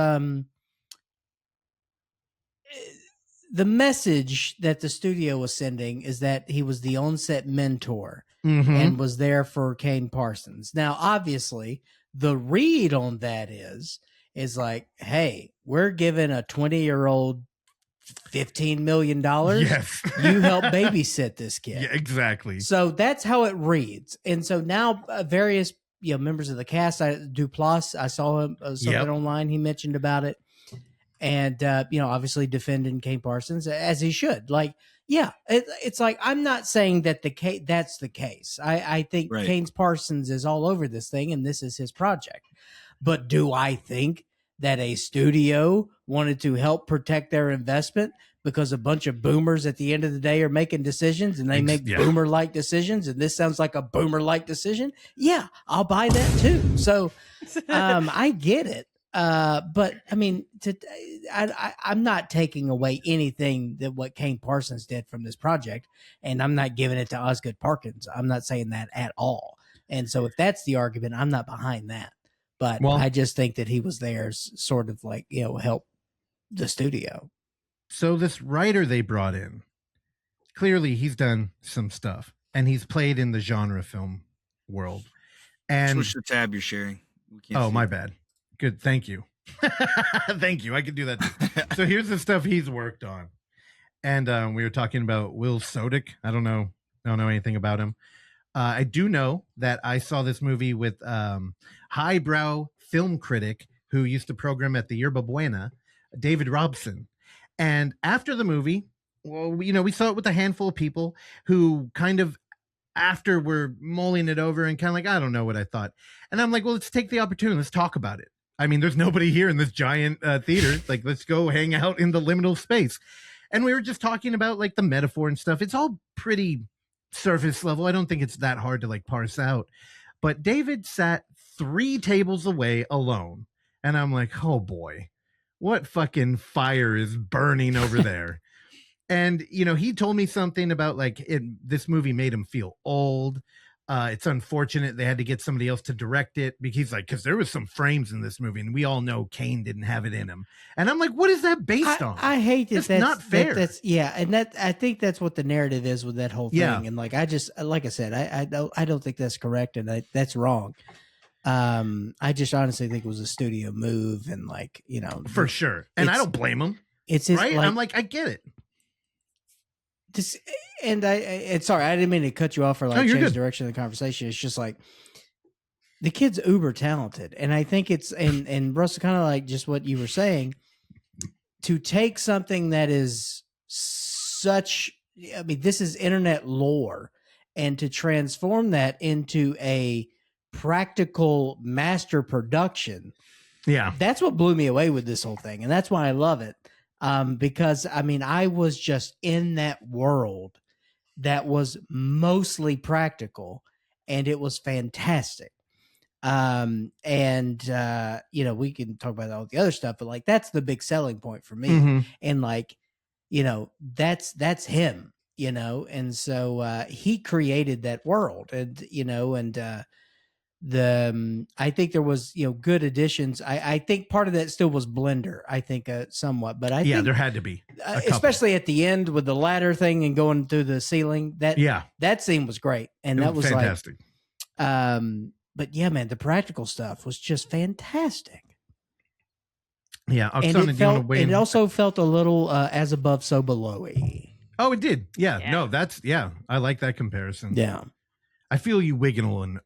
the message that the studio was sending is that he was the on-set mentor and was there for Kane Parsons. Now, obviously, the read on that is like, hey, we're giving a 20-year-old $15 million. Yes. You help babysit this kid. Yeah, exactly. So that's how it reads. And so now various members of the cast, Duplass, I saw him something online. He mentioned about it. And, obviously defending Kane Parsons as he should. Like, yeah, it's like, I'm not saying that that's the case. I think Kane Parsons is all over this thing and this is his project. But do I think that a studio wanted to help protect their investment because a bunch of boomers at the end of the day are making decisions and they make boomer-like decisions and this sounds like a boomer-like decision? Yeah, I'll buy that too. So I get it. But I mean, I'm not taking away anything that what Kane Parsons did from this project, and I'm not giving it to Osgood Perkins. I'm not saying that at all. And so if that's the argument, I'm not behind that. But I just think that he was there sort of like, help the studio. So this writer they brought in, clearly he's done some stuff and he's played in the genre film world. And switch the tab you're sharing. Oh, my bad. Good. Thank you. Thank you. I could do that too. So here's the stuff he's worked on. And we were talking about Will Sodick. I don't know anything about him. I do know that I saw this movie with highbrow film critic who used to program at the Yerba Buena, David Robson. And after the movie, well, we saw it with a handful of people who kind of after were mulling it over and kind of like, I don't know what I thought. And I'm like, well, let's take the opportunity. Let's talk about it. I mean, there's nobody here in this giant theater. Like, let's go hang out in the liminal space. And we were just talking about like the metaphor and stuff. It's all pretty surface level. I don't think it's that hard to like parse out. But David sat 3 tables away alone. And I'm like, oh boy, what fucking fire is burning over there? And, he told me something about like this movie made him feel old. It's unfortunate they had to get somebody else to direct it because there was some frames in this movie and we all know Kane didn't have it in him. And I'm like, what is that based on? I hate that. That's not fair. And I think that's what the narrative is with that whole thing. Yeah. And like, like I said, I don't think that's correct. And that's wrong. I just honestly think it was a studio move and like, for sure. And I don't blame him. It's just right. Like, I'm like, I get it. And sorry, I didn't mean to cut you off or like change the direction of the conversation. It's just like the kid's uber talented. And I think it's, and Russell, kind of like just what you were saying, to take something that is this is internet lore and to transform that into a practical master production. Yeah. That's what blew me away with this whole thing. And that's why I love it. Because I was just in that world that was mostly practical and it was fantastic. We can talk about all the other stuff, but like, that's the big selling point for me. Mm-hmm. And like, that's him, and so, he created that world and, I think there was, good additions. I think part of that still was Blender, I think somewhat, but I think there had to be, especially at the end with the ladder thing and going through the ceiling, that scene was great. And that was fantastic. But yeah, man, the practical stuff was just fantastic. Yeah. And it also felt a little, as above, so below-y. Oh, it did. Yeah. No, I like that comparison. Yeah. I feel you wiggling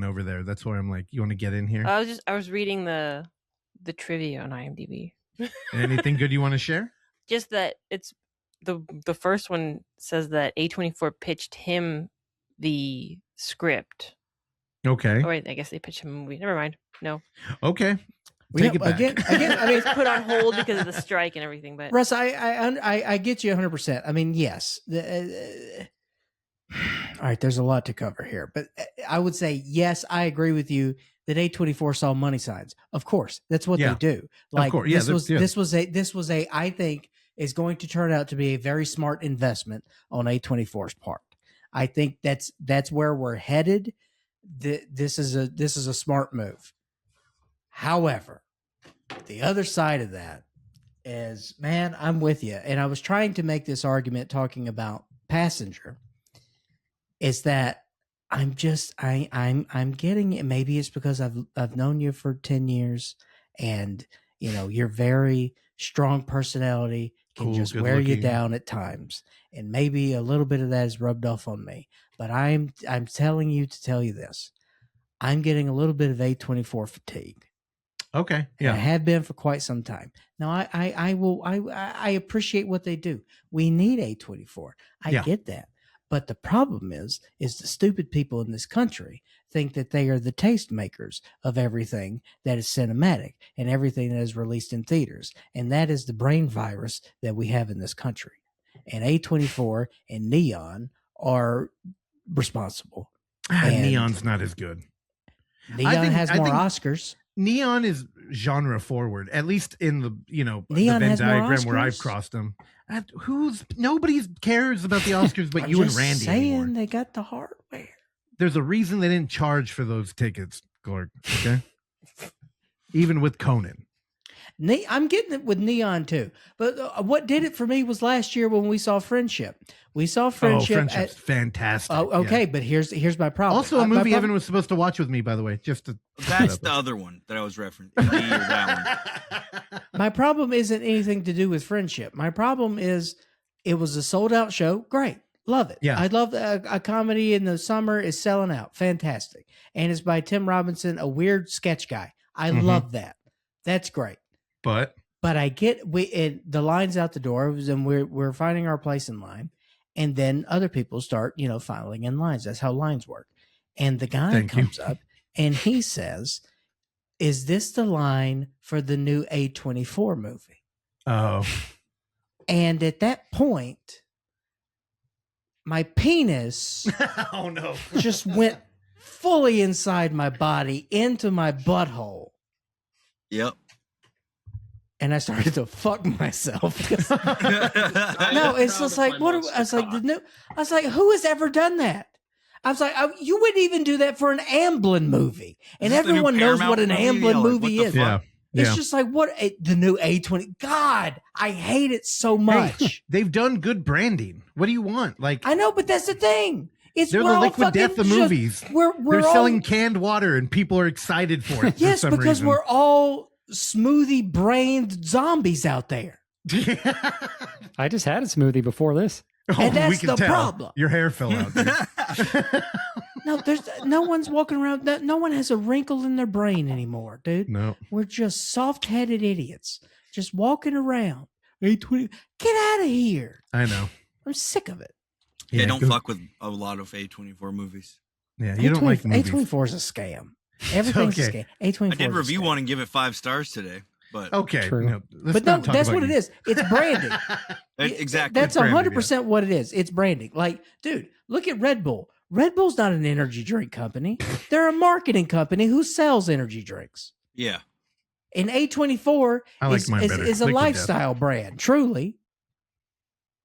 over there. That's why I'm like, you want to get in here? I was reading the trivia on IMDb. Anything good you want to share? Just that it's the first one says that A24 pitched him the script. Okay. Oh wait, I guess they pitched him a movie. Never mind. No. Okay. Take it back. Again, it's put on hold because of the strike and everything. But Russ, I get you 100%. I mean, yes. All right, there's a lot to cover here, but I would say, yes, I agree with you that A24 saw money signs. Of course, that's what they do. Like, of course. Yeah, this was a, I think is going to turn out to be a very smart investment on A24's part. I think that's where we're headed. This is a smart move. However, the other side of that is, man, I'm with you. And I was trying to make this argument talking about Passenger. Is that I'm getting it. Maybe it's because I've known you for 10 years and you're very strong personality, can just wear you down at times. And maybe a little bit of that is rubbed off on me. But I'm telling you to tell you this. I'm getting a little bit of A24 fatigue. Okay. Yeah. And I have been for quite some time. Now I appreciate what they do. We need A24. I get that. But the problem is the stupid people in this country think that they are the tastemakers of everything that is cinematic and everything that is released in theaters. And that is the brain virus that we have in this country. And A24 and Neon are responsible. And Neon's not as good. Neon has more Oscars. Neon is genre forward, at least in the Neon the Venn has more diagram where Oscars? I've crossed them. Nobody cares about the Oscars but you and Randy anymore. They got the hardware. There's a reason they didn't charge for those tickets, Clark. Okay, even with Conan. I'm getting it with Neon too. But what did it for me was last year when we saw Friendship. We saw Friendship. Friendship's fantastic. Oh, okay, but here's my problem. Also, a movie Evan was supposed to watch with me, by the way. That's the other one that I was referencing. That one. My problem isn't anything to do with Friendship. My problem is it was a sold out show. Great. Love it. Yeah. I love a comedy in the summer is selling out. Fantastic. And it's by Tim Robinson, a weird sketch guy. I Mhm. love that. That's great. But I get the line's out the door, and we're finding our place in line, and then other people start, filing in lines. That's how lines work. And the guy Thank you. comes up and he says, "Is this the line for the new A24 movie?" oh, And at that point, my penis oh no, just went fully inside my body into my butthole. Yep. And I started to fuck myself. No, it's just like, what? I was like, who has ever done that? I was like, you wouldn't even do that for an Amblin movie, and everyone knows what an Amblin movie is. Yeah. It's just like the new A20. God, I hate it so much. Hey, they've done good branding. What do you want? Like, I know, but that's the thing. they're the liquid death of movies. They're selling canned water, and people are excited for it. Yes, for some because reason. we're all smoothie brained zombies out there. I just had a smoothie before this. And that's we can the tell. problem. Your hair fell out. Dude. No, there's no one's walking around. No one has a wrinkle in their brain anymore, dude. No, we're just soft-headed idiots, just walking around. A20, get out of here! I know. I'm sick of it. Yeah, don't fuck with a lot of A24 movies. Yeah, you don't like movies. A24 is a scam. Everything's a scam. A24. I did review one and give it 5 stars today. But okay, True. But no, that's what it is. It's branding. Exactly. That's 100% what it is. It's branding. Like, dude, look at Red Bull. Red Bull's not an energy drink company. They're a marketing company who sells energy drinks. Yeah. And A24 is a Liquid lifestyle brand, truly.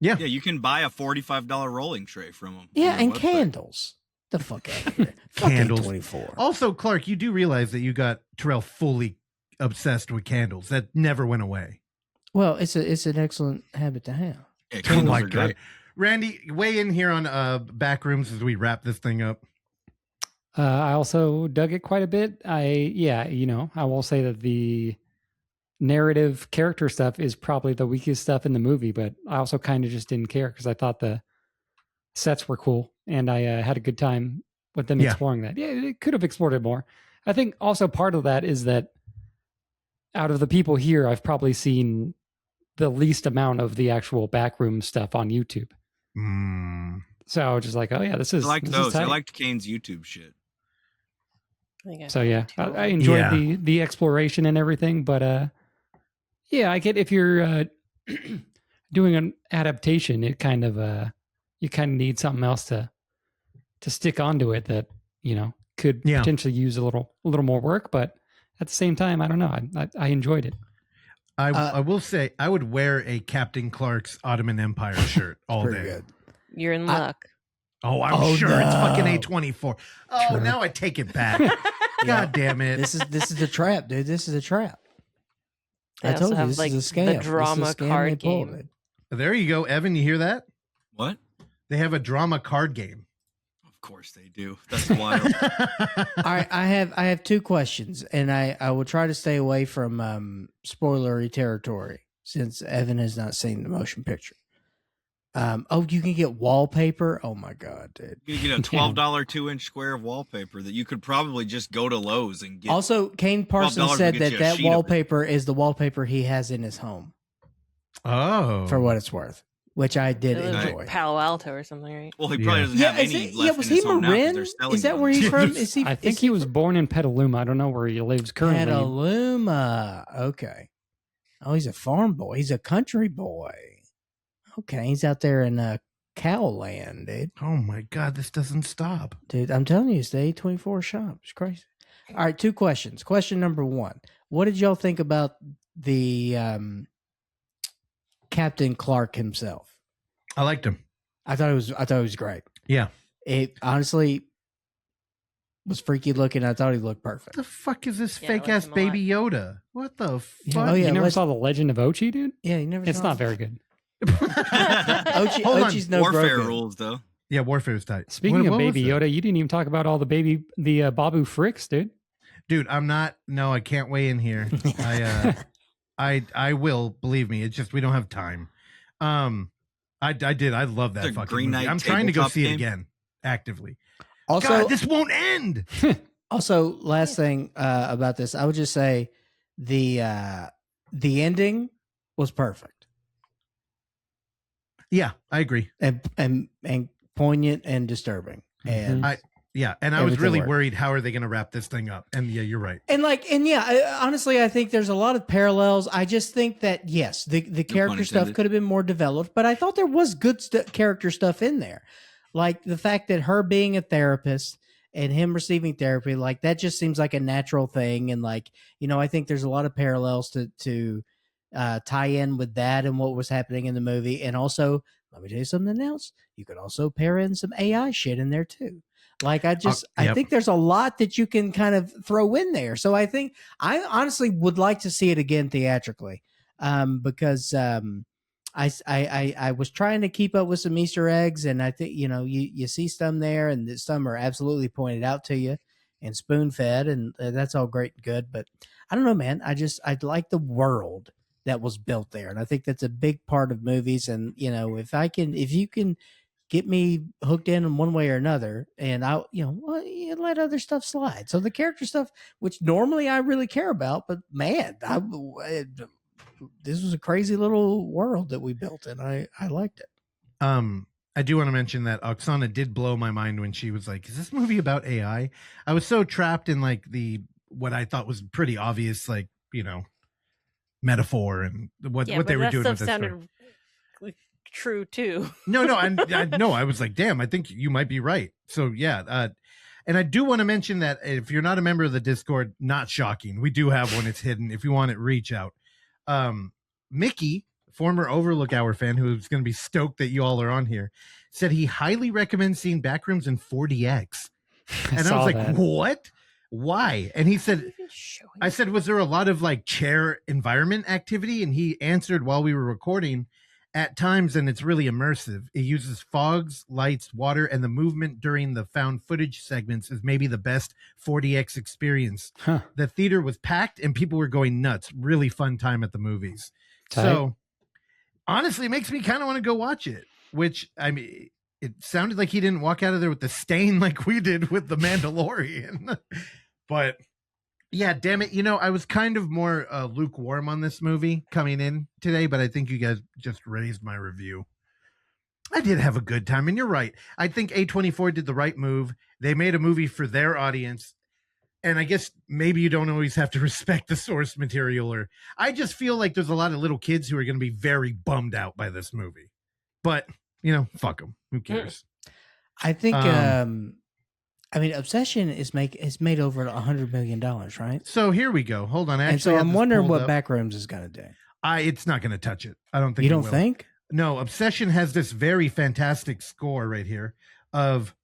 Yeah. Yeah, you can buy a $45 rolling tray from them. Yeah, and candles. The fuck out of here. Candles. A24. Also, Clark, you do realize that you got Terrell fully obsessed with candles. That never went away. Well, it's an excellent habit to have. Yeah, Oh candles my are God. great. Randy, weigh in here on Backrooms as we wrap this thing up. I also dug it quite a bit. I will say that the narrative character stuff is probably the weakest stuff in the movie, but I also kind of just didn't care because I thought the sets were cool and I had a good time with them exploring that. Yeah, it could have explored it more. I think also part of that is that out of the people here, I've probably seen the least amount of the actual backroom stuff on YouTube. So I was just like, oh yeah, this is. I liked this those. Is tight. I liked Kane's YouTube shit. So yeah, I enjoyed the exploration and everything, but yeah, I get if you're doing an adaptation, it kind of you kind of need something else to stick onto it that could potentially use a little more work, but at the same time, I don't know, I enjoyed it. I will say I would wear a Captain Clark's Ottoman Empire shirt all day. Good. You're in luck. I'm sure it's fucking no. A24. Oh, True. now I take it back. God damn it! This is a trap, dude. This is a trap. They I also told you have, this like, is a scam. the This is a drama scam they card pulled, game. dude. There you go, Evan. You hear that? What? They have a drama card game. Of course they do. That's wild. All right, I have 2 questions, and I will try to stay away from spoilery territory since Evan has not seen the motion picture. You can get wallpaper. Oh my God, dude! You can get a $12 2-inch square of wallpaper that you could probably just go to Lowe's and get. Also, Kane Parsons $12 said will get you a that sheet of it. wallpaper is the wallpaper he has in his home. Oh, For what it's worth, which I did It lives in enjoy. Palo Alto or something, right? Well, he probably doesn't have any left was in he his home now 'cause Marin? they're selling Is that them. where he's from? Is he? I think he was born in Petaluma. I don't know where he lives currently. Petaluma. Okay. Oh, he's a farm boy. He's a country boy. Okay, he's out there in cow land, dude. Oh my God, this doesn't stop. Dude, I'm telling you, it's the A24 shop. It's crazy. All right, 2 questions. Question number 1. What did y'all think about the Captain Clark himself? I liked him. I thought it was great. Yeah. It honestly was freaky looking. I thought he looked perfect. What the fuck is this Yeah, I fake liked ass him a baby Yoda? What the fuck? Oh, yeah, You never let's- saw The Legend of Ochi, dude? Yeah, you never It's saw not it. very good. Hold on. Ochi's no Warfare Grogu. rules, though. Yeah, Warfare was tight. Speaking What of Baby was it? Yoda, you didn't even talk about all the Babu Fricks, dude. Dude, I'm not. No, I can't weigh in here. I will, believe me. It's just we don't have time. I did. I love that The fucking Green movie. Knight I'm trying to go tabletop see it game? again actively. Also, God, this won't end. Also, last thing about this, I would just say the ending was perfect. Yeah, I agree. And poignant and disturbing. And I was really worried, how are they going to wrap this thing up? And yeah, you're right. Honestly, I think there's a lot of parallels. I just think that, yes, the character stuff could have been more developed, but I thought there was good character stuff in there. Like the fact that her being a therapist and him receiving therapy, like that just seems like a natural thing. And like, I think there's a lot of parallels to tie in with that and what was happening in the movie. And also, let me tell you something else. You could also pair in some AI shit in there too. Like I think there's a lot that you can kind of throw in there. So I think I honestly would like to see it again theatrically, because I was trying to keep up with some Easter eggs, and I think you see some there, and some are absolutely pointed out to you and spoon fed, and that's all great and good. But I don't know, man. I'd like the world that was built there, and I think that's a big part of movies. And if you can get me hooked in one way or another, and you let other stuff slide. So the character stuff, which normally I really care about, but man, this was a crazy little world that we built, and I liked it. I do want to mention that Oksana did blow my mind when she was like, "Is this movie about AI?" I was so trapped in like what I thought was pretty obvious, like metaphor and what they were doing with this story. True too. No, I was like, damn, I think you might be right. So yeah, and I do want to mention that if you're not a member of the Discord, not shocking, we do have one. It's hidden. If you want it, reach out. Mickey, former Overlook Hour fan, who's going to be stoked that you all are on here, said he highly recommends seeing Backrooms in 4DX. And I was like, what? Why? And he said, I said, was there a lot of like chair environment activity? And he answered while we were recording, at times, and it's really immersive. It uses fogs, lights, water, and the movement during the found footage segments is maybe the best 4DX experience. Huh. The theater was packed and people were going nuts. Really fun time at the movies. Tight. So honestly, it makes me kind of want to go watch it, which, I mean, it sounded like he didn't walk out of there with the stain like we did with The Mandalorian. But yeah, damn it. I was kind of more lukewarm on this movie coming in today, but I think you guys just raised my review. I did have a good time, and you're right. I think A24 did the right move. They made a movie for their audience, and I guess maybe you don't always have to respect the source material. Or I just feel like there's a lot of little kids who are going to be very bummed out by this movie. But, fuck them. Who cares? I think... Obsession is made over $100 million, right? So here we go. Hold on. And so I'm wondering what Backrooms is going to do. It's not going to touch it. I don't think. You don't think? No. Obsession has this very fantastic score right here of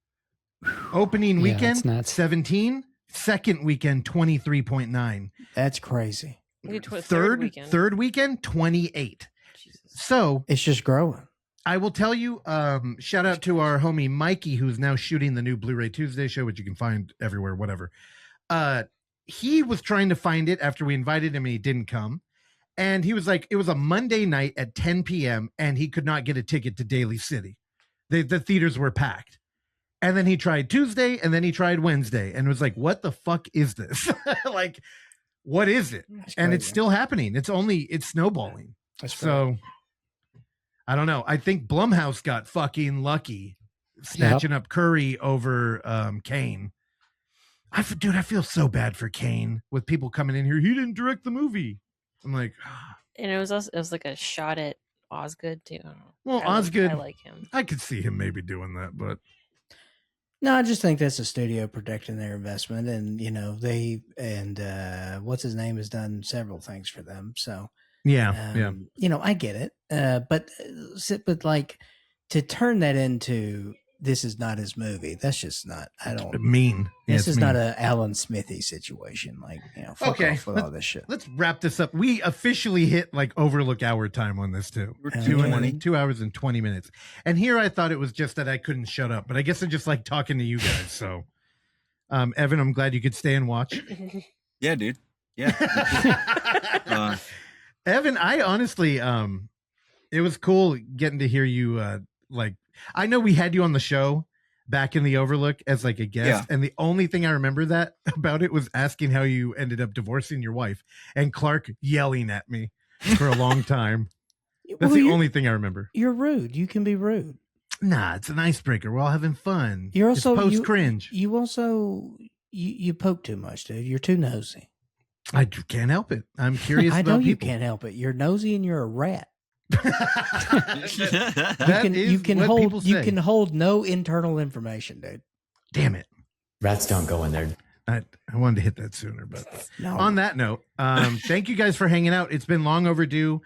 opening weekend 17, second weekend 23.9. That's crazy. Third weekend 28. Jesus. So it's just growing. I will tell you, shout out to our homie Mikey, who's now shooting the new Blu-ray Tuesday show, which you can find everywhere, whatever. He was trying to find it after we invited him and he didn't come. And he was like, it was a Monday night at 10 p.m. and he could not get a ticket to Daly City. The theaters were packed. And then he tried Tuesday and then he tried Wednesday and was like, what the fuck is this? Like, what is it? And it's still happening. It's snowballing. So I don't know. I think Blumhouse got fucking lucky snatching up Curry over Kane. I feel so bad for Kane with people coming in here. He didn't direct the movie. I'm like, and it was like a shot at Osgood too. Well, Osgood, I like him. I could see him maybe doing that, but no, I just think that's a studio protecting their investment, and what's his name has done several things for them. So yeah. I get it, but like to turn that into this is not his movie. That's just not. I don't mean. This is not a Alan Smithy situation. Like, fuck off with all this shit. Let's wrap this up. We officially hit like Overlook Hour time on this too. We're 2 hours and 20 minutes. And here I thought it was just that I couldn't shut up, but I guess I just like talking to you guys. So, Evan, I'm glad you could stay and watch. Yeah, dude. Yeah. Evan, I honestly, it was cool getting to hear you. I know we had you on the show back in the Overlook as like a guest, and the only thing I remember that about it was asking how you ended up divorcing your wife, and Clark yelling at me for a long time. That's the only thing I remember. You're rude. You can be rude. Nah, it's an icebreaker. We're all having fun. You're also post cringe. You also you poke too much, dude. You're too nosy. I can't help it. I'm curious. I about know people. you can't help it. You're nosy and you're a rat. You can hold no internal information, dude. Damn it. Rats don't go in there. I wanted to hit that sooner, but no. On that note, thank you guys for hanging out. It's been long overdue.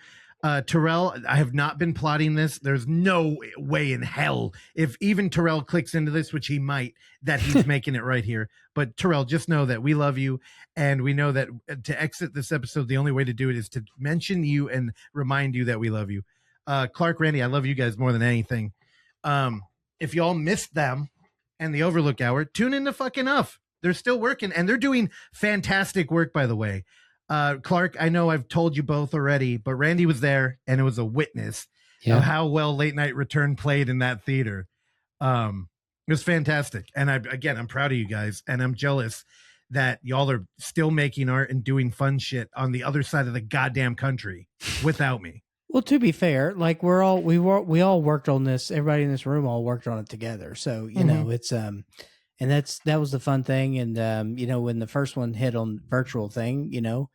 Terrell, I have not been plotting this. There's no way in hell, if even Terrell clicks into this, which he might, that he's making it right here. But Terrell, just know that we love you, and we know that to exit this episode, the only way to do it is to mention you and remind you that we love you. Clark, Randy, I love you guys more than anything. If y'all missed them and the Overlook Hour, tune in to fucking Enough. They're still working, and they're doing fantastic work, by the way. Clark, I know I've told you both already, but Randy was there, and it was a witness of how well Late Night Return played in that theater. It was fantastic. And I'm proud of you guys, and I'm jealous that y'all are still making art and doing fun shit on the other side of the goddamn country without me. Well, to be fair, like we all worked on this. Everybody in this room all worked on it together. So, you know, it's, and that was the fun thing. And, you know, when the first one hit on virtual thing, you know,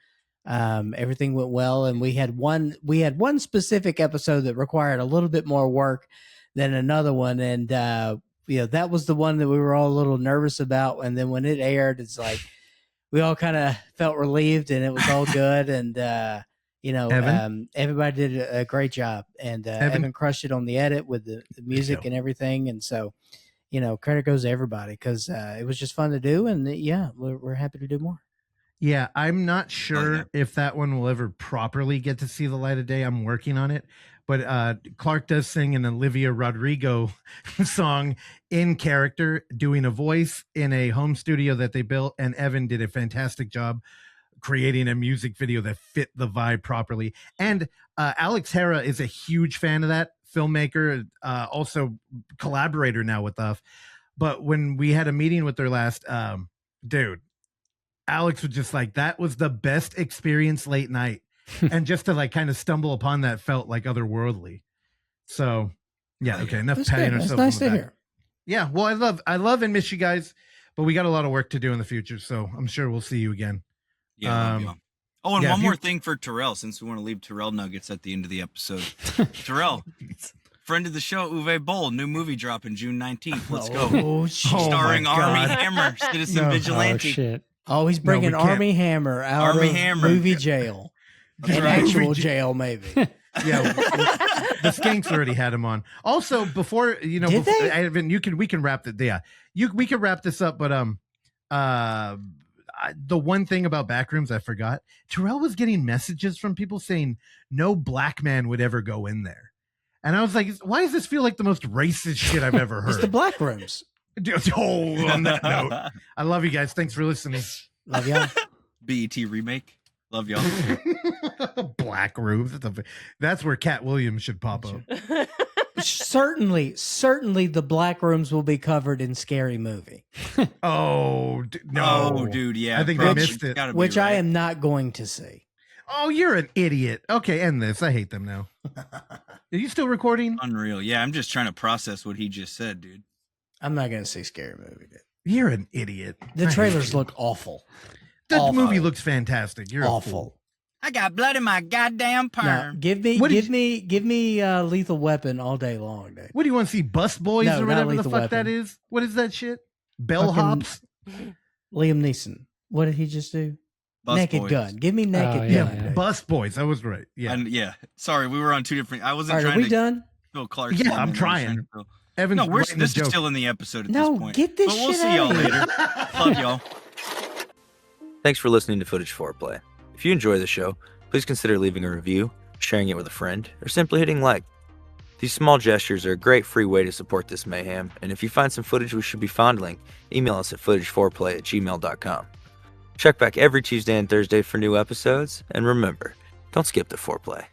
everything went well. And we had one specific episode that required a little bit more work than another one. And, you know, that was the one that we were all a little nervous about. And then when it aired, it's like, we all kind of felt relieved and it was all good. And, you know, everybody did a great job, and Evan crushed it on the edit with the music and everything. And so, you know, credit goes to everybody, because it was just fun to do. And we're happy to do more. Yeah, I'm not sure if that one will ever properly get to see the light of day. I'm working on it. But Clark does sing an Olivia Rodrigo song in character, doing a voice in a home studio that they built. And Evan did a fantastic job creating a music video that fit the vibe properly. And Alex Hara is a huge fan of that, filmmaker, also collaborator now with us. But when we had a meeting with her last, dude, Alex was just like, that was the best experience late night. And just to like kind of stumble upon that felt like otherworldly. So yeah, okay, enough patting ourselves nice on the back. Hear. Yeah, well, I love and miss you guys, but we got a lot of work to do in the future, so I'm sure we'll see you again. Yeah, love y'all. Oh, and one more thing for Terrell, since we want to leave Terrell nuggets at the end of the episode. Terrell, friend of the show, Uwe Boll, new movie dropping June 19th. Let's go. Oh, shit. Starring Army Hammer, Citizen Vigilante. Oh, shit. Oh, he's bringing Army Hammer out of movie jail. In actual jail, maybe. Yeah, the Skanks already had him on. Also, before we can wrap it. Yeah, we can wrap this up. But the one thing about Backrooms I forgot, Terrell was getting messages from people saying no black man would ever go in there, and I was like, why does this feel like the most racist shit I've ever heard? It's the Backrooms. Oh, on that note, I love you guys. Thanks for listening. Love y'all. BET remake. Love y'all. Black Rooms. That's where Cat Williams should pop up. Certainly the Black Rooms will be covered in Scary Movie. No. Oh, dude, yeah. I think they missed it. Which I am not going to see. Oh, you're an idiot. Okay, end this. I hate them now. Are you still recording? Unreal. Yeah, I'm just trying to process what he just said, dude. I'm not going to see Scary Movie, dude. You're an idiot. The trailers look awful. The movie looks fantastic. You're awful. I got blood in my goddamn perm. No, give me Lethal Weapon all day long, dude. What do you want to see? Bus Boys or whatever the fuck that is? What is that shit? Bellhops? Liam Neeson. What did he just do? Bus Naked Boys. Gun. Give me Naked Gun. Yeah, Bus Boys. I was right. Yeah. Yeah. Sorry, we were on two different. I wasn't all right, trying are we done? Phil Clark. Yeah, I'm trying. Evan's no, this is joke. still in the episode at this point. Get this but we'll shit see y'all out of here. later. Love y'all. Thanks for listening to Footage Foreplay. If you enjoy the show, please consider leaving a review, sharing it with a friend, or simply hitting like. These small gestures are a great free way to support this mayhem, and if you find some footage we should be fondling, email us at footageforeplay@gmail.com. Check back every Tuesday and Thursday for new episodes, and remember, don't skip the foreplay.